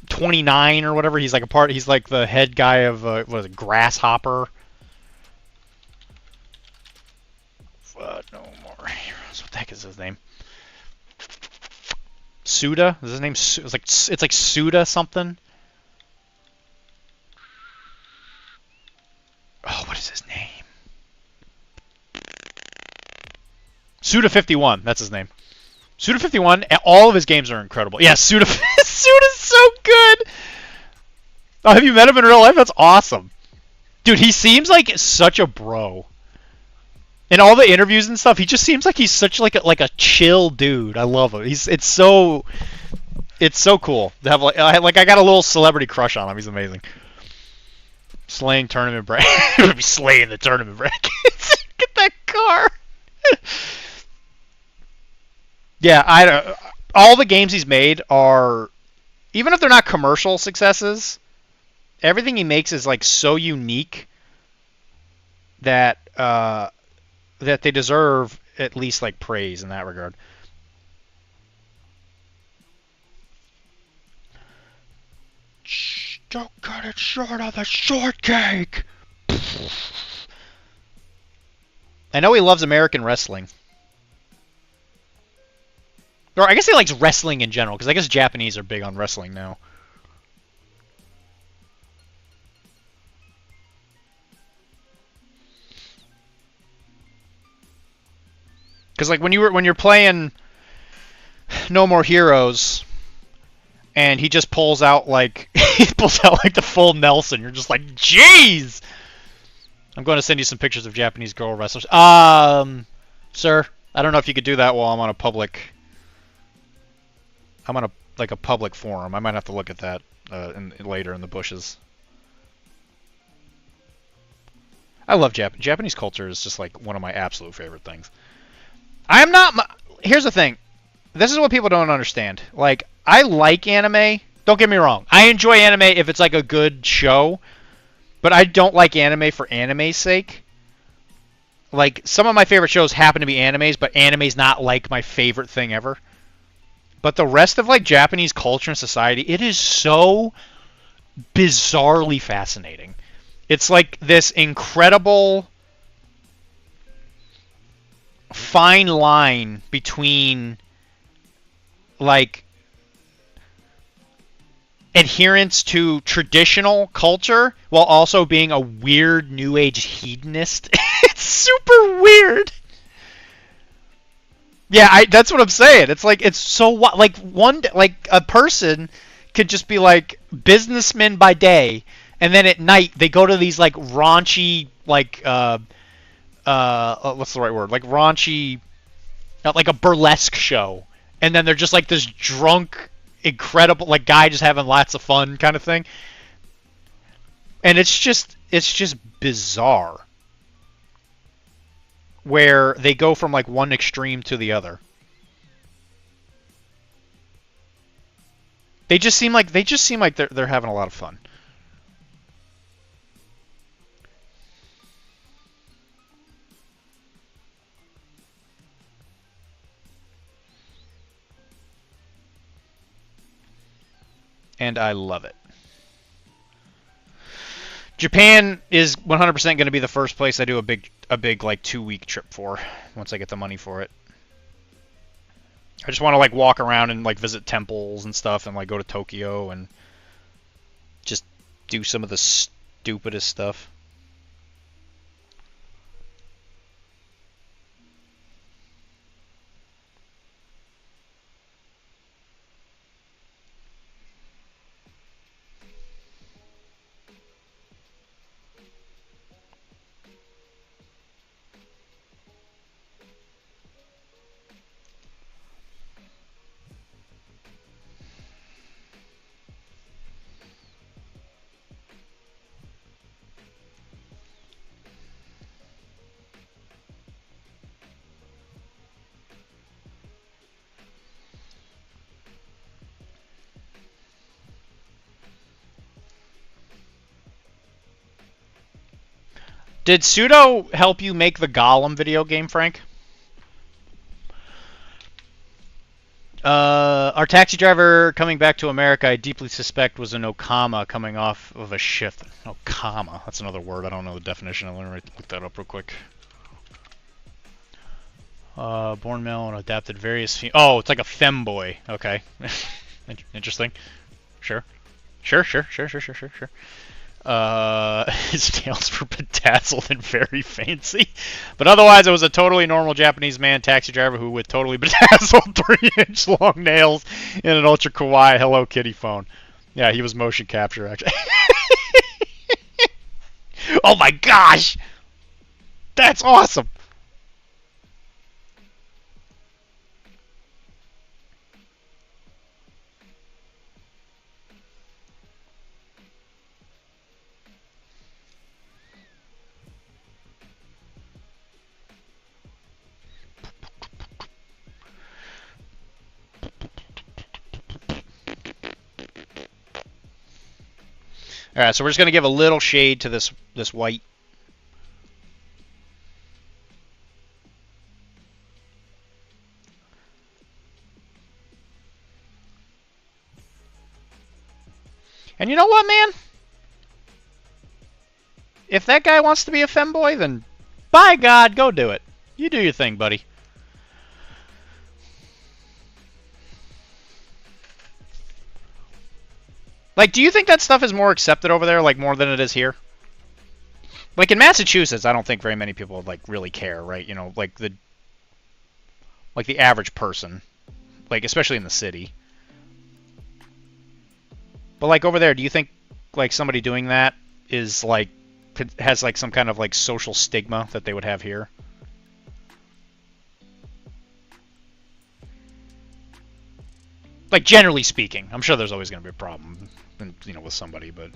29 or whatever. He's like he's like the head guy of what is it, Grasshopper. No More Heroes. What the heck is his name? Suda? Is his name? It's like Suda something. Oh, what is his name? Suda51. That's his name. Suda51. All of his games are incredible. Yeah, Suda's so good. Oh, have you met him in real life? That's awesome. Dude, he seems like such a bro. In all the interviews and stuff, he just seems like he's such like a chill dude. I love him. It's so cool to have I got a little celebrity crush on him. He's amazing. Slaying tournament brackets. We'll be slaying the tournament brackets. Get that car. Yeah, all the games he's made are, even if they're not commercial successes, everything he makes is like so unique that that they deserve at least like praise in that regard. Don't cut it short of the shortcake. I know he loves American wrestling. Or I guess he likes wrestling in general, because I guess Japanese are big on wrestling now. Because like when you're playing No More Heroes, and he just pulls out like the full Nelson, you're just like, jeez. I'm going to send you some pictures of Japanese girl wrestlers. Sir, I don't know if you could do that while I'm on a public. I'm on a public forum. I might have to look at that later in the bushes. I love Japanese culture is just like one of my absolute favorite things. I am not. Here's the thing. This is what people don't understand. Like, I like anime. Don't get me wrong. I enjoy anime if it's like a good show, but I don't like anime for anime's sake. Like, some of my favorite shows happen to be animes, but anime's not like my favorite thing ever. But the rest of like Japanese culture and society, it is so bizarrely fascinating. It's like this incredible fine line between like adherence to traditional culture while also being a weird new age hedonist. It's super weird. Yeah, that's what I'm saying. It's like, it's so like a person could just be like businessmen by day, and then at night they go to these like raunchy like what's the right word? Like raunchy like a burlesque show, and then they're just like this drunk, incredible like guy just having lots of fun kind of thing, and it's just bizarre where they go from like one extreme to the other. They just seem like they're having a lot of fun. And I love it. Japan is 100% going to be the first place I do a big like 2-week trip for once I get the money for it. I just want to like walk around and like visit temples and stuff and like go to Tokyo and just do some of the stupidest stuff. Did Pseudo help you make the Gollum video game, Frank? Our taxi driver coming back to America, I deeply suspect, was an Okama coming off of a shift. Okama, that's another word. I don't know the definition. I'm going to look that up real quick. Born male and adapted various... Oh, it's like a femboy. Okay. Interesting. Sure. Sure. His nails were bedazzled and very fancy. But otherwise, it was a totally normal Japanese man taxi driver who with totally bedazzled 3-inch long nails and an ultra kawaii Hello Kitty phone. Yeah, he was motion capture, actually. Oh my gosh! That's awesome! All right, so we're just gonna give a little shade to this white. And you know what, man? If that guy wants to be a femboy, then by God, go do it. You do your thing, buddy. Like, do you think that stuff is more accepted over there, like, more than it is here? Like, in Massachusetts, I don't think very many people, like, really care, right? You know, like the average person. Like, especially in the city. But, like, over there, do you think, like, somebody doing that is, like, has, like, some kind of, like, social stigma that they would have here? Like, generally speaking. I'm sure there's always going to be a problem, you know, with somebody, but...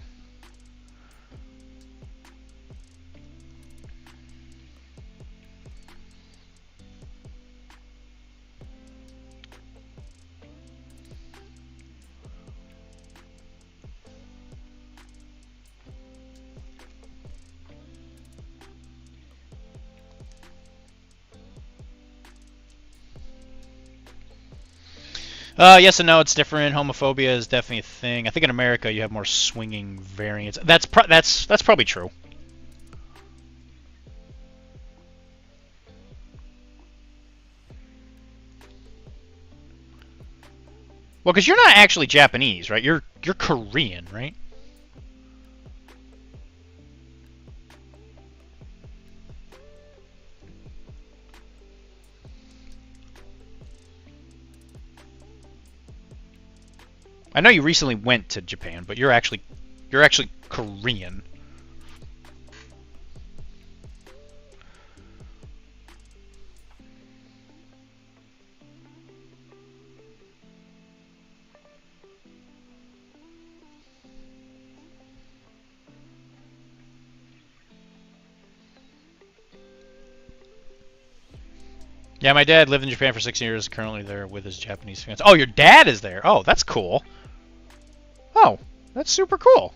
Yes and no, it's different. Homophobia is definitely a thing. I think in America you have more swinging variants. That's probably true. Well, because you're not actually Japanese, right? You're Korean, right? I know you recently went to Japan, but you're actually Korean. Yeah, my dad lived in Japan for 6 years, currently there with his Japanese fiance. Oh, your dad is there. Oh, that's cool. Oh, that's super cool.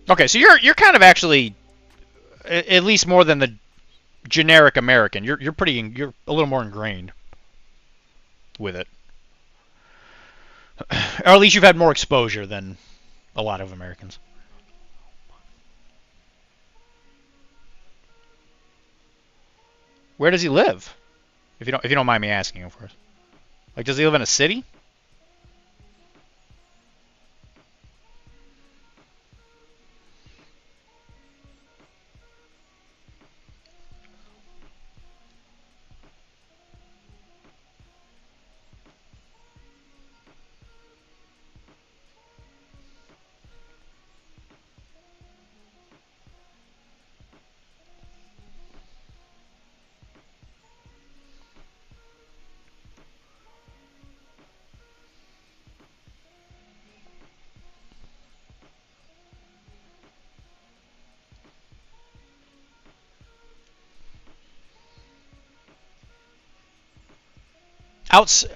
Okay, so you're kind of actually at least more than the generic American. You're a little more ingrained with it. Or at least you've had more exposure than a lot of Americans. Where does he live? If you don't mind me asking, of course. Like, does he live in a city?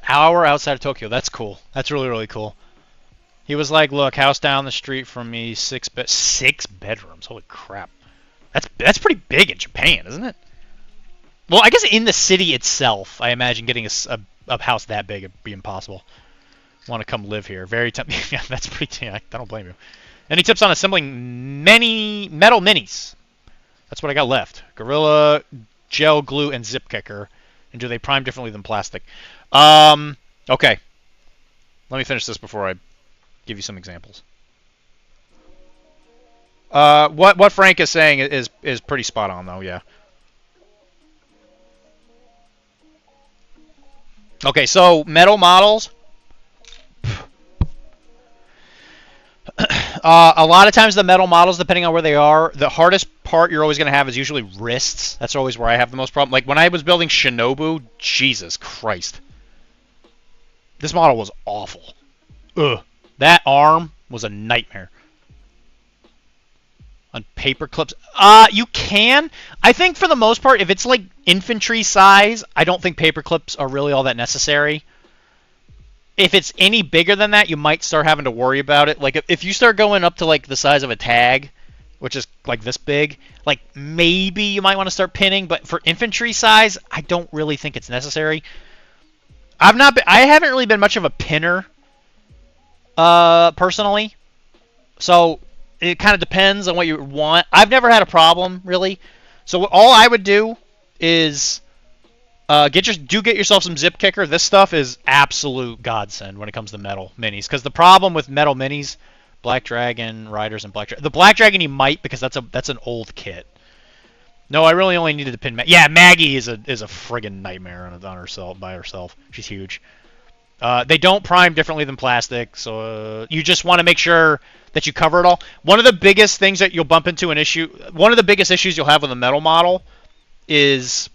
Hour outside of Tokyo. That's cool. That's really, really cool. He was like, look, house down the street from me, 6 bedrooms. Holy crap. That's pretty big in Japan, isn't it? Well, I guess in the city itself, I imagine getting a house that big would be impossible. Want to come live here. Very tempting. Yeah, that's pretty... Yeah, I don't blame you. Any tips on assembling many metal minis? That's what I got left. Gorilla, gel, glue, and zip kicker. And do they prime differently than plastic? Okay. Let me finish this before I give you some examples. What Frank is saying is pretty spot on, though, yeah. Okay, so metal models. A lot of times the metal models, depending on where they are, the hardest part you're always going to have is usually wrists. That's always where I have the most problem. Like when I was building Shinobu, Jesus Christ. This model was awful. Ugh. That arm was a nightmare. On paper clips. You can. I think for the most part, if it's like infantry size, I don't think paper clips are really all that necessary. If it's any bigger than that, you might start having to worry about it. Like if you start going up to like the size of a tag, which is like this big, like maybe you might want to start pinning, but for infantry size, I don't really think it's necessary. I haven't really been much of a pinner personally. So it kind of depends on what you want. I've never had a problem really. So all I would do is get yourself some zip kicker. This stuff is absolute godsend when it comes to metal minis. Because the problem with metal minis, Black Dragon, Riders, and Black Dragon. The Black Dragon you might because that's an old kit. No, I really only needed to pin Maggie. Yeah, Maggie is a friggin' nightmare on herself by herself. She's huge. They don't prime differently than plastic, so you just want to make sure that you cover it all. One of the biggest things that you'll bump into one of the biggest issues you'll have with a metal model is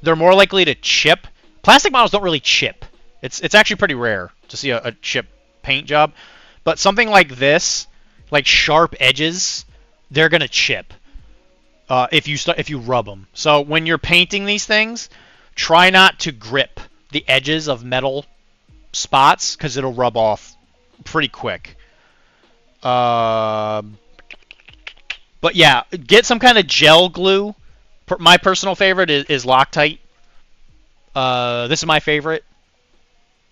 they're more likely to chip. Plastic models don't really chip. It's actually pretty rare to see a chip paint job. But something like this, like sharp edges, they're gonna chip if you rub them. So when you're painting these things, try not to grip the edges of metal spots because it'll rub off pretty quick. But yeah, get some kind of gel glue. My personal favorite is Loctite. This is my favorite.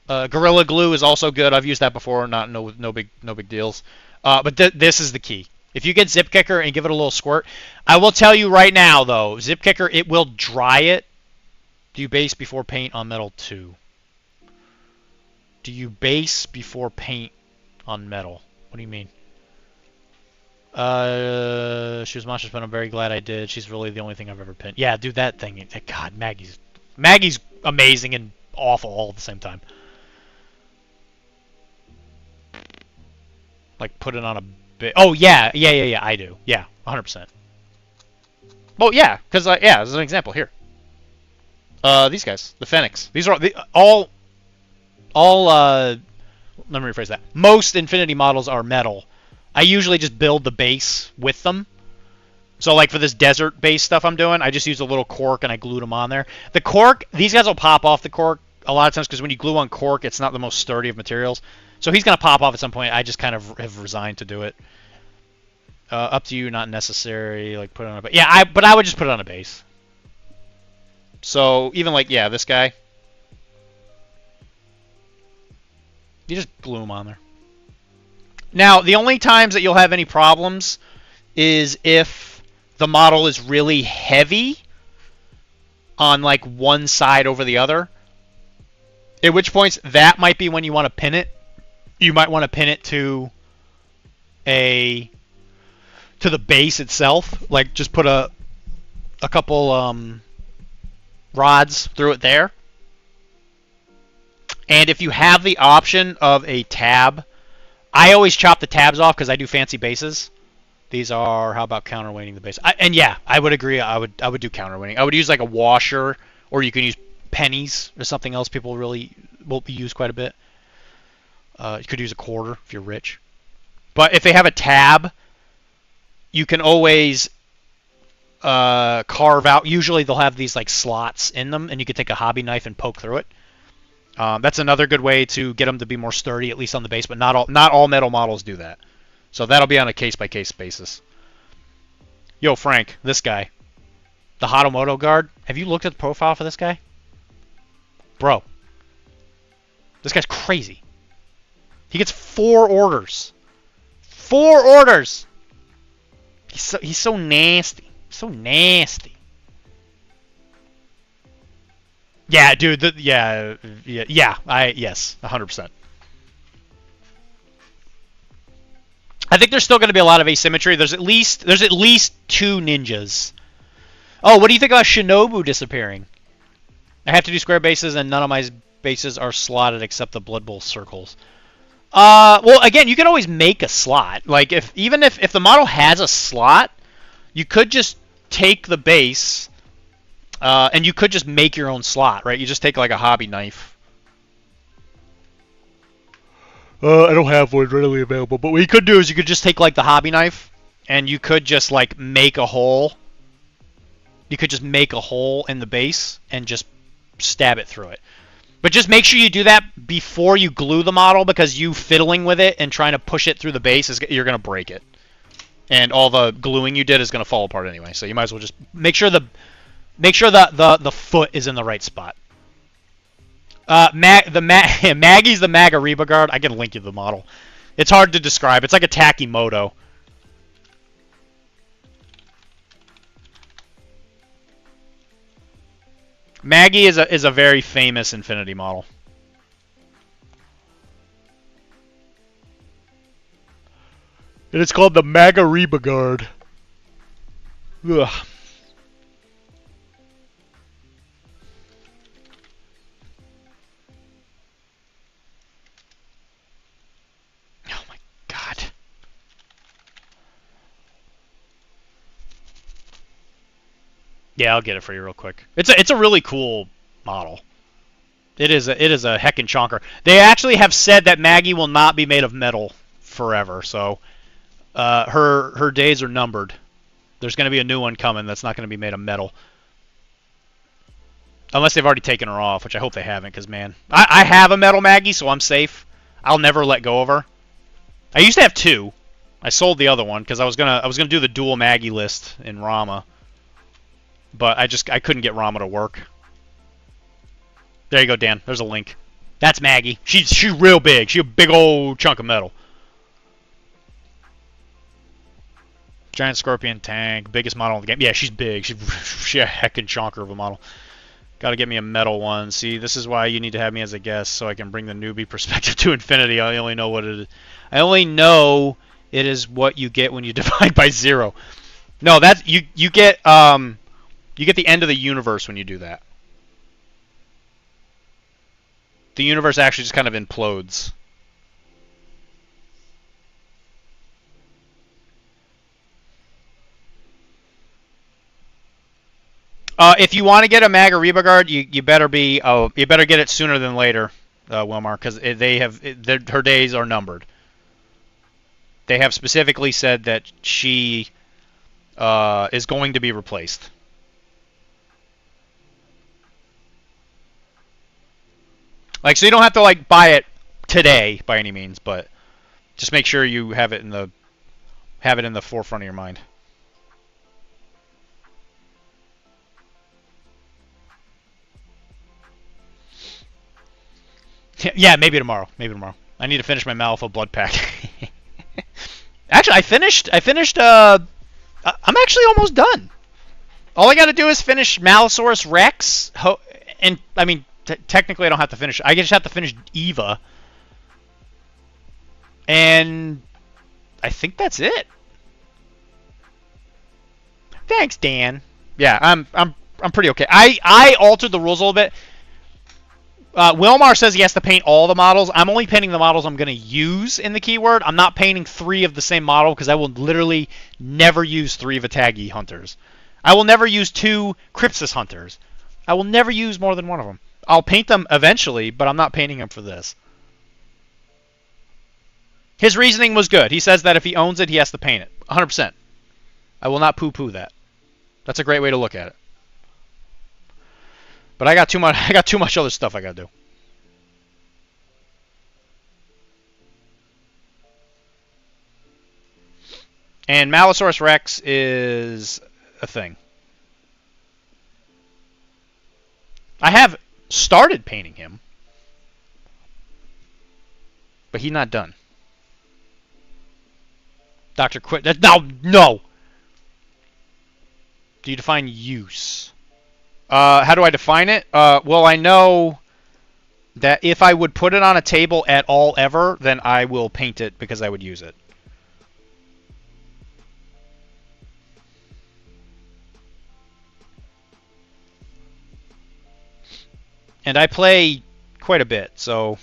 Gorilla Glue is also good. I've used that before. No big deals. But this is the key. If you get Zip Kicker and give it a little squirt, I will tell you right now though, Zip Kicker, it will dry it. Do you base before paint on metal too? Do you base before paint on metal? What do you mean? She was monstrous, but I'm very glad I did. She's really the only thing I've ever pinned. Yeah, dude, that thing. God, Maggie's amazing and awful all at the same time. Like put it on a bit. Oh yeah, I do. Yeah, 100%. Well, yeah, because yeah, as an example here. These guys, the Phoenix. These are all. Let me rephrase that. Most Infinity models are metal. I usually just build the base with them. So like for this desert-based stuff I'm doing, I just use a little cork and I glued them on there. The cork, these guys will pop off the cork a lot of times because when you glue on cork, it's not the most sturdy of materials. So he's going to pop off at some point. I just kind of have resigned to do it. Up to you, not necessary. Like put it on a base. Yeah, but I would just put it on a base. So even like, yeah, this guy. You just glue him on there. Now, the only times that you'll have any problems is if the model is really heavy on like one side over the other. At which points, that might be when you want to pin it. You might want to pin it to the base itself. Like just put a couple rods through it there. And if you have the option of a tab, I always chop the tabs off because I do fancy bases. These are, how about counterweighting the base? And yeah, I would agree. I would do counterweighting. I would use like a washer, or you can use pennies or something else. People will use quite a bit. You could use a quarter if you're rich. But if they have a tab, you can always carve out. Usually they'll have these like slots in them, and you could take a hobby knife and poke through it. That's another good way to get them to be more sturdy, at least on the base. But not all metal models do that. So that'll be on a case-by-case basis. Yo, Frank, this guy. The Hatamoto guard. Have you looked at the profile for this guy? Bro. This guy's crazy. He gets 4 orders. 4 orders! He's so nasty. So nasty. Yeah, dude. Yes, 100%. I think there's still going to be a lot of asymmetry. There's at least 2 ninjas. Oh, what do you think about Shinobu disappearing? I have to do square bases, and none of my bases are slotted except the Blood Bowl circles. Well, again, you can always make a slot. Like even if the model has a slot, you could just take the base, and you could just make your own slot, right? You just take like a hobby knife. I don't have one readily available, but what you could do is you could just take like the hobby knife, and you could just like make a hole. You could just make a hole in the base and just stab it through it. But just make sure you do that before you glue the model, because you fiddling with it and trying to push it through the base, you're going to break it. And all the gluing you did is going to fall apart anyway. So you might as well just make sure the foot is in the right spot. Maggie's the Magariba guard. I can link you the model. It's hard to describe. It's like a Takimoto. Maggie is a very famous Infinity model. And it's called the Magariba guard. Ugh. God. Yeah, I'll get it for you real quick. It's a really cool model. It is a heckin' chonker. They actually have said that Maggie will not be made of metal forever, so her days are numbered. There's going to be a new one coming that's not going to be made of metal. Unless they've already taken her off, which I hope they haven't, because, man, I have a metal Maggie, so I'm safe. I'll never let go of her. I used to have 2. I sold the other one because I was gonna do the dual Maggie list in Rama, but I couldn't get Rama to work. There you go, Dan. There's a link. That's Maggie. She's real big. She's a big old chunk of metal. Giant Scorpion tank, biggest model in the game. Yeah, she's big. She's a heckin' chonker of a model. Got to get me a metal one. See, this is why you need to have me as a guest, so I can bring the newbie perspective to infinity. I only know what it is. I only know it is what you get when you divide by 0. No, that's you get the end of the universe when you do that. The universe actually just kind of implodes. If you want to get a Magariba guard, you better get it sooner than later, Wilmar, because her days are numbered. They have specifically said that she is going to be replaced. Like, so you don't have to like buy it today by any means, but just make sure you have it in the forefront of your mind. Yeah, maybe tomorrow. Maybe tomorrow. I need to finish my Malifaux blood pack. Actually, I finished. I'm actually almost done. All I got to do is finish Malosaurus Rex, and I mean, technically, I don't have to finish. I just have to finish Eva, and I think that's it. Thanks, Dan. Yeah, I'm pretty okay. I altered the rules a little bit. Wilmar says he has to paint all the models. I'm only painting the models I'm going to use in the keyword. I'm not painting 3 of the same model because I will literally never use 3 Vitagi hunters. I will never use 2 Crypsis hunters. I will never use more than one of them. I'll paint them eventually, but I'm not painting them for this. His reasoning was good. He says that if he owns it, he has to paint it. 100%. I will not poo-poo that. That's a great way to look at it. But I got too much other stuff I gotta do. And Malosaurus Rex is a thing. I have started painting him, but he's not done. Dr. Quit. No. Do you define use? How do I define it? Well, I know that if I would put it on a table at all ever, then I will paint it because I would use it. And I play quite a bit, so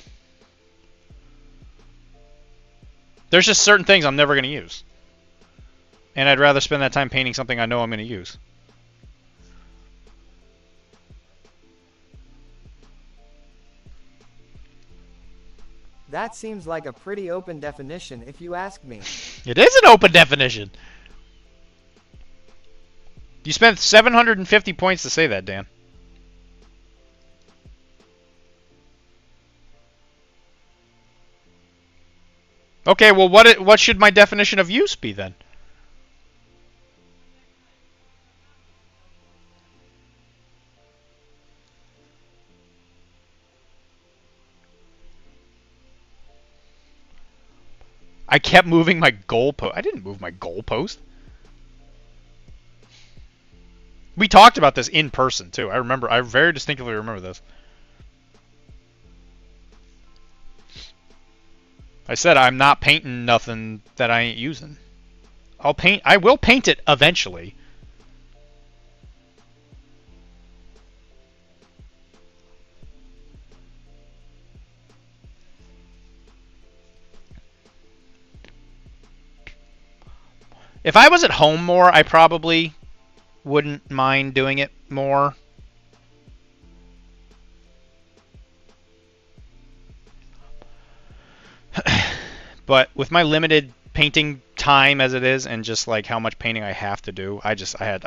there's just certain things I'm never going to use. And I'd rather spend that time painting something I know I'm going to use. That seems like a pretty open definition if you ask me. It is an open definition. You spent 750 points to say that, Dan. Okay, well, what should my definition of use be then? I kept moving my goalpost. I didn't move my goalpost. We talked about this in person, too. I very distinctly remember this. I said I'm not painting nothing that I ain't using. I will paint it eventually. If I was at home more, I probably wouldn't mind doing it more. But with my limited painting time as it is, and just like how much painting I have to do, I gotta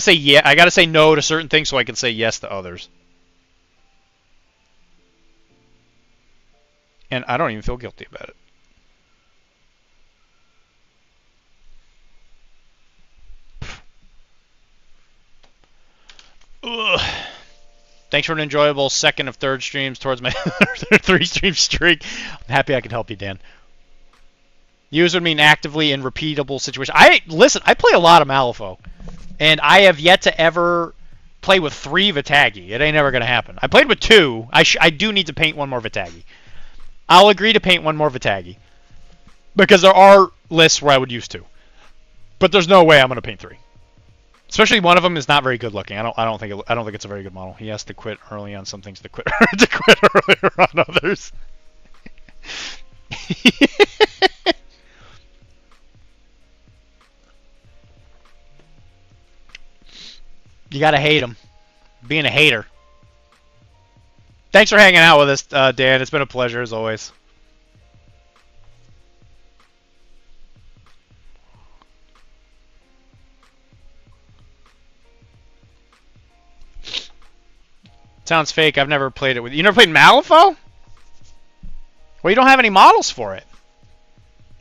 say yeah, I gotta say no to certain things so I can say yes to others. And I don't even feel guilty about it. Ugh. Thanks for an enjoyable second of third streams towards my 3-stream streak. I'm happy I could help you, Dan. Use would mean actively in repeatable situations. Listen, I play a lot of Malifaux, and I have yet to ever play with 3 Vitagi. It ain't ever going to happen. I played with 2. I do need to paint 1 more Vitagi. I'll agree to paint 1 more Vitagi, because there are lists where I would use 2. But there's no way I'm going to paint 3. Especially one of them is not very good looking. I don't think it's a very good model. He has to quit early on some things to quit earlier on others. You gotta hate him. Being a hater. Thanks for hanging out with us, Dan. It's been a pleasure as always. Sounds fake. I've never played it with you. Never played Malifaux? Well, you don't have any models for it.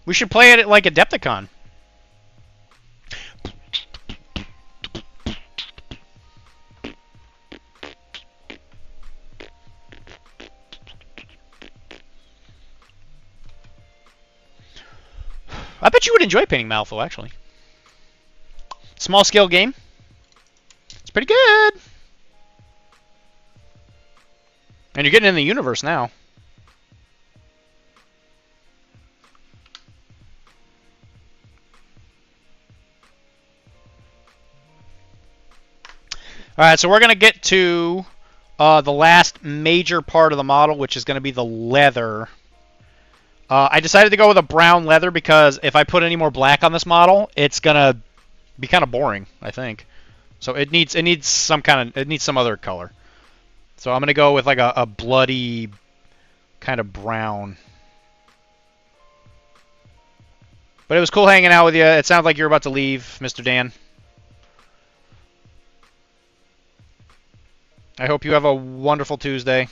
We should play it at like Adepticon. I bet you would enjoy painting Malifaux, actually. Small scale game. It's pretty good. And you're getting in the universe now. Alright, so we're going to get to the last major part of the model, which is going to be the leather. I decided to go with a brown leather because if I put any more black on this model, it's going to be kind of boring, I think. So it needs some other color. So I'm going to go with like a bloody kind of brown. But it was cool hanging out with you. It sounds like you're about to leave, Mr. Dan. I hope you have a wonderful Tuesday.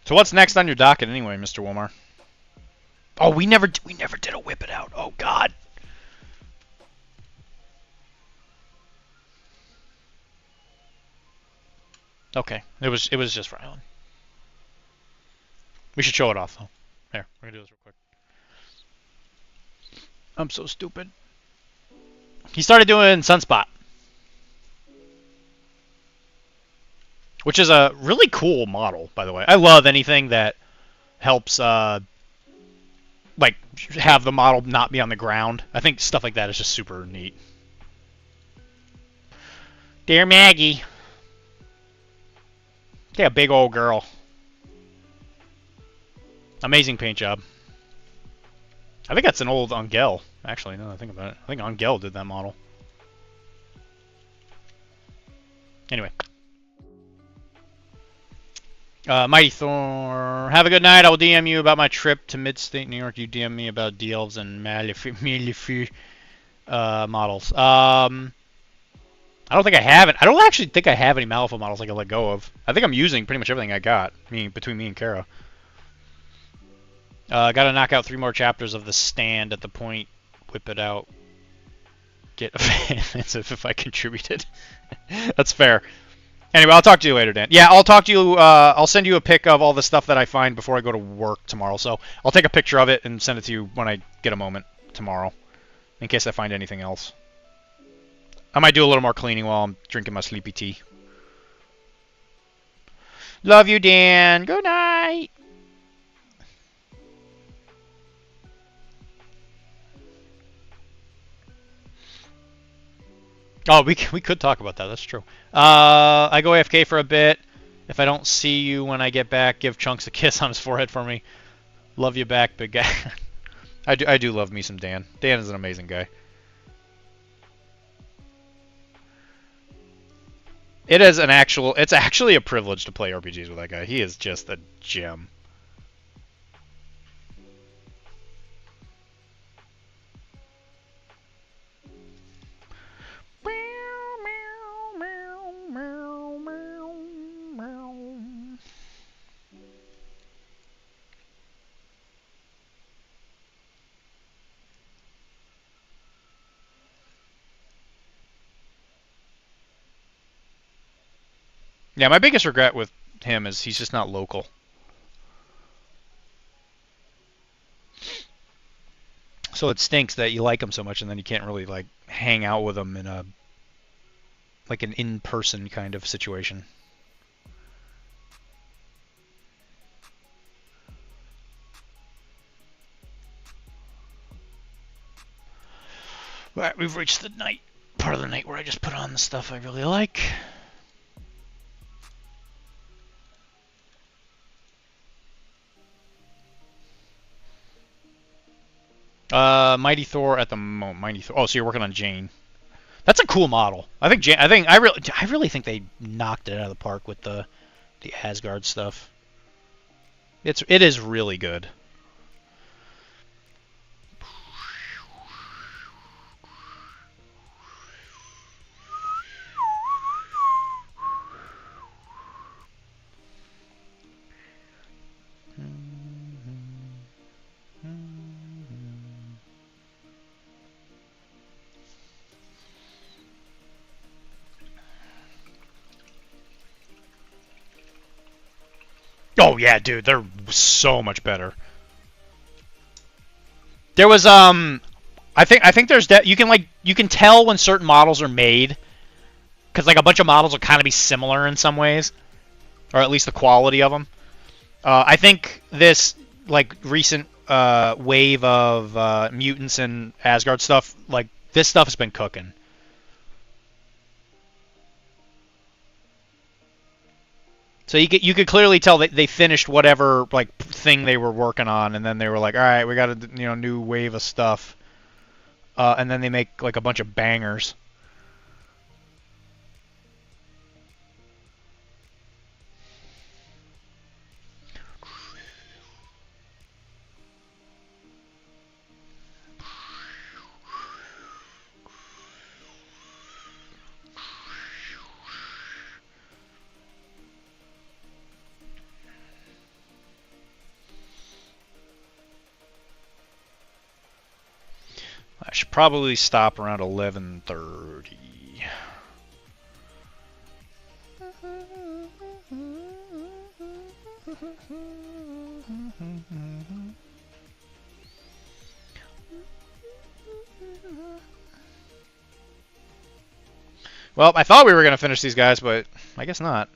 So what's next on your docket anyway, Mr. Wilmar? Oh, we never did a whip it out. Oh God. Okay, it was just for Island. We should show it off though. Here, we're gonna do this real quick. I'm so stupid. He started doing Sunspot, which is a really cool model, by the way. I love anything that helps, like, have the model not be on the ground. I think stuff like that is just super neat. Dear Maggie. Yeah, a big old girl. Amazing paint job. I think that's an old Angel, actually, now that I think about it. I think Angel did that model. Anyway. Mighty Thor, have a good night. I will DM you about my trip to Mid-State New York. You DM me about Delves and Malifi models. I don't think I have it. I don't actually think I have any Malifaux models I can let go of. I think I'm using pretty much everything I got, between me and Kara. Gotta knock out 3 more chapters of The Stand at the point. Whip it out. Get a fan as if I contributed. That's fair. Anyway, I'll talk to you later, Dan. Yeah, I'll talk to you. I'll send you a pic of all the stuff that I find before I go to work tomorrow. So I'll take a picture of it and send it to you when I get a moment tomorrow, in case I find anything else. I might do a little more cleaning while I'm drinking my sleepy tea. Love you, Dan. Good night. Oh, we could talk about that. That's true. I go AFK for a bit. If I don't see you when I get back, give Chunks a kiss on his forehead for me. Love you back, big guy. I do love me some Dan. Dan is an amazing guy. It's actually a privilege to play RPGs with that guy. He is just a gem. Yeah, my biggest regret with him is he's just not local. So it stinks that you like him so much and then you can't really like hang out with him in a like an in-person kind of situation. Alright, we've reached the night, part of the night where I just put on the stuff I really like. Mighty Thor at the moment. Mighty Thor. Oh, so you're working on Jane. That's a cool model. I think Jane, I really think they knocked it out of the park with the Asgard stuff. It is really good. Oh yeah, dude, they're so much better. There was I think there's you can tell when certain models are made, because like a bunch of models will kind of be similar in some ways, or at least the quality of them. I think this like recent wave of mutants and Asgard stuff, like this stuff has been cooking. So you could clearly tell that they finished whatever like thing they were working on, and then they were like, all right, we got a new wave of stuff, and then they make like a bunch of bangers. I should probably stop around 11:30. Well, I thought we were going to finish these guys, but I guess not.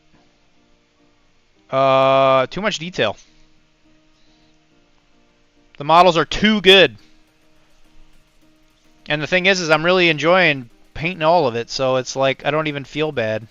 Too much detail. The models are too good. And the thing is I'm really enjoying painting all of it, so it's like I don't even feel bad.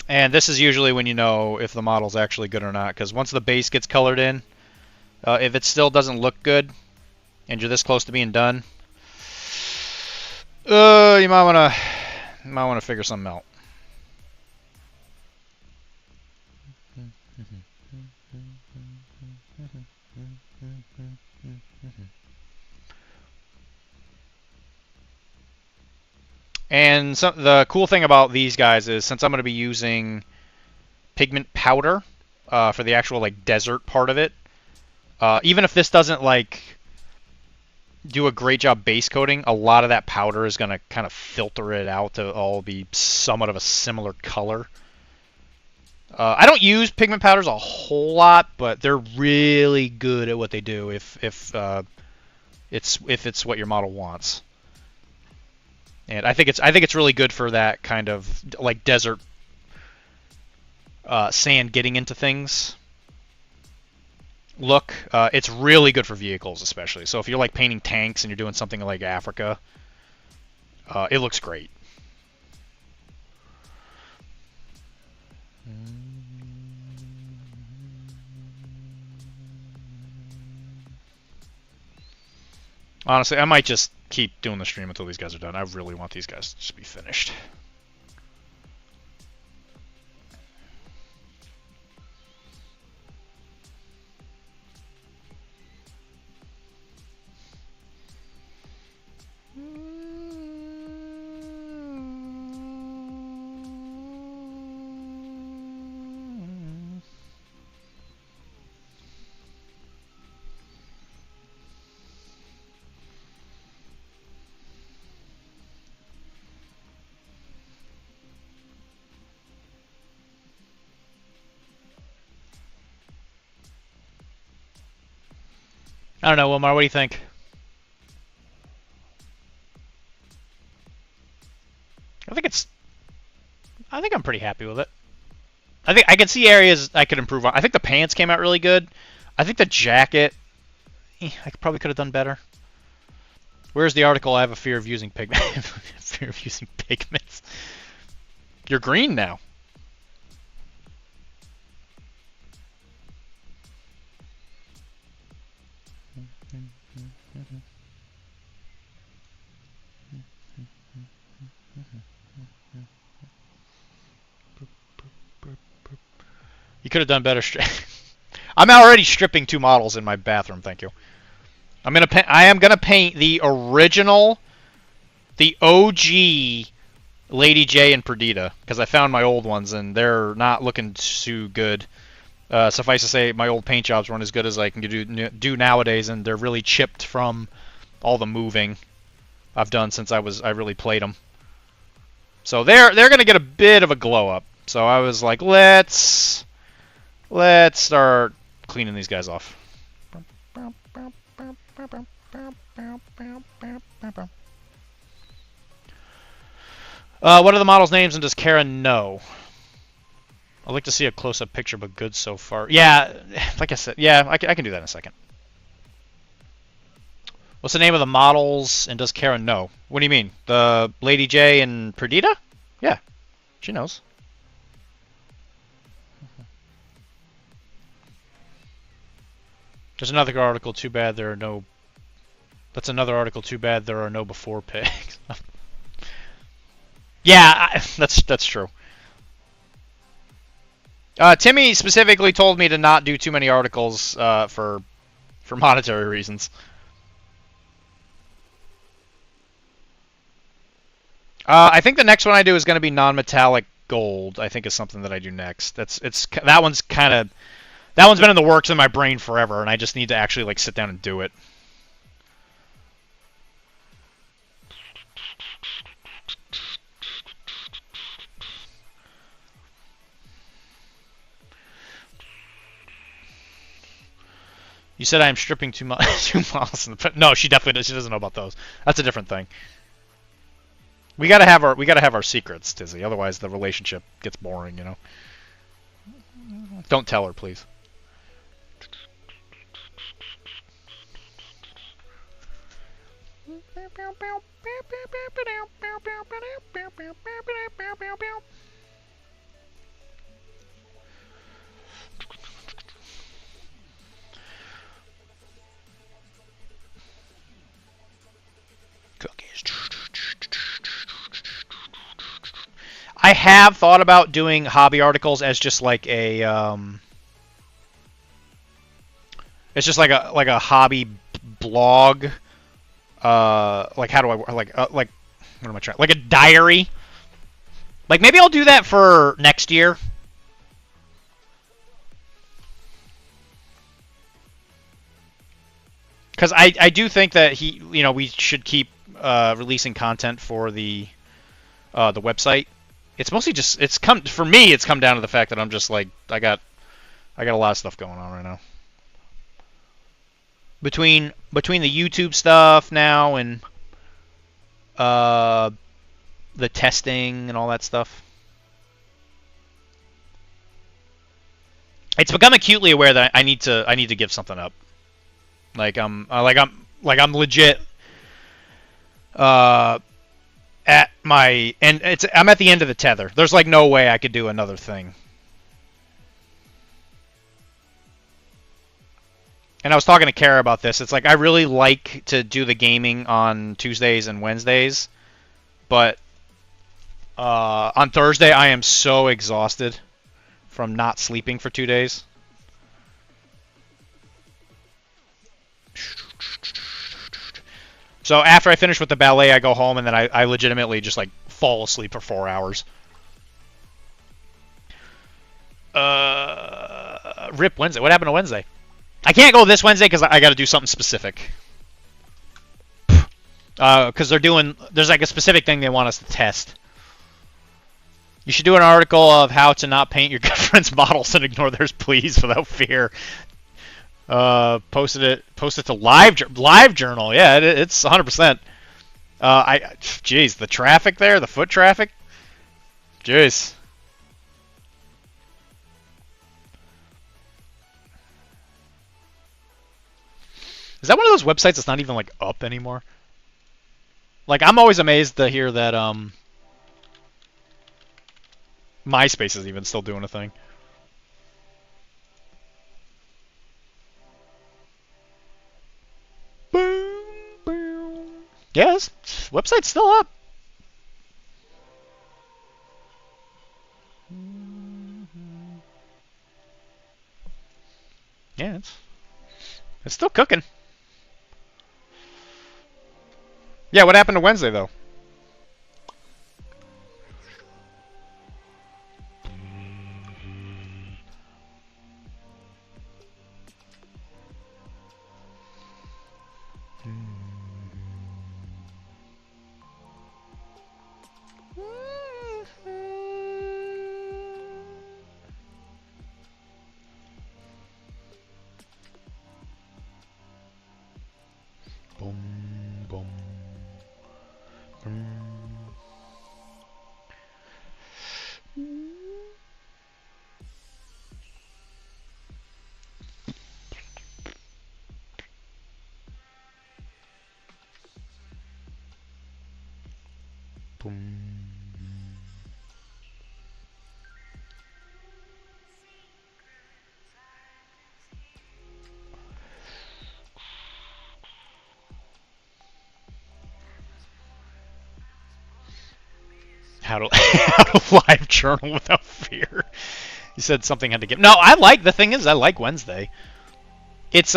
And this is usually when you know if the model's actually good or not, because once the base gets colored in, if it still doesn't look good, and you're this close to being done, you might wanna figure something out. And the cool thing about these guys is, since I'm going to be using pigment powder, for the actual like desert part of it. Even if this doesn't like do a great job base coating, a lot of that powder is gonna kind of filter it out to all be somewhat of a similar color. I don't use pigment powders a whole lot, but they're really good at what they do if it's what your model wants. And I think it's really good for that kind of like desert sand getting into things look. It's really good for vehicles, especially. So if you're like painting tanks and you're doing something like Africa, it looks great. Honestly, I might just keep doing the stream until these guys are done. I really want these guys to just be finished. I don't know, Wilmar, what do you think? I think I'm pretty happy with it. I think I can see areas I could improve on. I think the pants came out really good. I think the jacket, I probably could have done better. Where's the article? I have a fear of using fear of using pigments. You're green now. You could have done better. I'm already stripping 2 models in my bathroom. Thank you. I am gonna paint the original, the OG Lady J and Perdita, because I found my old ones and they're not looking too good. Suffice to say, my old paint jobs weren't as good as I can do nowadays, and they're really chipped from all the moving I've done since I really played them. So they're gonna get a bit of a glow up. So I was like, let's start cleaning these guys off. What are the models' names, and does Karen know? I'd like to see a close-up picture, but good so far. Yeah, like I said, yeah, I can do that in a second. What's the name of the models, and does Karen know? What do you mean? The Lady J and Perdita? Yeah, she knows. There's another article. Too bad there are no. That's another article. Too bad there are no before pigs. Yeah, that's true. Timmy specifically told me to not do too many articles for monetary reasons. I think the next one I do is going to be non-metallic gold. I think is something that I do next. That one's been in the works in my brain forever, and I just need to actually like sit down and do it. You said I am stripping 2 models in the no, she definitely does. She doesn't know about those. That's a different thing. We gotta have our secrets, Tizzy. Otherwise, the relationship gets boring. You know. Don't tell her, please. Cookies. I have thought about doing hobby articles as just like a it's just like a hobby blog. Like how do I like what am I trying? Like a diary. Like maybe I'll do that for next year. Because I do think that we should keep releasing content for the website. It's mostly just it's come down to the fact that I'm just like I got a lot of stuff going on right now. Between the YouTube stuff now and the testing and all that stuff. It's become acutely aware that I need to give something up. I'm legit at my and I'm at the end of the tether. There's like no way I could do another thing. And I was talking to Kara about this. It's like I really like to do the gaming on Tuesdays and Wednesdays, but on Thursday I am so exhausted from not sleeping for 2 days. So after I finish with the ballet, I go home and then I legitimately just like fall asleep for 4 hours. Rip Wednesday. What happened to Wednesday? I can't go this Wednesday because I got to do something specific. Because there's like a specific thing they want us to test. You should do an article of how to not paint your girlfriend's models and ignore theirs, please, without fear. Posted it to live journal. Yeah, it's 100%. Jeez, the traffic there, the foot traffic. Jeez. Is that one of those websites that's not even like up anymore? Like I'm always amazed to hear that MySpace is even still doing a thing. Boom, boom. Yes, website's still up. Yeah, it's still cooking. Yeah, what happened to Wednesday though? Boom, boom, boom. Boom. How to live journal without fear. You said something had to give. No, the thing is I like Wednesday. It's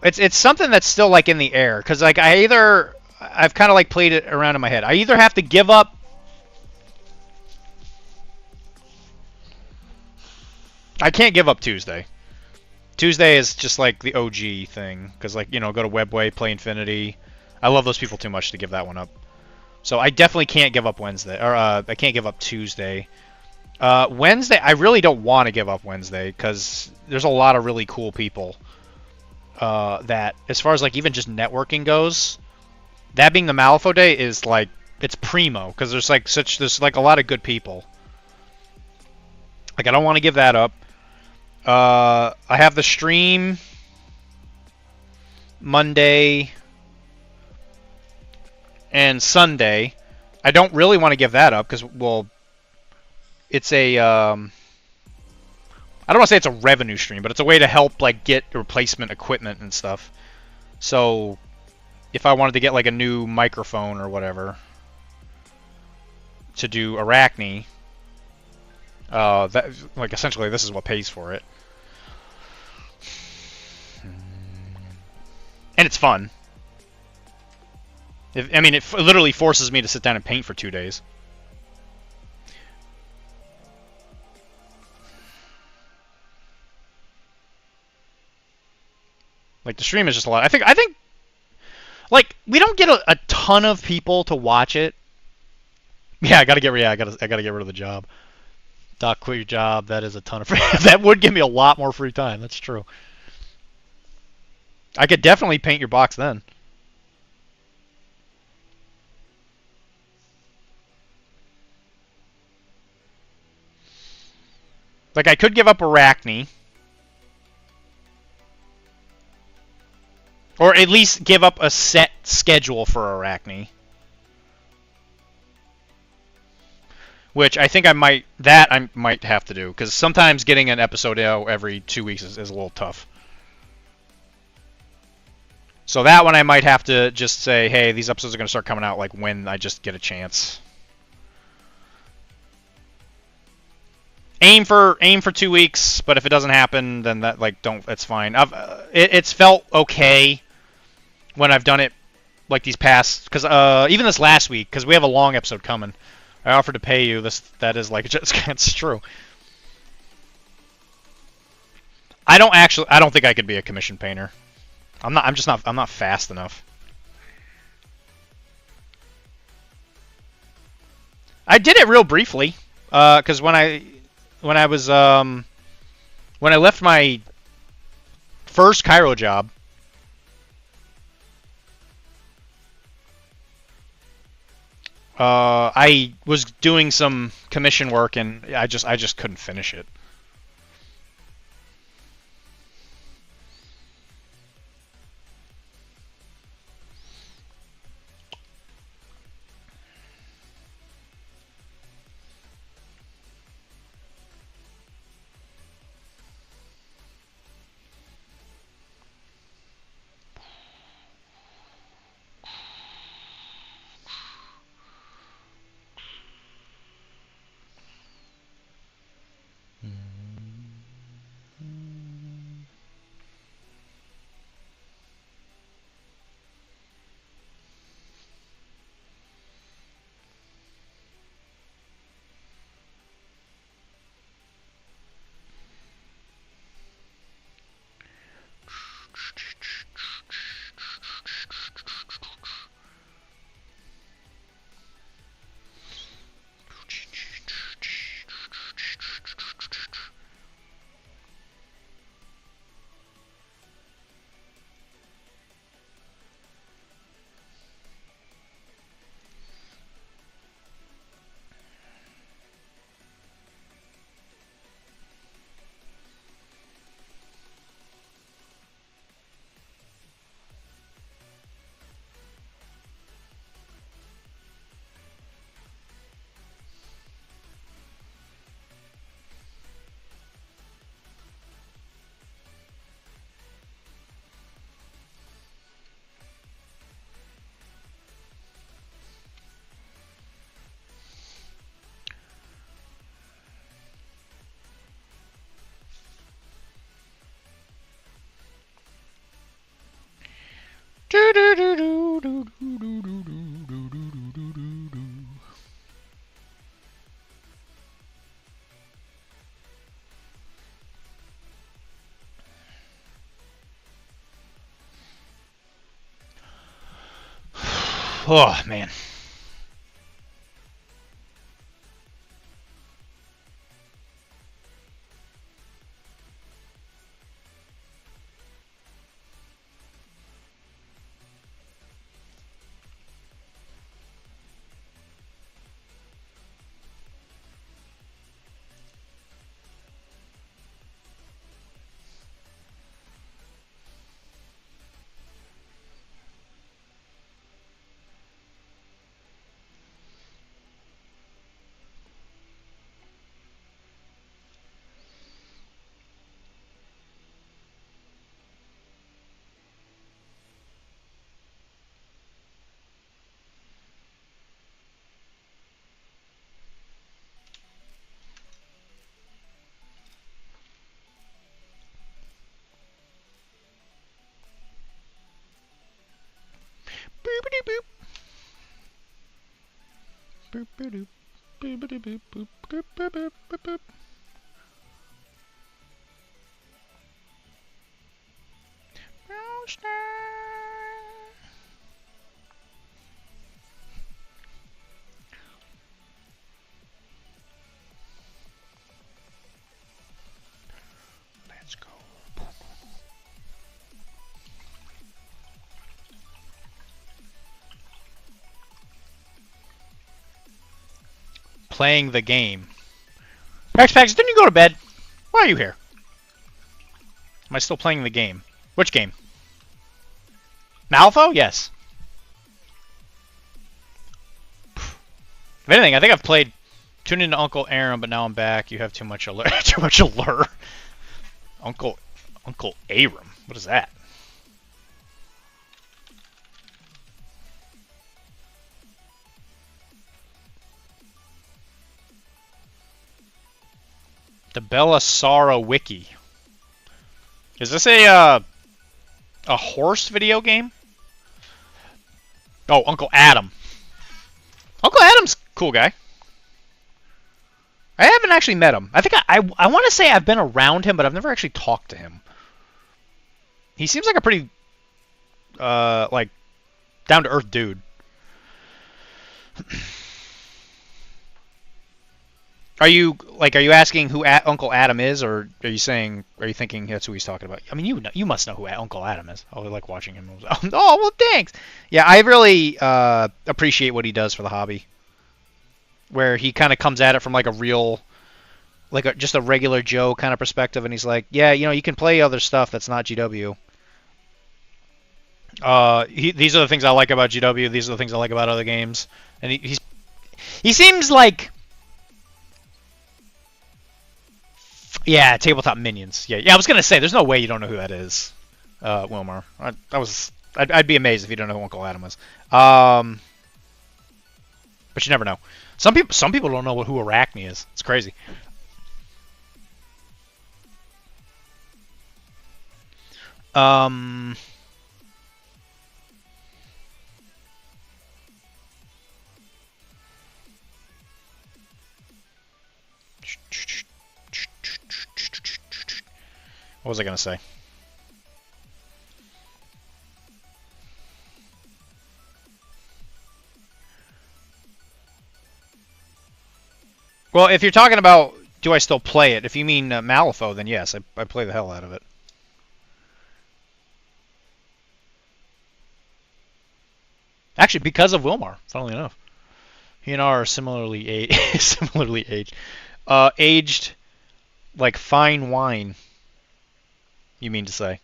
It's something that's still like in the air because like I've kind of like played it around in my head. I either have to give up. I can't give up Tuesday. Tuesday is just like the OG thing because like go to Webway, play Infinity. I love those people too much to give that one up. So I definitely can't give up Wednesday or I can't give up Tuesday. Wednesday, I really don't want to give up Wednesday because there's a lot of really cool people. That as far as like even just networking goes, that being the Malifaux Day is like it's primo because there's like a lot of good people. Like I don't want to give that up. I have the stream Monday and Sunday. I don't really want to give that up because well, it's a I don't want to say it's a revenue stream, but it's a way to help like get replacement equipment and stuff. So if I wanted to get like a new microphone or whatever to do Arachne, that like essentially this is what pays for it. And it's fun. I mean, it literally forces me to sit down and paint for 2 days. Like the stream is just a lot. I think like we don't get a ton of people to watch it. Yeah, I gotta get rid of the job. Doc, quit your job. That is a ton of free. That would give me a lot more free time. That's true. I could definitely paint your box then. Like I could give up Arachne. Or at least give up a set schedule for Arachne. Which I think I might have to do, because sometimes getting an episode out every 2 weeks is a little tough. So that one I might have to just say, hey, these episodes are going to start coming out like when I just get a chance. Aim for 2 weeks, but if it doesn't happen, then that it's fine. It's felt okay when I've done it like these past, because even this last week, because we have a long episode coming. I offered to pay you. That is like it's true. I don't think I could be a commission painter. I'm not fast enough. I did it real briefly, because when I left my first Cairo job, I was doing some commission work and I just couldn't finish it. Oh man. Boopity boop. Boopity boop. Boopity boop boop boop boop boop boop boop. playing the game. X-Pax, didn't you go to bed? Why are you here? Am I still playing the game? Which game? Malifaux? Yes. If anything, I think I've played Tune into Uncle Aaron, but now I'm back. You have too much allure. Too much allure. Uncle Aram. What is that? The Bellasara Wiki. Is this a horse video game? Oh, Uncle Adam. Uncle Adam's a cool guy. I haven't actually met him. I think I want to say I've been around him, but I've never actually talked to him. He seems like a pretty like down to earth dude. Are you asking who Uncle Adam is, or are you thinking that's who he's talking about? I mean, you must know who Uncle Adam is. I like watching him. Oh, well, thanks. Yeah, I really appreciate what he does for the hobby, where he kind of comes at it from like a real, just a regular Joe kind of perspective, and he's like, yeah, you can play other stuff that's not GW. These are the things I like about GW. These are the things I like about other games, and he seems like. Yeah, Tabletop Minions. Yeah. I was gonna say, there's no way you don't know who that is, Wilmar. I'd be amazed if you don't know who Uncle Adam is. But you never know. Some people don't know who Arachne is. It's crazy. What was I going to say? Well, if you're talking about do I still play it, if you mean Malifaux, then yes, I play the hell out of it. Actually, because of Wilmar, funnily enough. He and I are similarly aged. Aged like fine wine. You mean to say?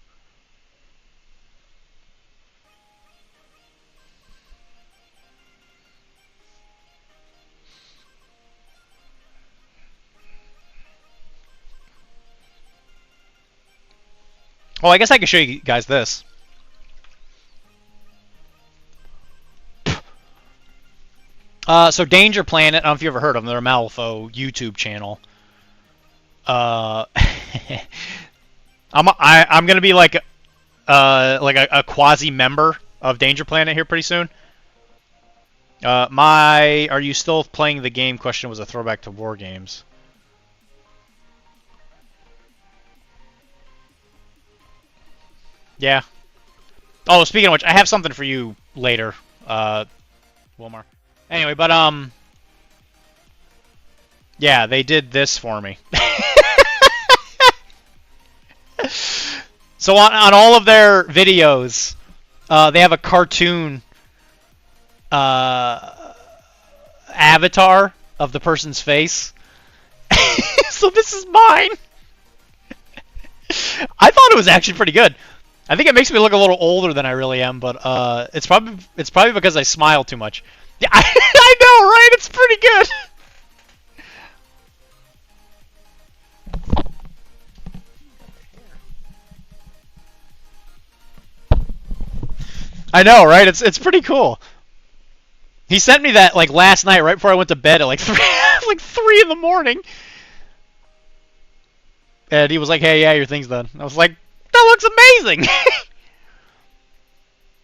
Well, I guess I can show you guys this. So Danger Planet, I don't know if you ever heard of them. They're a Malifaux YouTube channel. I'm gonna be like a quasi member of Danger Planet here pretty soon. Are you still playing the game question was a throwback to War Games. Yeah. Oh, speaking of which, I have something for you later, Wilmar. Anyway, but yeah, they did this for me. So on all of their videos, they have a cartoon avatar of the person's face. So this is mine. I thought it was actually pretty good. I think it makes me look a little older than I really am, but it's probably because I smile too much. Yeah, I know, right? It's pretty good. I know, right? It's pretty cool. He sent me that like last night, right before I went to bed at like 3 in the morning. And he was like, "Hey, yeah, your thing's done." I was like, "That looks amazing."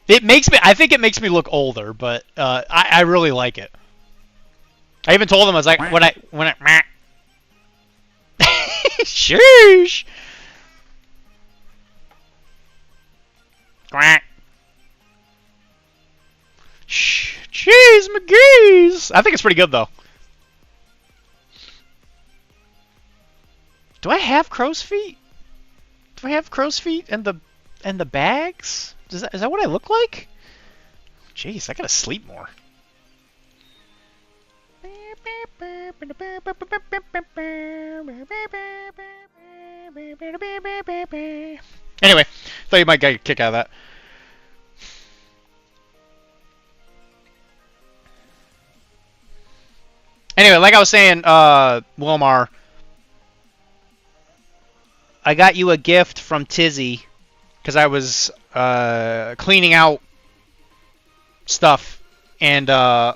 I think it makes me look older, but I really like it. I even told him, I was like, when I sheesh. Quack. Jeez, McGee's. I think it's pretty good though. Do I have crow's feet? Do I have crow's feet and the bags? Is that what I look like? Jeez, I gotta sleep more. Anyway, thought you might get a kick out of that. Anyway, like I was saying, Wilmar, I got you a gift from Tizzy because I was cleaning out stuff, and I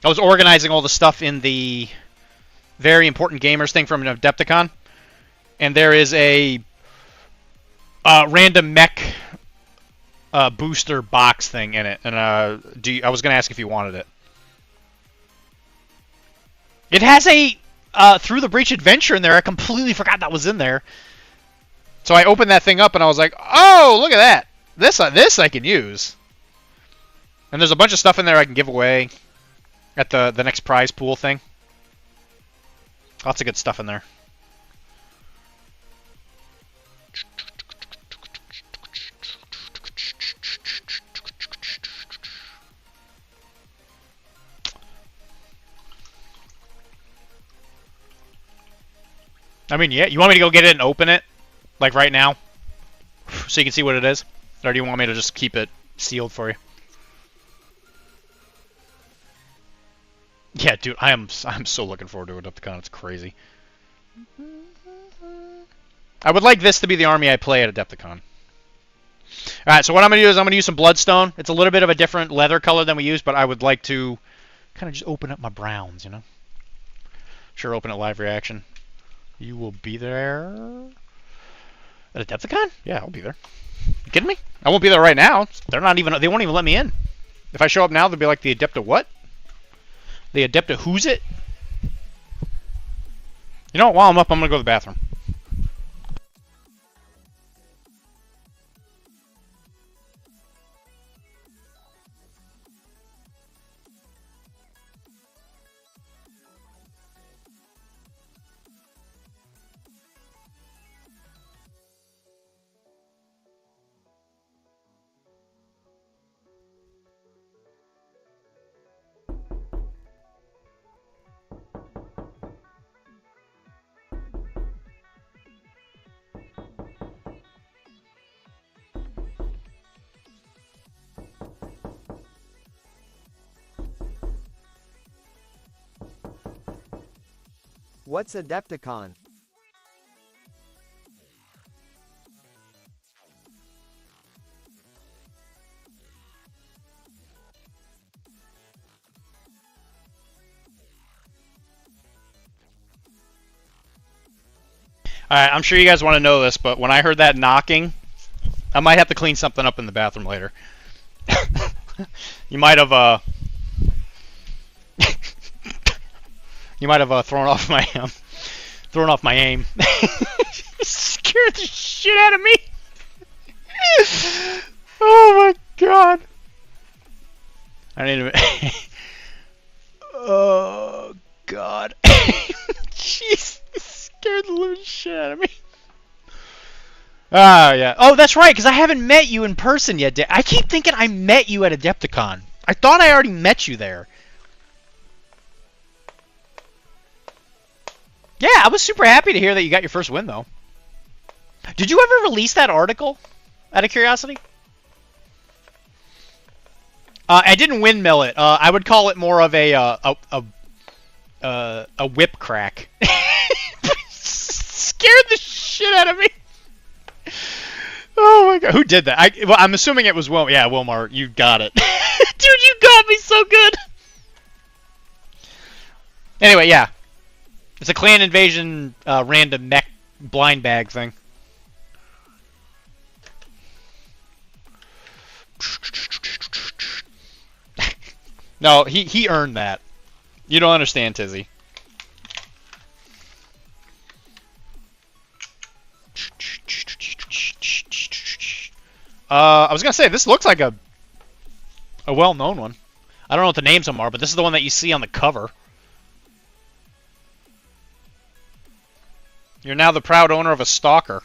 was organizing all the stuff in the very important gamers thing from an Adepticon, and there is a random mech booster box thing in it, and I was going to ask if you wanted it. It has a Through the Breach adventure in there. I completely forgot that was in there. So I opened that thing up and I was like, "Oh, look at that! This I can use." And there's a bunch of stuff in there I can give away at the next prize pool thing. Lots of good stuff in there. I mean, yeah. You want me to go get it and open it? Like right now? So you can see what it is? Or do you want me to just keep it sealed for you? Yeah, dude, I'm so looking forward to Adepticon. It's crazy. I would like this to be the army I play at Adepticon. Alright, so what I'm going to do is I'm going to use some Bloodstone. It's a little bit of a different leather color than we use, but I would like to kind of just open up my browns, you know? Sure, open it live reaction. You will be there at Adepticon? Yeah, I'll be there. You kidding me? I won't be there right now. They won't even let me in. If I show up now, they'll be like, the Adepta what? The Adepta who's it? You know what? While I'm up, I'm going to go to the bathroom. What's Adepticon? Alright, I'm sure you guys want to know this, but when I heard that knocking, I might have to clean something up in the bathroom later. You might have, you might have thrown off my aim. Scared the shit out of me. Oh my god. I need to. Oh god. Jeez, scared the living shit out of me. Ah, yeah. Oh, that's right, because I haven't met you in person yet. I keep thinking I met you at Adepticon. I thought I already met you there. Yeah, I was super happy to hear that you got your first win, though. Did you ever release that article, out of curiosity? I didn't windmill it. I would call it more of a whip crack. Scared the shit out of me. Oh my god, who did that? Well, I'm assuming it was Wilmar. Yeah, Wilmar, you got it. Dude, you got me so good. Anyway, yeah. It's a clan invasion random mech blind bag thing. No, he earned that. You don't understand, Tizzy. I was gonna say this looks like a well-known one. I don't know what the names of them are, but this is the one that you see on the cover. You're now the proud owner of a stalker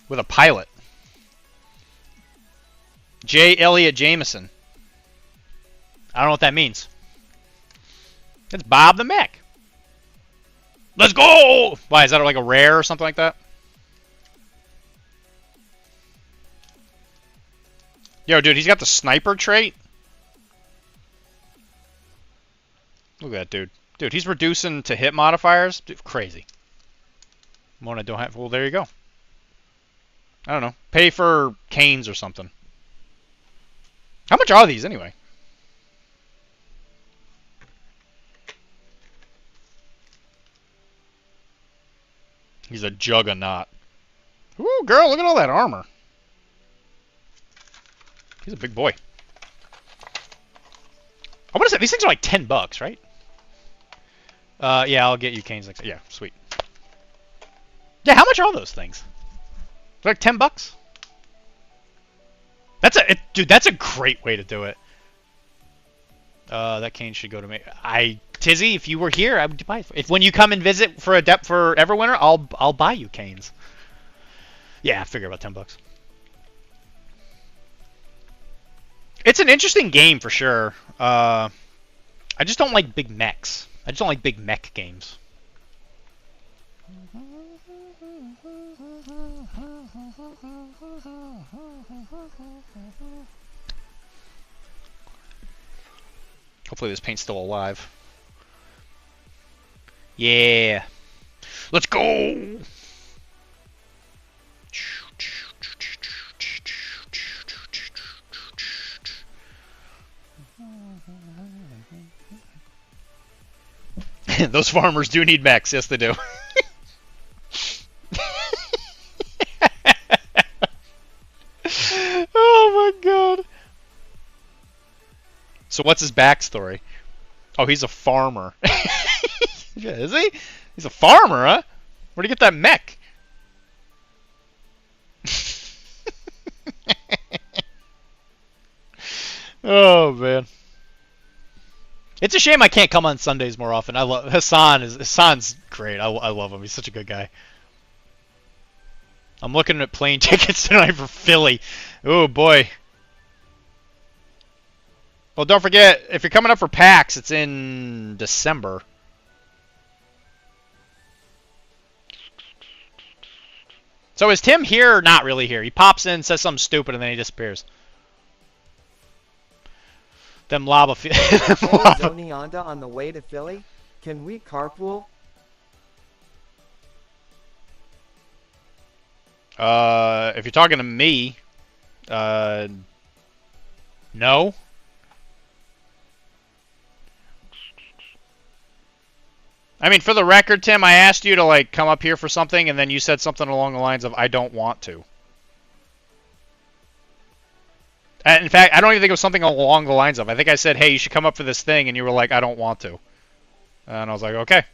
with a pilot. J. Elliot Jameson. I don't know what that means. It's Bob the Mech. Let's go! Why, is that like a rare or something like that? Yo, dude, he's got the sniper trait. Look at that, dude. Dude, he's reducing to hit modifiers. Dude, crazy. One I don't have. Well, there you go. I don't know. Pay for canes or something. How much are these anyway? He's a juggernaut. Ooh, girl, look at all that armor. He's a big boy. I want to say these things are like $10, right? Yeah, I'll get you canes next. Yeah, sweet. Yeah, how much are those things? They're like $10. Dude, that's a great way to do it. That cane should go to me. Tizzy, if you were here, I would buy it. If when you come and visit for Everwinter, I'll buy you canes. Yeah, I figure about $10. It's an interesting game for sure. I just don't like big mechs. I just don't like big mech games. Hopefully this paint's still alive. Yeah. Let's go! Those farmers do need mechs. Yes, they do. Oh my god. So what's his backstory? Oh, he's a farmer. Yeah, is he? He's a farmer, huh? Where'd he get that mech? Oh man. It's a shame I can't come on Sundays more often. I love Hassan's great. I love him. He's such a good guy. I'm looking at plane tickets tonight for Philly. Oh boy. Well, don't forget, if you're coming up for PAX, it's in December. So is Tim here or not really here? He pops in, says something stupid, and then he disappears. Them lava. Hey, Zoni Honda on the way to Philly? Can we carpool? If you're talking to me, no. I mean, for the record, Tim, I asked you to like come up here for something, and then you said something along the lines of, "I don't want to." In fact, I don't even think it was something along the lines of. I think I said, "Hey, you should come up for this thing," and you were like, "I don't want to." And I was like, "Okay."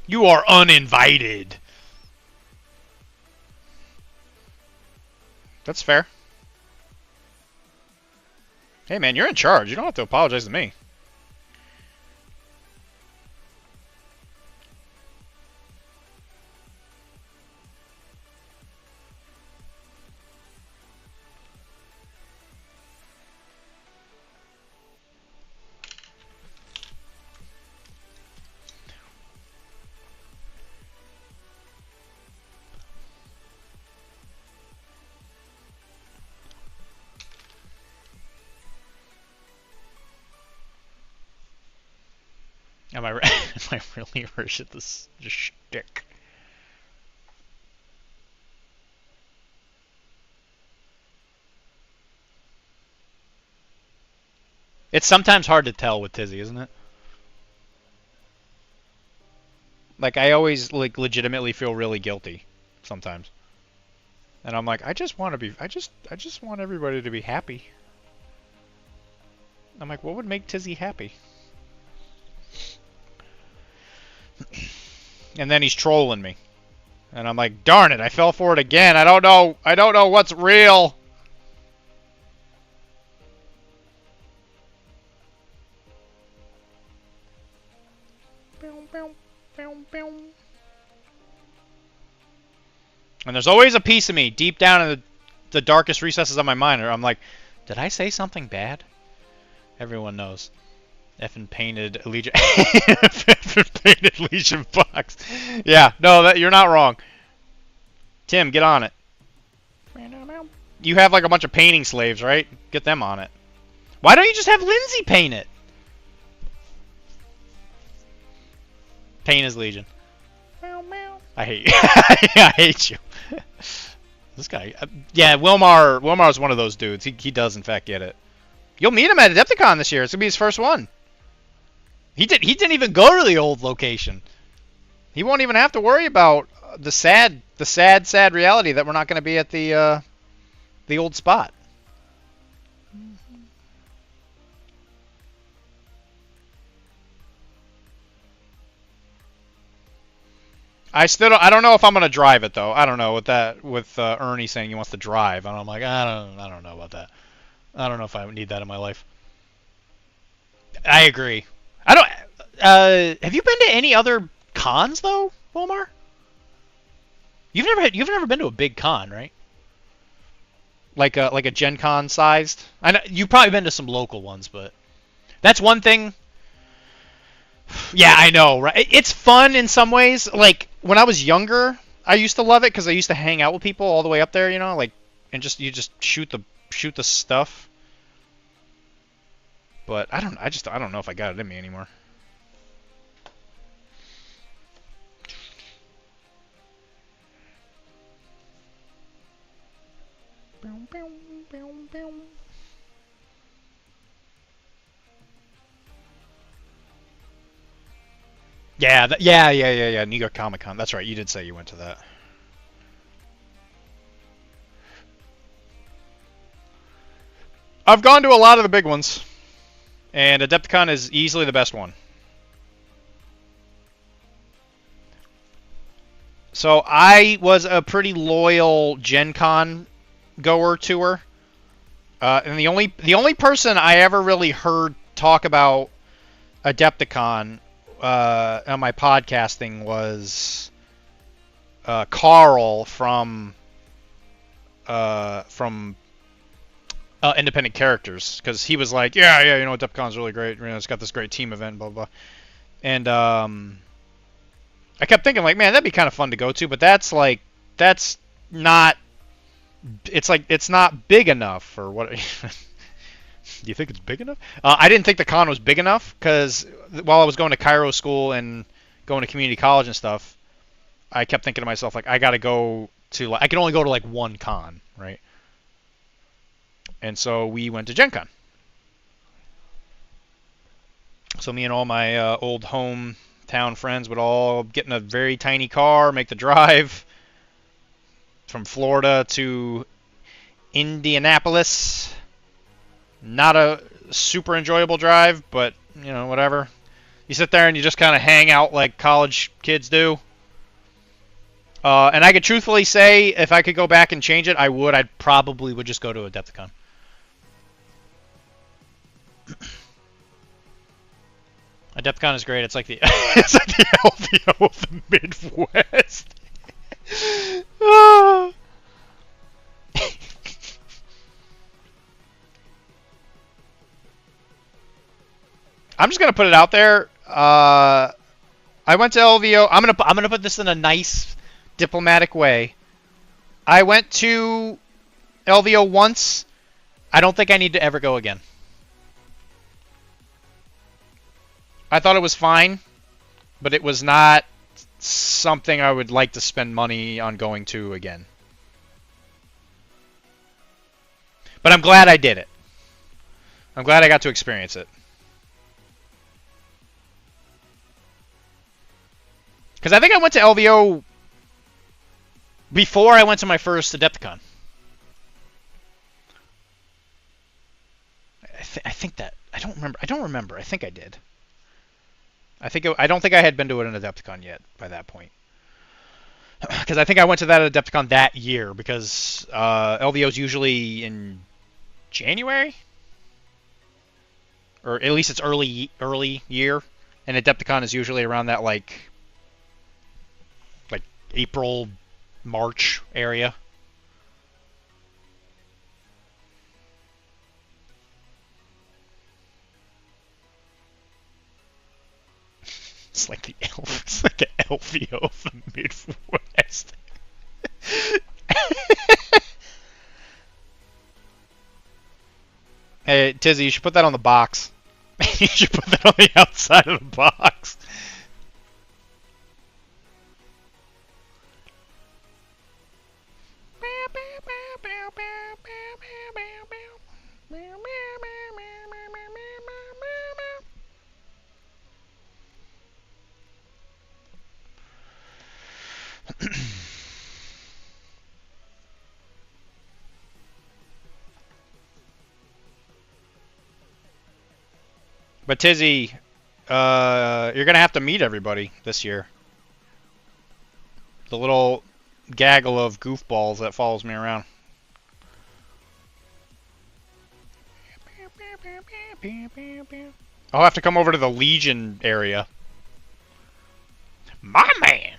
You are uninvited. That's fair. Hey man, you're in charge. You don't have to apologize to me. Am I really worse at this shtick? It's sometimes hard to tell with Tizzy, isn't it? Like I always like legitimately feel really guilty sometimes. And I'm like, I just want want everybody to be happy. I'm like, what would make Tizzy happy? And then he's trolling me. And I'm like, darn it, I fell for it again. I don't know what's real. And there's always a piece of me deep down in the darkest recesses of my mind where I'm like, did I say something bad? Everyone knows. Effing painted Legion. Effing painted Legion box. Yeah, no, you're not wrong. Tim, get on it. You have like a bunch of painting slaves, right? Get them on it. Why don't you just have Lindsay paint it? Paint his Legion. I hate you. I hate you. This guy. Yeah, Wilmar's one of those dudes. He does in fact get it. You'll meet him at Adepticon this year. It's gonna be his first one. He didn't even go to the old location. He won't even have to worry about the sad reality that we're not gonna be at the old spot. I don't know if I'm gonna drive it though. I don't know with Ernie saying he wants to drive, and I'm like, I don't know about that. I don't know if I need that in my life. I agree. I don't. Have you been to any other cons though, Wilmar? You've never been to a big con, right? Like a Gen Con sized. I know you've probably been to some local ones, but that's one thing. Yeah, I know, right? It's fun in some ways. Like when I was younger, I used to love it because I used to hang out with people all the way up there, you know, like and you just shoot the stuff. But I don't know if I got it in me anymore. Yeah. New York Comic Con. That's right. You did say you went to that. I've gone to a lot of the big ones, and Adepticon is easily the best one. So I was a pretty loyal Gen Con goer to her, and the only person I ever really heard talk about Adepticon on my podcasting was Carl from Independent Characters, because he was like, yeah, you know, Adepticon's really great. You know, it's got this great team event, blah blah. And I kept thinking like, man, that'd be kind of fun to go to, but that's not. It's not big enough, or what? Do you think it's big enough? I didn't think the con was big enough, because while I was going to Cairo school and going to community college and stuff, I kept thinking to myself, like, I got to go to, I can only go to, like, one con, right? And so we went to Gen Con. So me and all my old hometown friends would all get in a very tiny car, make the drive from Florida to Indianapolis. Not a super enjoyable drive, but, you know, whatever. You sit there and you just kind of hang out like college kids do. And I could truthfully say, if I could go back and change it, I would. I probably would just go to Adepticon. Adepticon is great. It's like the it's like the LVO of the Midwest. I'm just gonna put it out there. I went to LVO. I'm gonna put this in a nice, diplomatic way. I went to LVO once. I don't think I need to ever go again. I thought it was fine, but it was not something I would like to spend money on going to again. But I'm glad I did it. I'm glad I got to experience it. Because I think I went to LVO before I went to my first Adepticon. I think that I don't remember. I think I did. I don't think I had been to an Adepticon yet by that point. Because I think I went to that Adepticon that year, because LVO is usually in January, or at least it's early year, and Adepticon is usually around that like April, March area. It's like the elf. It's like an Elfio of the Midwest. Hey, Tizzy, you should put that on the box. You should put that on the outside of the box. But Tizzy, you're gonna have to meet everybody this year. The little gaggle of goofballs that follows me around. I'll have to come over to the Legion area. My man!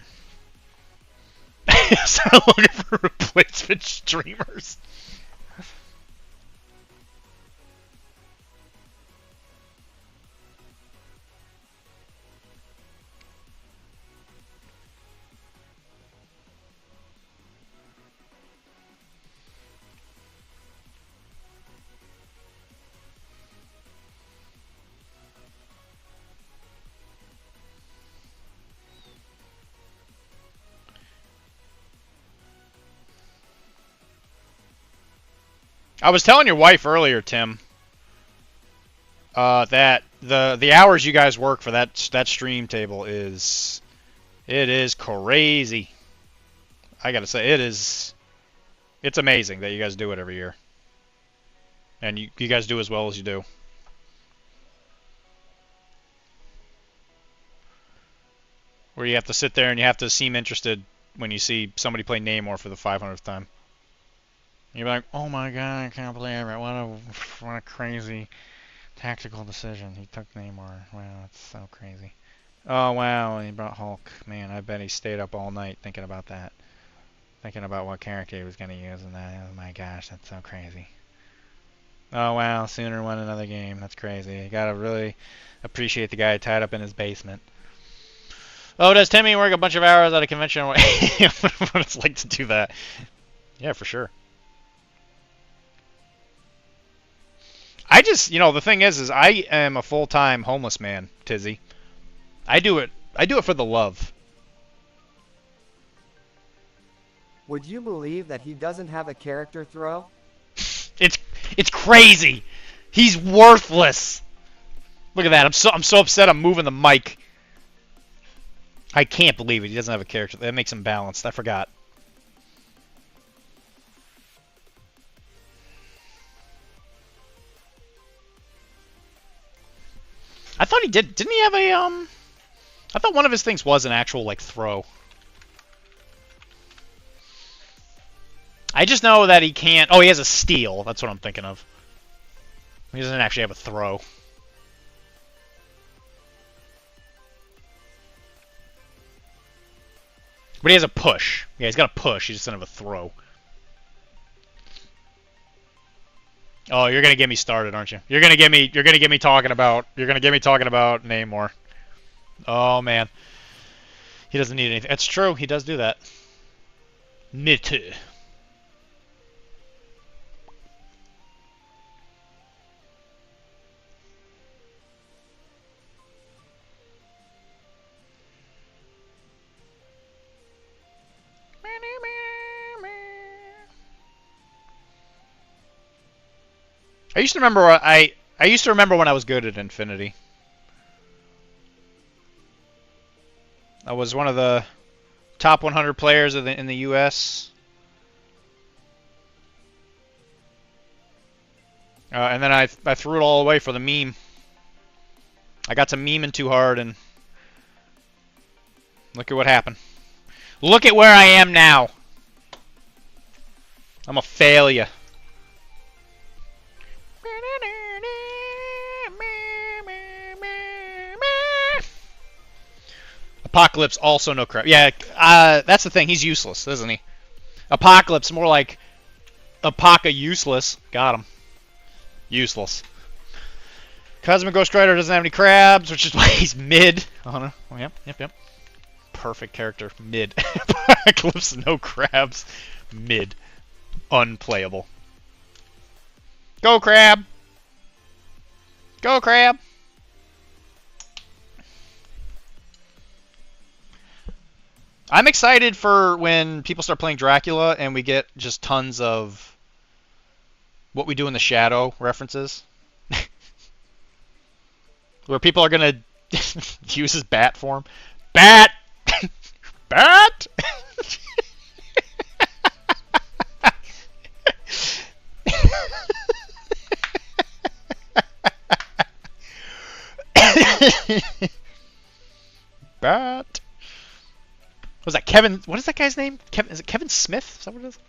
So I'm looking for replacement streamers. I was telling your wife earlier, Tim, that the hours you guys work for that stream table is crazy. I gotta say, it's amazing that you guys do it every year, and you guys do as well as you do. Where you have to sit there and you have to seem interested when you see somebody play Namor for the 500th time. You're like, oh my god, I can't believe it. What a crazy tactical decision. He took Namor. Wow, it's so crazy. Oh wow, and he brought Hulk. Man, I bet he stayed up all night thinking about that. Thinking about what character he was going to use in that. Oh my gosh, that's so crazy. Oh wow, Sooner won another game. That's crazy. You gotta really appreciate the guy tied up in his basement. Oh, does Timmy work a bunch of hours at a convention? What it's like to do that? Yeah, for sure. I just, the thing is I am a full-time homeless man, Tizzy. I do it for the love. Would you believe that he doesn't have a character throw? It's crazy. He's worthless. Look at that. I'm so upset I'm moving the mic. I can't believe it. He doesn't have a character. That makes him balanced. I forgot. I thought he did. Didn't he have a I thought one of his things was an actual like throw. I just know that he can't. Oh, he has a steal. That's what I'm thinking of. He doesn't actually have a throw. But he has a push. Yeah, he's got a push. He just doesn't have a throw. Oh, you're gonna get me started, aren't you? You're gonna get me talking about Namor. Oh man, he doesn't need anything. That's true. He does do that. Me too. I used to remember when I was good at Infinity. I was one of the top 100 players in the US. And then I threw it all away for the meme. I got to memeing too hard, and look at what happened. Look at where I am now. I'm a failure. Apocalypse also no crap. Yeah, that's the thing. He's useless, isn't he? Apocalypse more like Apoca useless. Got him. Useless. Cosmic Ghost Rider doesn't have any crabs, which is why he's mid. Oh no. Oh, yep. Perfect character. Mid. Apocalypse no crabs. Mid. Unplayable. Go crab. Go crab. I'm excited for when people start playing Dracula and we get just tons of What We Do in the Shadow references. Where people are going to use his bat form. Bat! Bat! Bat! Was that Kevin? What is that guy's name? Kevin? Is it Kevin Smith? Is that what it is?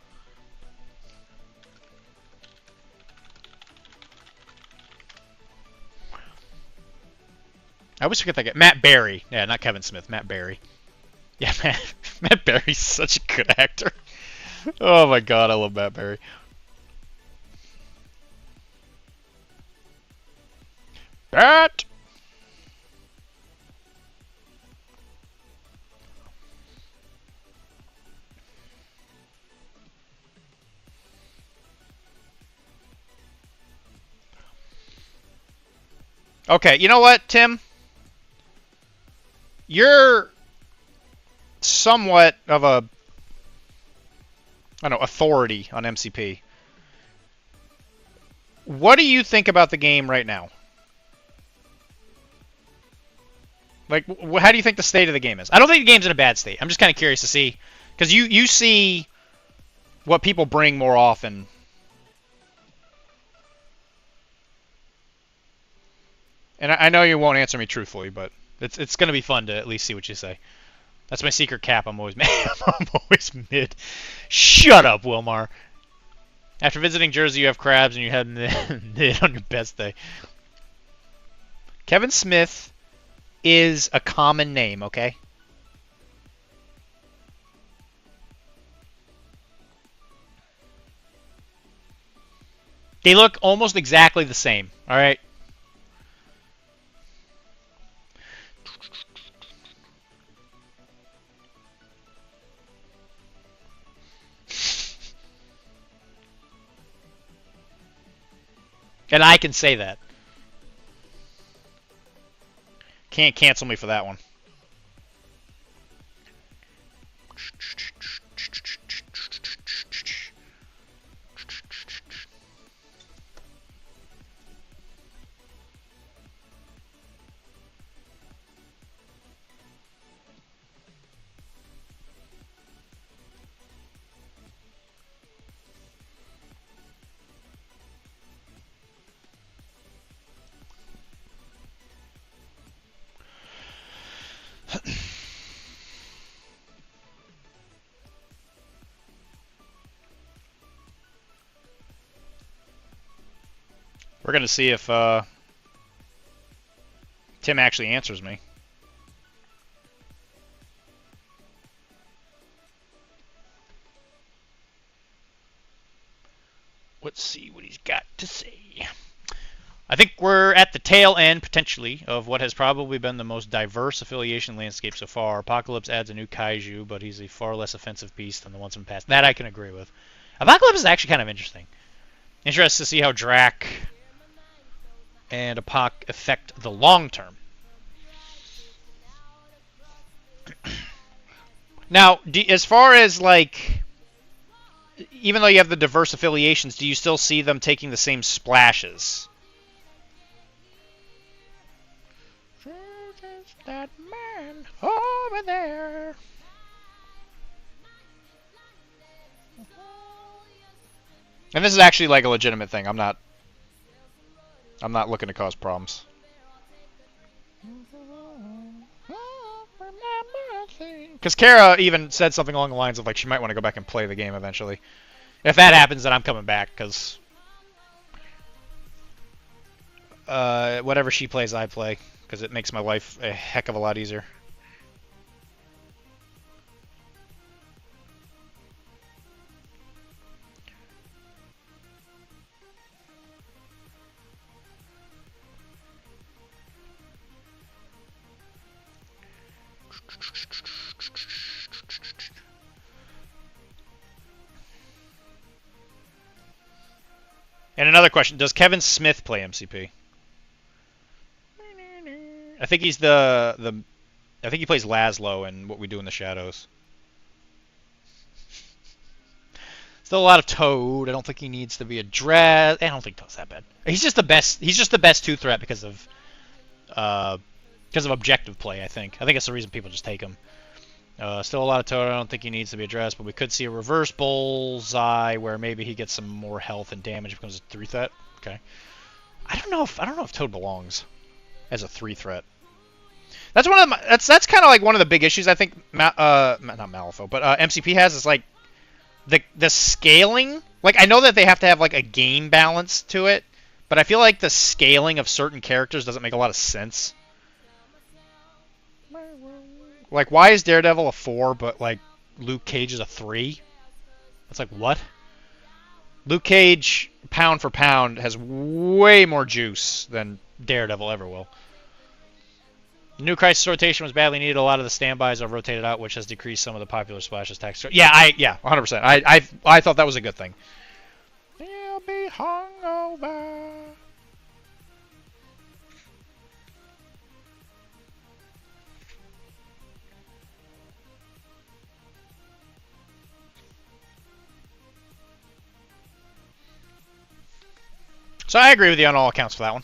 I always forget that guy. Matt Berry. Yeah, not Kevin Smith. Matt Berry. Yeah, Matt Berry's such a good actor. Oh my god, I love Matt Berry. Bat! Okay, you know what, Tim? You're somewhat of a, I don't know, authority on MCP. What do you think about the game right now? Like, how do you think the state of the game is? I don't think the game's in a bad state. I'm just kind of curious to see, because you see what people bring more often. And I know you won't answer me truthfully, but it's going to be fun to at least see what you say. That's my secret cap. I'm always mid. I'm always mid. Shut up, Wilmar. After visiting Jersey, you have crabs and you have mid on your best day. Kevin Smith is a common name, okay? They look almost exactly the same, all right? And I can say that. Can't cancel me for that one. We're going to see if Tim actually answers me. Let's see what he's got to say. I think we're at the tail end, potentially, of what has probably been the most diverse affiliation landscape so far. Apocalypse adds a new kaiju, but he's a far less offensive beast than the ones from the past. That I can agree with. Apocalypse is actually kind of interesting. Interested to see how Drac and Apoc affect the long term. Now, as far as, like, even though you have the diverse affiliations, do you still see them taking the same splashes? That man over there. And this is actually like a legitimate thing. I'm not looking to cause problems. Because Kara even said something along the lines of, like, she might want to go back and play the game eventually. If that happens, then I'm coming back, because whatever she plays, I play, because it makes my life a heck of a lot easier. And another question: does Kevin Smith play MCP? I think he's the. I think he plays Laszlo in What We Do in the Shadows. Still a lot of Toad. I don't think he needs to be addressed. I don't think Toad's that bad. He's just the best. He's just the best 2-threat because of objective play. I think that's the reason people just take him. Still a lot of Toad. I don't think he needs to be addressed, but we could see a reverse bullseye where maybe he gets some more health and damage becomes a 3-threat. Okay. I don't know if Toad belongs as a 3-threat. That's one of the, that's kind of like one of the big issues I think not Malifaux, but MCP has is like the scaling. Like I know that they have to have like a game balance to it, but I feel like the scaling of certain characters doesn't make a lot of sense. Like why is Daredevil a 4 but like Luke Cage is a 3? It's like what? Luke Cage pound for pound has way more juice than Daredevil ever will. New Crisis rotation was badly needed. A lot of the standbys are rotated out, which has decreased some of the popular splashes tax. Yeah, 100%. I thought that was a good thing. He'll be hungover. So I agree with you on all accounts for that one.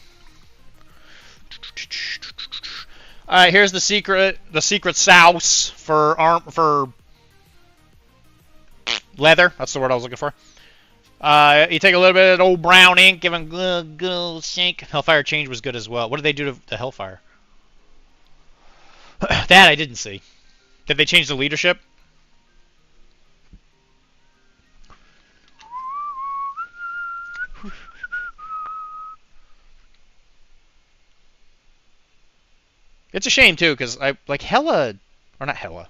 All right, here's the secret sauce for leather. That's the word I was looking for. You take a little bit of old brown ink, give them good shake. Hellfire change was good as well. What did they do to Hellfire? That I didn't see. Did they change the leadership? It's a shame too, because I like Hela, or not Hela.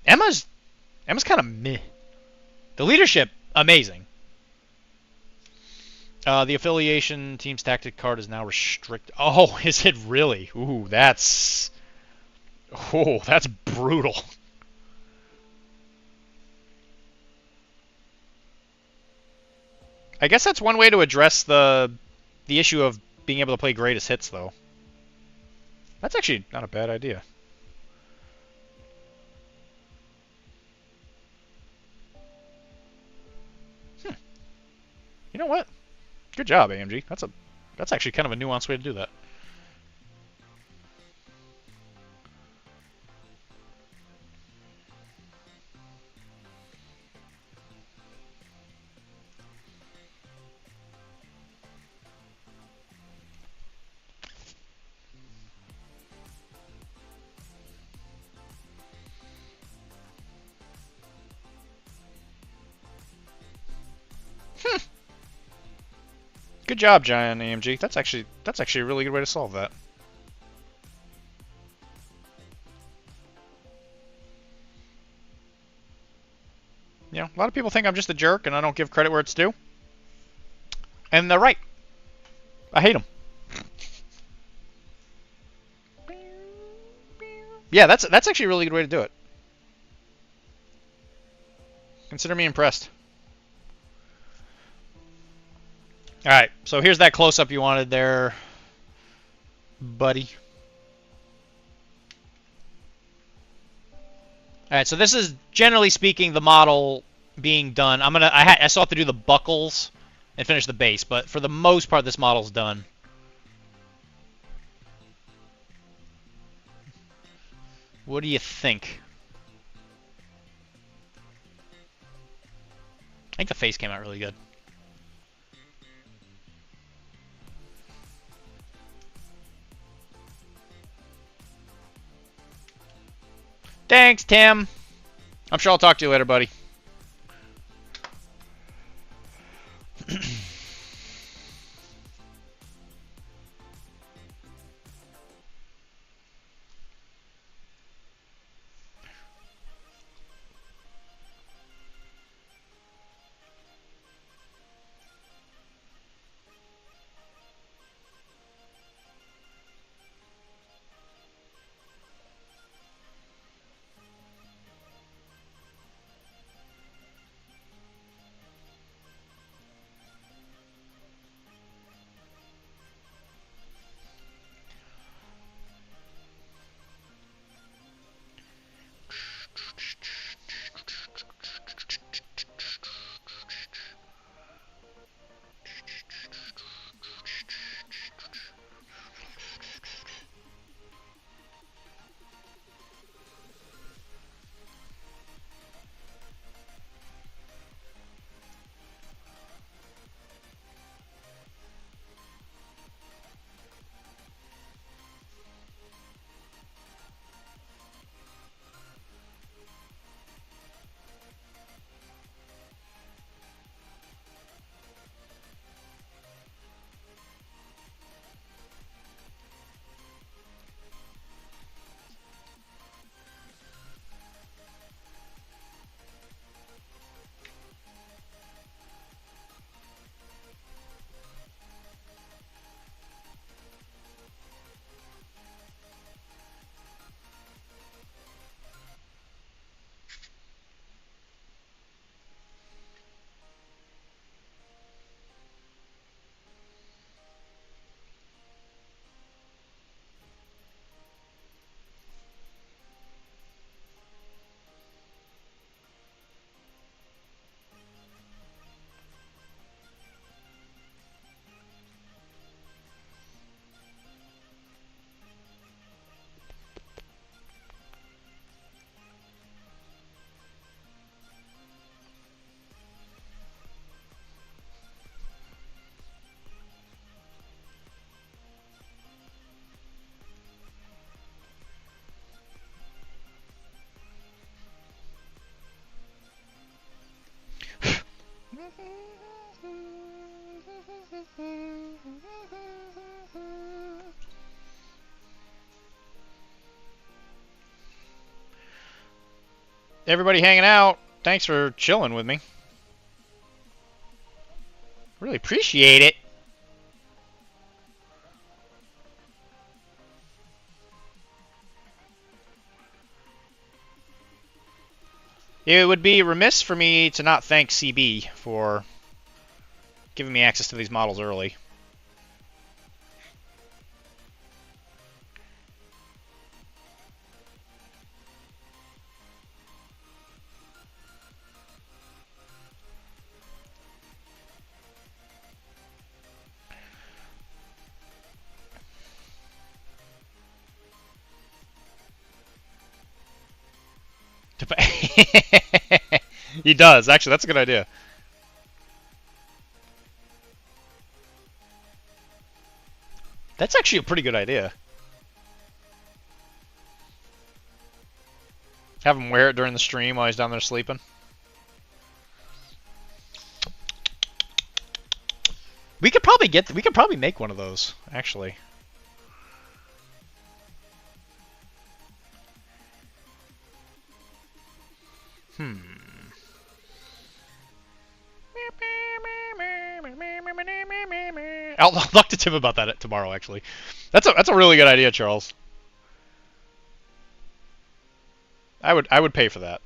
Emma's kind of meh. The leadership amazing. The affiliation team's tactic card is now restricted. Oh, is it really? Ooh, that's brutal. I guess that's one way to address the issue of being able to play greatest hits, though. That's actually not a bad idea. You know what? Good job, AMG. That's actually kind of a nuanced way to do that. Good job, Giant AMG. That's actually a really good way to solve that. You know, a lot of people think I'm just a jerk and I don't give credit where it's due. And they're right. I hate them. Yeah, that's actually a really good way to do it. Consider me impressed. Alright, so here's that close-up you wanted there, buddy. Alright, so this is, generally speaking, the model being done. I still have to do the buckles and finish the base, but for the most part, this model's done. What do you think? I think the face came out really good. Thanks, Tim. I'm sure I'll talk to you later, buddy. everybody hanging out. Thanks for chilling with me. Really appreciate it. It would be remiss for me to not thank CB for giving me access to these models early. He does. Actually, that's a good idea. That's actually a pretty good idea. Have him wear it during the stream while he's down there sleeping. We could probably make one of those, actually. I'll talk to Tim about that tomorrow, actually. That's a really good idea, Charles. I would pay for that.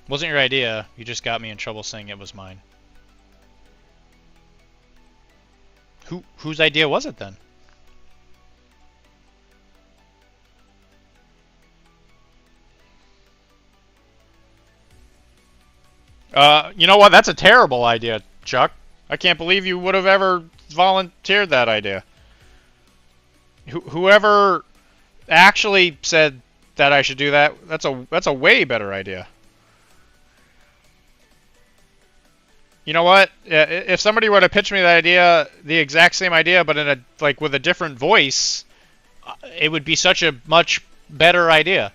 Wasn't your idea. You just got me in trouble saying it was mine. Whose idea was it then? You know what? That's a terrible idea, Chuck. I can't believe you would have ever volunteered that idea. Whoever actually said that I should do that, that's a way better idea. You know what? If somebody were to pitch me that idea, the exact same idea, but in with a different voice, it would be such a much better idea.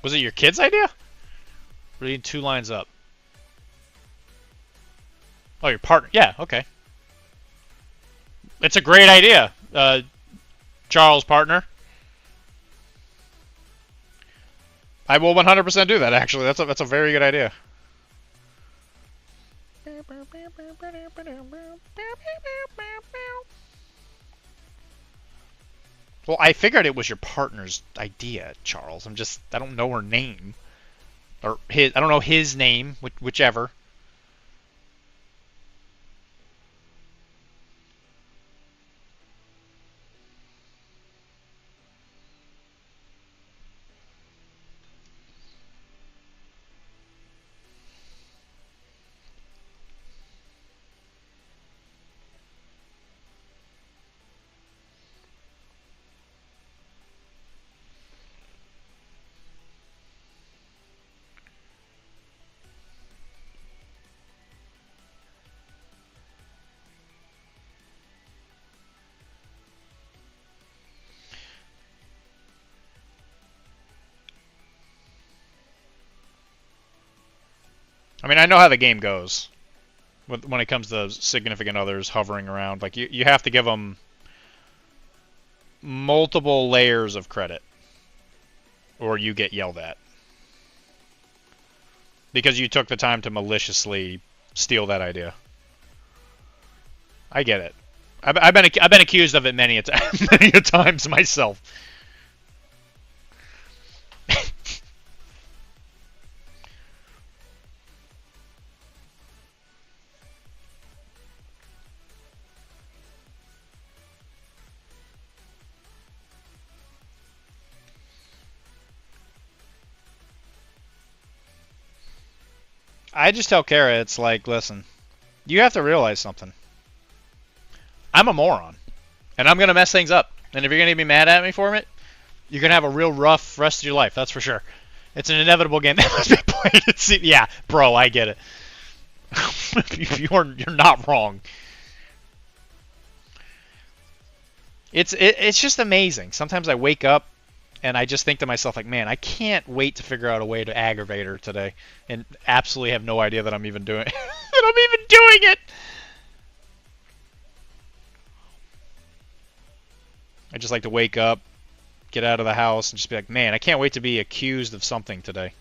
Was it your kid's idea? Reading 2 lines up. Oh, your partner. Yeah, okay. It's a great idea, Charles' partner. I will 100% do that, actually. That's a very good idea. Well, I figured it was your partner's idea, Charles. I don't know her name. Or I don't know his name, whichever. I mean, I know how the game goes when it comes to significant others hovering around. Like, you have to give them multiple layers of credit, or you get yelled at. Because you took the time to maliciously steal that idea. I get it. I've been accused of it many a times myself. I just tell Kara, it's like, listen, you have to realize something. I'm a moron, and I'm gonna mess things up. And if you're gonna be mad at me for it, you're gonna have a real rough rest of your life. That's for sure. It's an inevitable game that must be played. Yeah, bro, I get it. You're not wrong. It's just amazing. Sometimes I wake up and I just think to myself, like, man, I can't wait to figure out a way to aggravate her today, and absolutely have no idea that I'm even doing that I'm even doing it. I just like to wake up, get out of the house, and just be like, man, I can't wait to be accused of something today.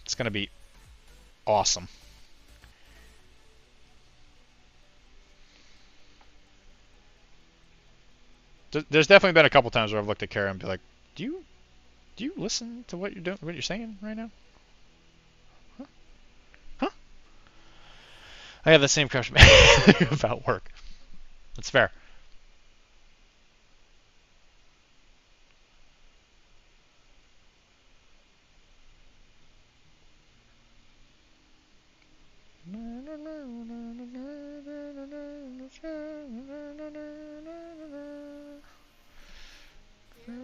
It's gonna be awesome. There's definitely been a couple times where I've looked at Kara and be like, do you listen to what you're doing, what you're saying right now? Huh? Huh? I have the same question about work. That's fair.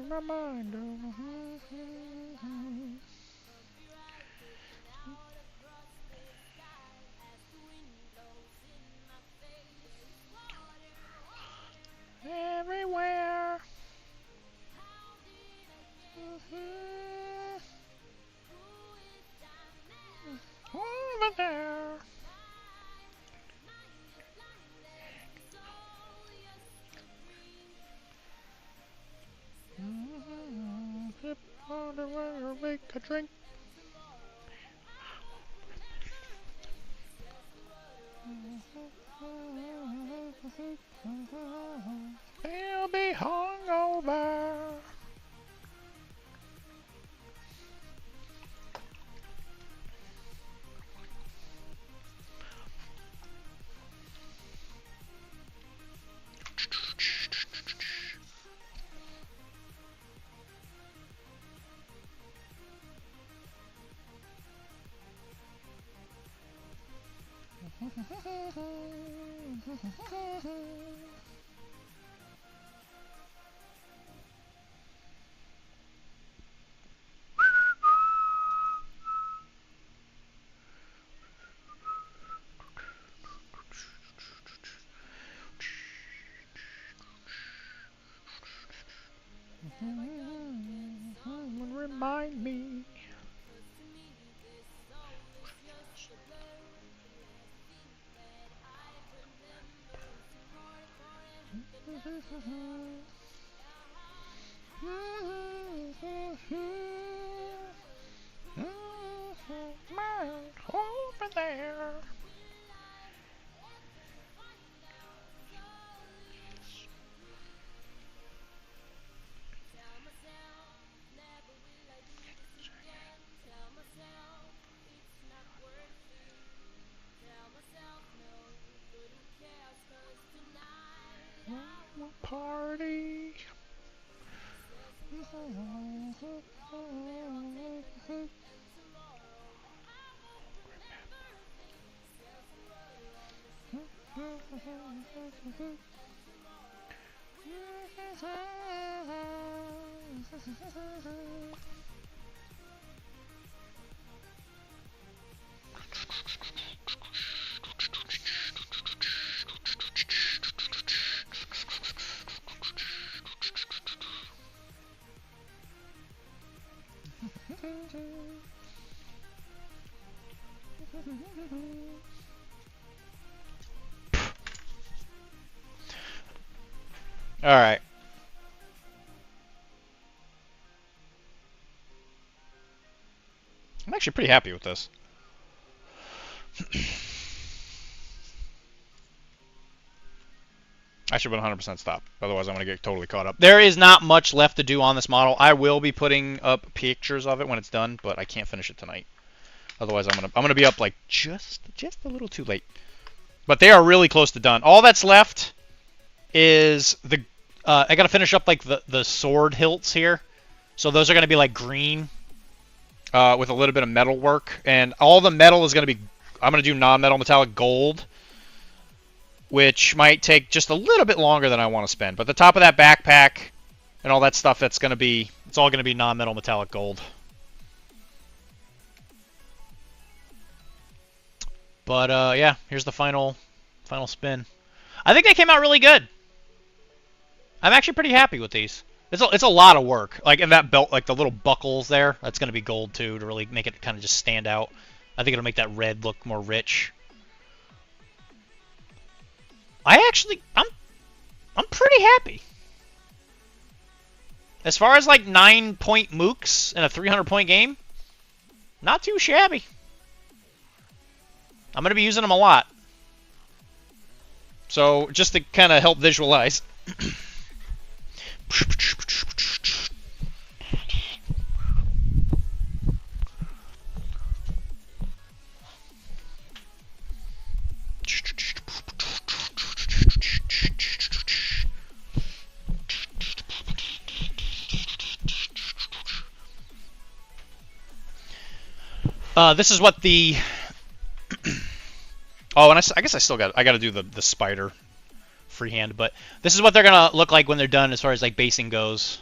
My mind. Everywhere. Over there. Sip on the water, make a drink. They'll be hungover. Remind me. Over there. Party. All right. I'm actually pretty happy with this. I should have been 100% stop. Otherwise, I'm going to get totally caught up. There is not much left to do on this model. I will be putting up pictures of it when it's done, but I can't finish it tonight. Otherwise, I'm gonna be up like just a little too late. But they are really close to done. All that's left is the I gotta finish up like the sword hilts here. So those are gonna be like green with a little bit of metal work, and all the metal is gonna be I'm gonna do non-metal metallic gold, which might take just a little bit longer than I want to spend. But the top of that backpack and all that stuff, it's all gonna be non-metal metallic gold. But yeah, here's the final spin. I think they came out really good. I'm actually pretty happy with these. It's a lot of work. Like, in that belt, like the little buckles there, that's gonna be gold too to really make it kind of just stand out. I think it'll make that red look more rich. I'm pretty happy. As far as like 9-point mooks in a 300-point game, not too shabby. I'm gonna be using them a lot. So just to kind of help visualize. This is what the oh, and I guess I got to do the spider freehand, but this is what they're gonna look like when they're done as far as like basing goes.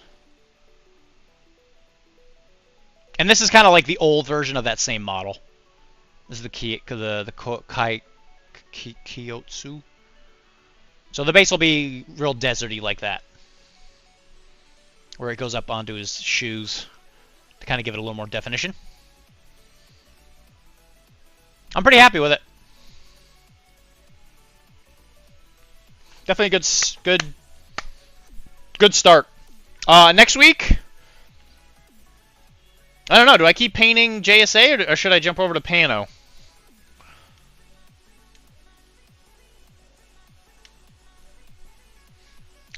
And this is kind of like the old version of that same model. This is the Kyotsu. So the base will be real deserty like that, where it goes up onto his shoes to kind of give it a little more definition. I'm pretty happy with it. Definitely a good start. Next week, I don't know. Do I keep painting JSA or should I jump over to Pano?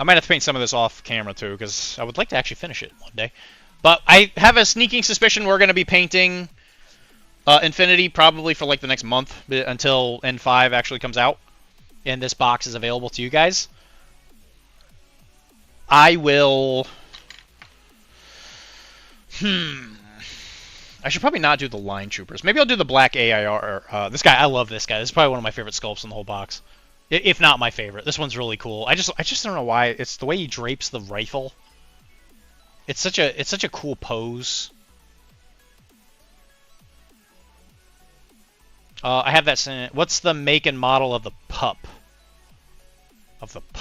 I might have to paint some of this off camera too, because I would like to actually finish it one day. But I have a sneaking suspicion we're going to be painting Infinity probably for like the next month until N5 actually comes out and this box is available to you guys. I will... I should probably not do the Line Troopers. Maybe I'll do the Black AIR. This guy, I love this guy. This is probably one of my favorite sculpts in the whole box. If not my favorite. This one's really cool. I just don't know why. It's the way he drapes the rifle. It's such a cool pose. I have that. What's the make and model of the pup?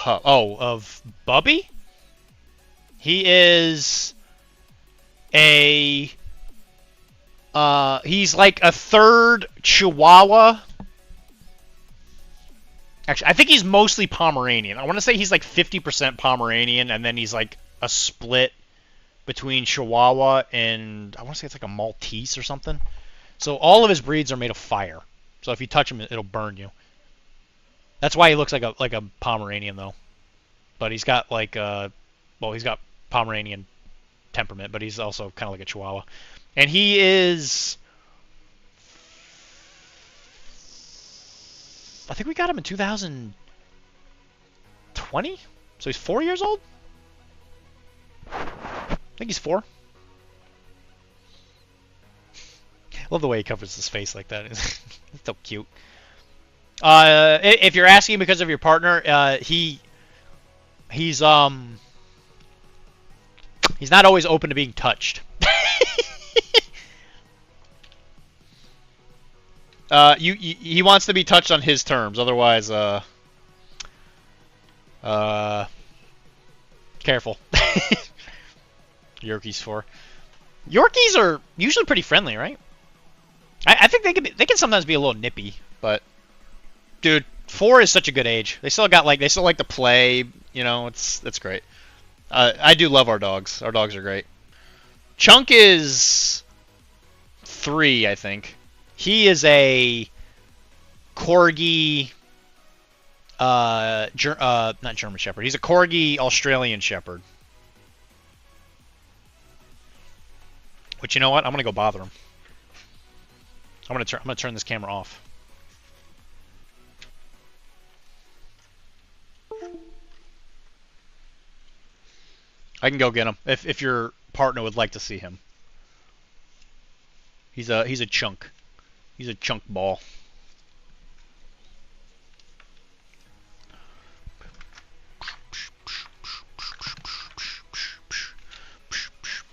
Oh, of Bubby? He is a... he's like a third Chihuahua. Actually, I think he's mostly Pomeranian. I want to say he's like 50% Pomeranian, and then he's like a split between Chihuahua and... I want to say it's like a Maltese or something. So all of his breeds are made of fire. So if you touch him, it'll burn you. That's why he looks like a Pomeranian, though. But he's got like well, he's got Pomeranian temperament, but he's also kind of like a Chihuahua. And he is... I think we got him in 2020? So he's 4 years old? I think he's 4. I love the way he covers his face like that. It's so cute. If you're asking because of your partner, he's not always open to being touched. He wants to be touched on his terms. Otherwise, careful. Yorkies 4. Yorkies are usually pretty friendly, right? I think they can sometimes be a little nippy, but dude, 4 is such a good age. They still like to play. You know, it's great. I do love our dogs. Our dogs are great. Chunk is 3, I think. He is a Corgi, not German Shepherd. He's a Corgi Australian Shepherd. Which, you know what? I'm gonna go bother him. I'm gonna turn this camera off. I can go get him if your partner would like to see him. He's a chunk. He's a chunk ball.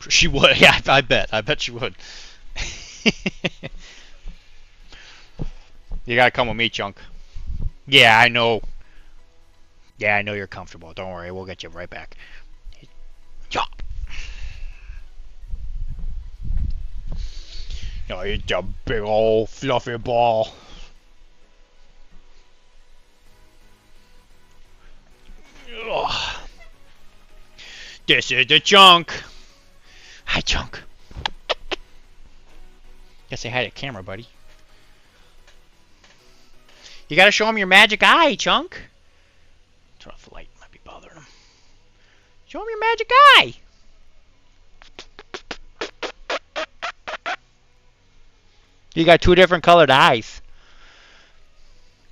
She would. Yeah, I bet. I bet she would. You gotta come with me, Chunk. Yeah, I know. Yeah, I know you're comfortable. Don't worry, we'll get you right back. Yeah. Oh, you're a big old fluffy ball. Ugh. This is the Chunk. Hi, Chunk. Gotta say hi to the camera, buddy. You gotta show him your magic eye, Chunk. Turn off the light. Might be bothering him. Show him your magic eye. You got 2 different colored eyes.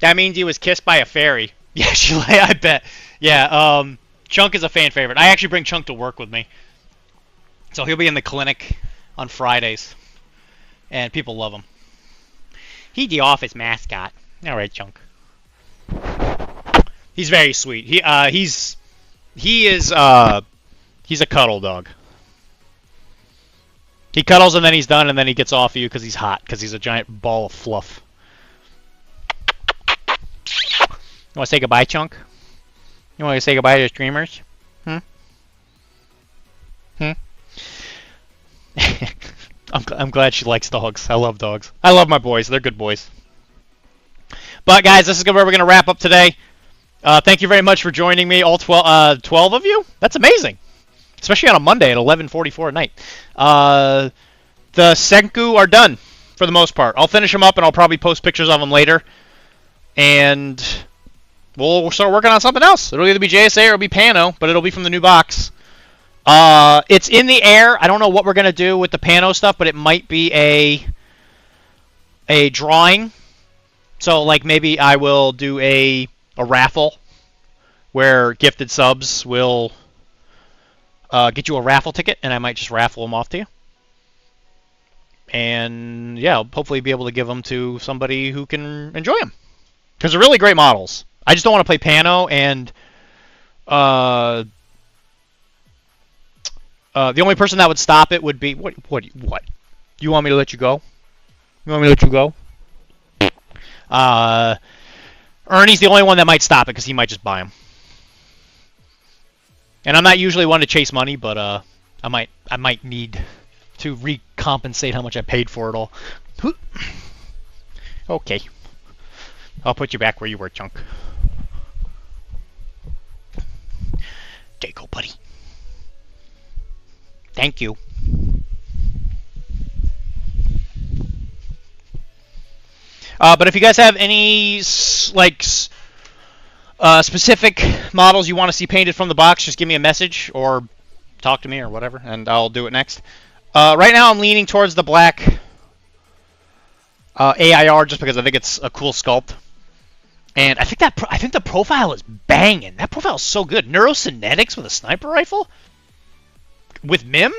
That means he was kissed by a fairy. Yeah, I bet. Yeah, Chunk is a fan favorite. I actually bring Chunk to work with me. So he'll be in the clinic on Fridays. And people love him. He's the office mascot. All right, Chunk. He's very sweet. He's a cuddle dog. He cuddles and then he's done and then he gets off of you because he's hot, because he's a giant ball of fluff. You want to say goodbye, Chunk? You want to say goodbye to the streamers? I'm glad she likes dogs. I love dogs. I love my boys. They're good boys. But guys, this is where we're going to wrap up today. Thank you very much for joining me, all 12 of you. That's amazing. Especially on a Monday at 11:44 at night. The Senku are done for the most part. I'll finish them up and I'll probably post pictures of them later. And we'll start working on something else. It'll either be JSA or it'll be Pano, but it'll be from the new box. It's in the air. I don't know what we're going to do with the Pano stuff, but it might be a drawing. So, like, maybe I will do a raffle where gifted subs will get you a raffle ticket, and I might just raffle them off to you. And, yeah, I'll hopefully be able to give them to somebody who can enjoy them. Because they're really great models. I just don't want to play Pano, and the only person that would stop it would be... What? You want me to let you go? You want me to let you go? Ernie's the only one that might stop it, because he might just buy them. And I'm not usually one to chase money, but I might need to recompensate how much I paid for it all. Okay. I'll put you back where you were, Chunk. There you go, buddy. Thank you. But if you guys have any specific models you want to see painted from the box, just give me a message or talk to me or whatever, and I'll do it next. Right now I'm leaning towards the black AIR just because I think it's a cool sculpt. And I think the profile is banging. That profile is so good. Neurocynetics with a sniper rifle? With MIM?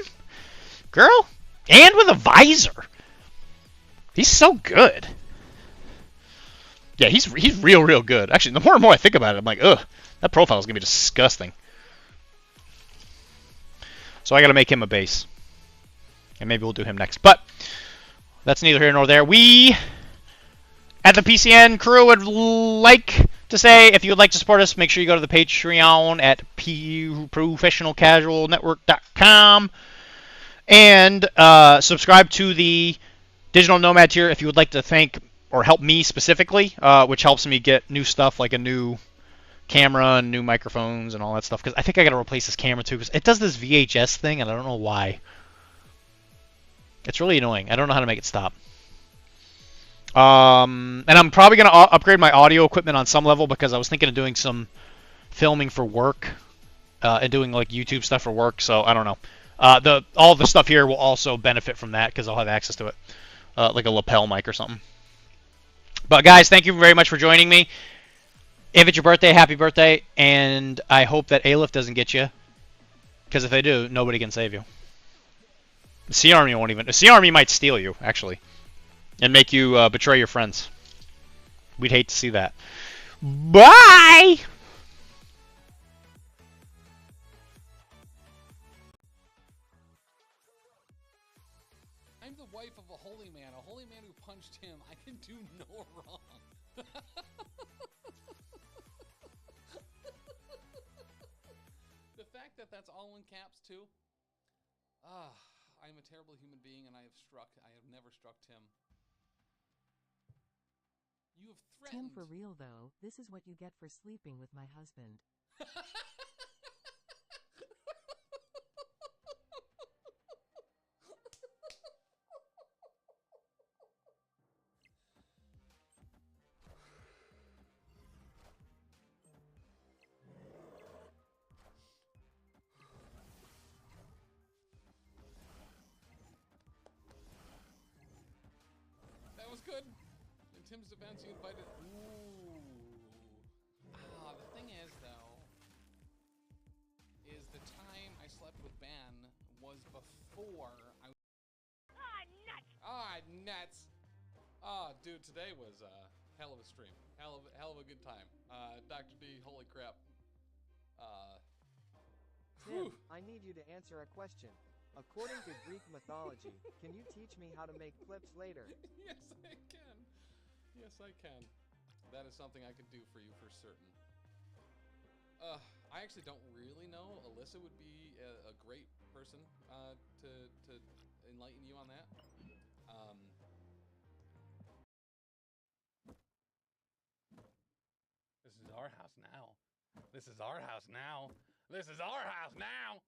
Girl? And with a visor. He's so good. Yeah, he's real good. Actually, the more and more I think about it, I'm like, ugh, that profile is going to be disgusting. So I got to make him a base. And maybe we'll do him next. But that's neither here nor there. We, at the PCN crew, would like to say, if you would like to support us, make sure you go to the Patreon at professionalcasualnetwork.com and subscribe to the Digital Nomad tier if you would like to thank or help me specifically, which helps me get new stuff like a new camera and new microphones and all that stuff. Because I think I got to replace this camera too, because it does this VHS thing and I don't know why. It's really annoying. I don't know how to make it stop. And I'm probably going to upgrade my audio equipment on some level because I was thinking of doing some filming for work and doing like YouTube stuff for work. So I don't know. All the stuff here will also benefit from that because I'll have access to it, like a lapel mic or something. But guys, thank you very much for joining me. If it's your birthday, happy birthday, and I hope that Aleph doesn't get you, because if they do, nobody can save you. The Sea Army won't even. The Sea Army might steal you, actually, and make you betray your friends. We'd hate to see that. Bye! can do no wrong. The fact that that's all in caps too. I am a terrible human being, and I have never struck Tim. You have Tim, threatened. for real though, this is what you get for sleeping with my husband. That was good. In Tim's defense, you invited. Ooh. The thing is, though, is the time I slept with Ben was before I. Nuts! Dude, today was a hell of a stream. Hell of a good time. Dr.D, holy crap. Tim, I need you to answer a question. According to Greek mythology, can you teach me how to make clips later? Yes, I can. Yes, I can. That is something I could do for you for certain. I actually don't really know. Alyssa would be a great person to enlighten you on that. This is our house now. This is our house now. This is our house now.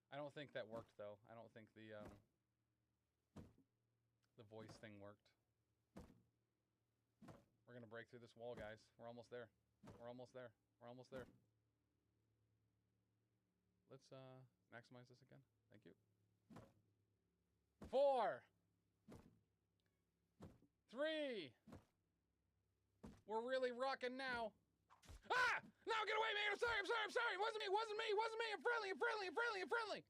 I don't think that worked though. I don't think the voice thing worked. We're gonna break through this wall, guys. We're almost there. We're almost there. We're almost there. Let's maximize this again. Thank you. 4, 3. We're really rocking now. Ah! No, get away, man! I'm sorry! It wasn't me! I'm friendly!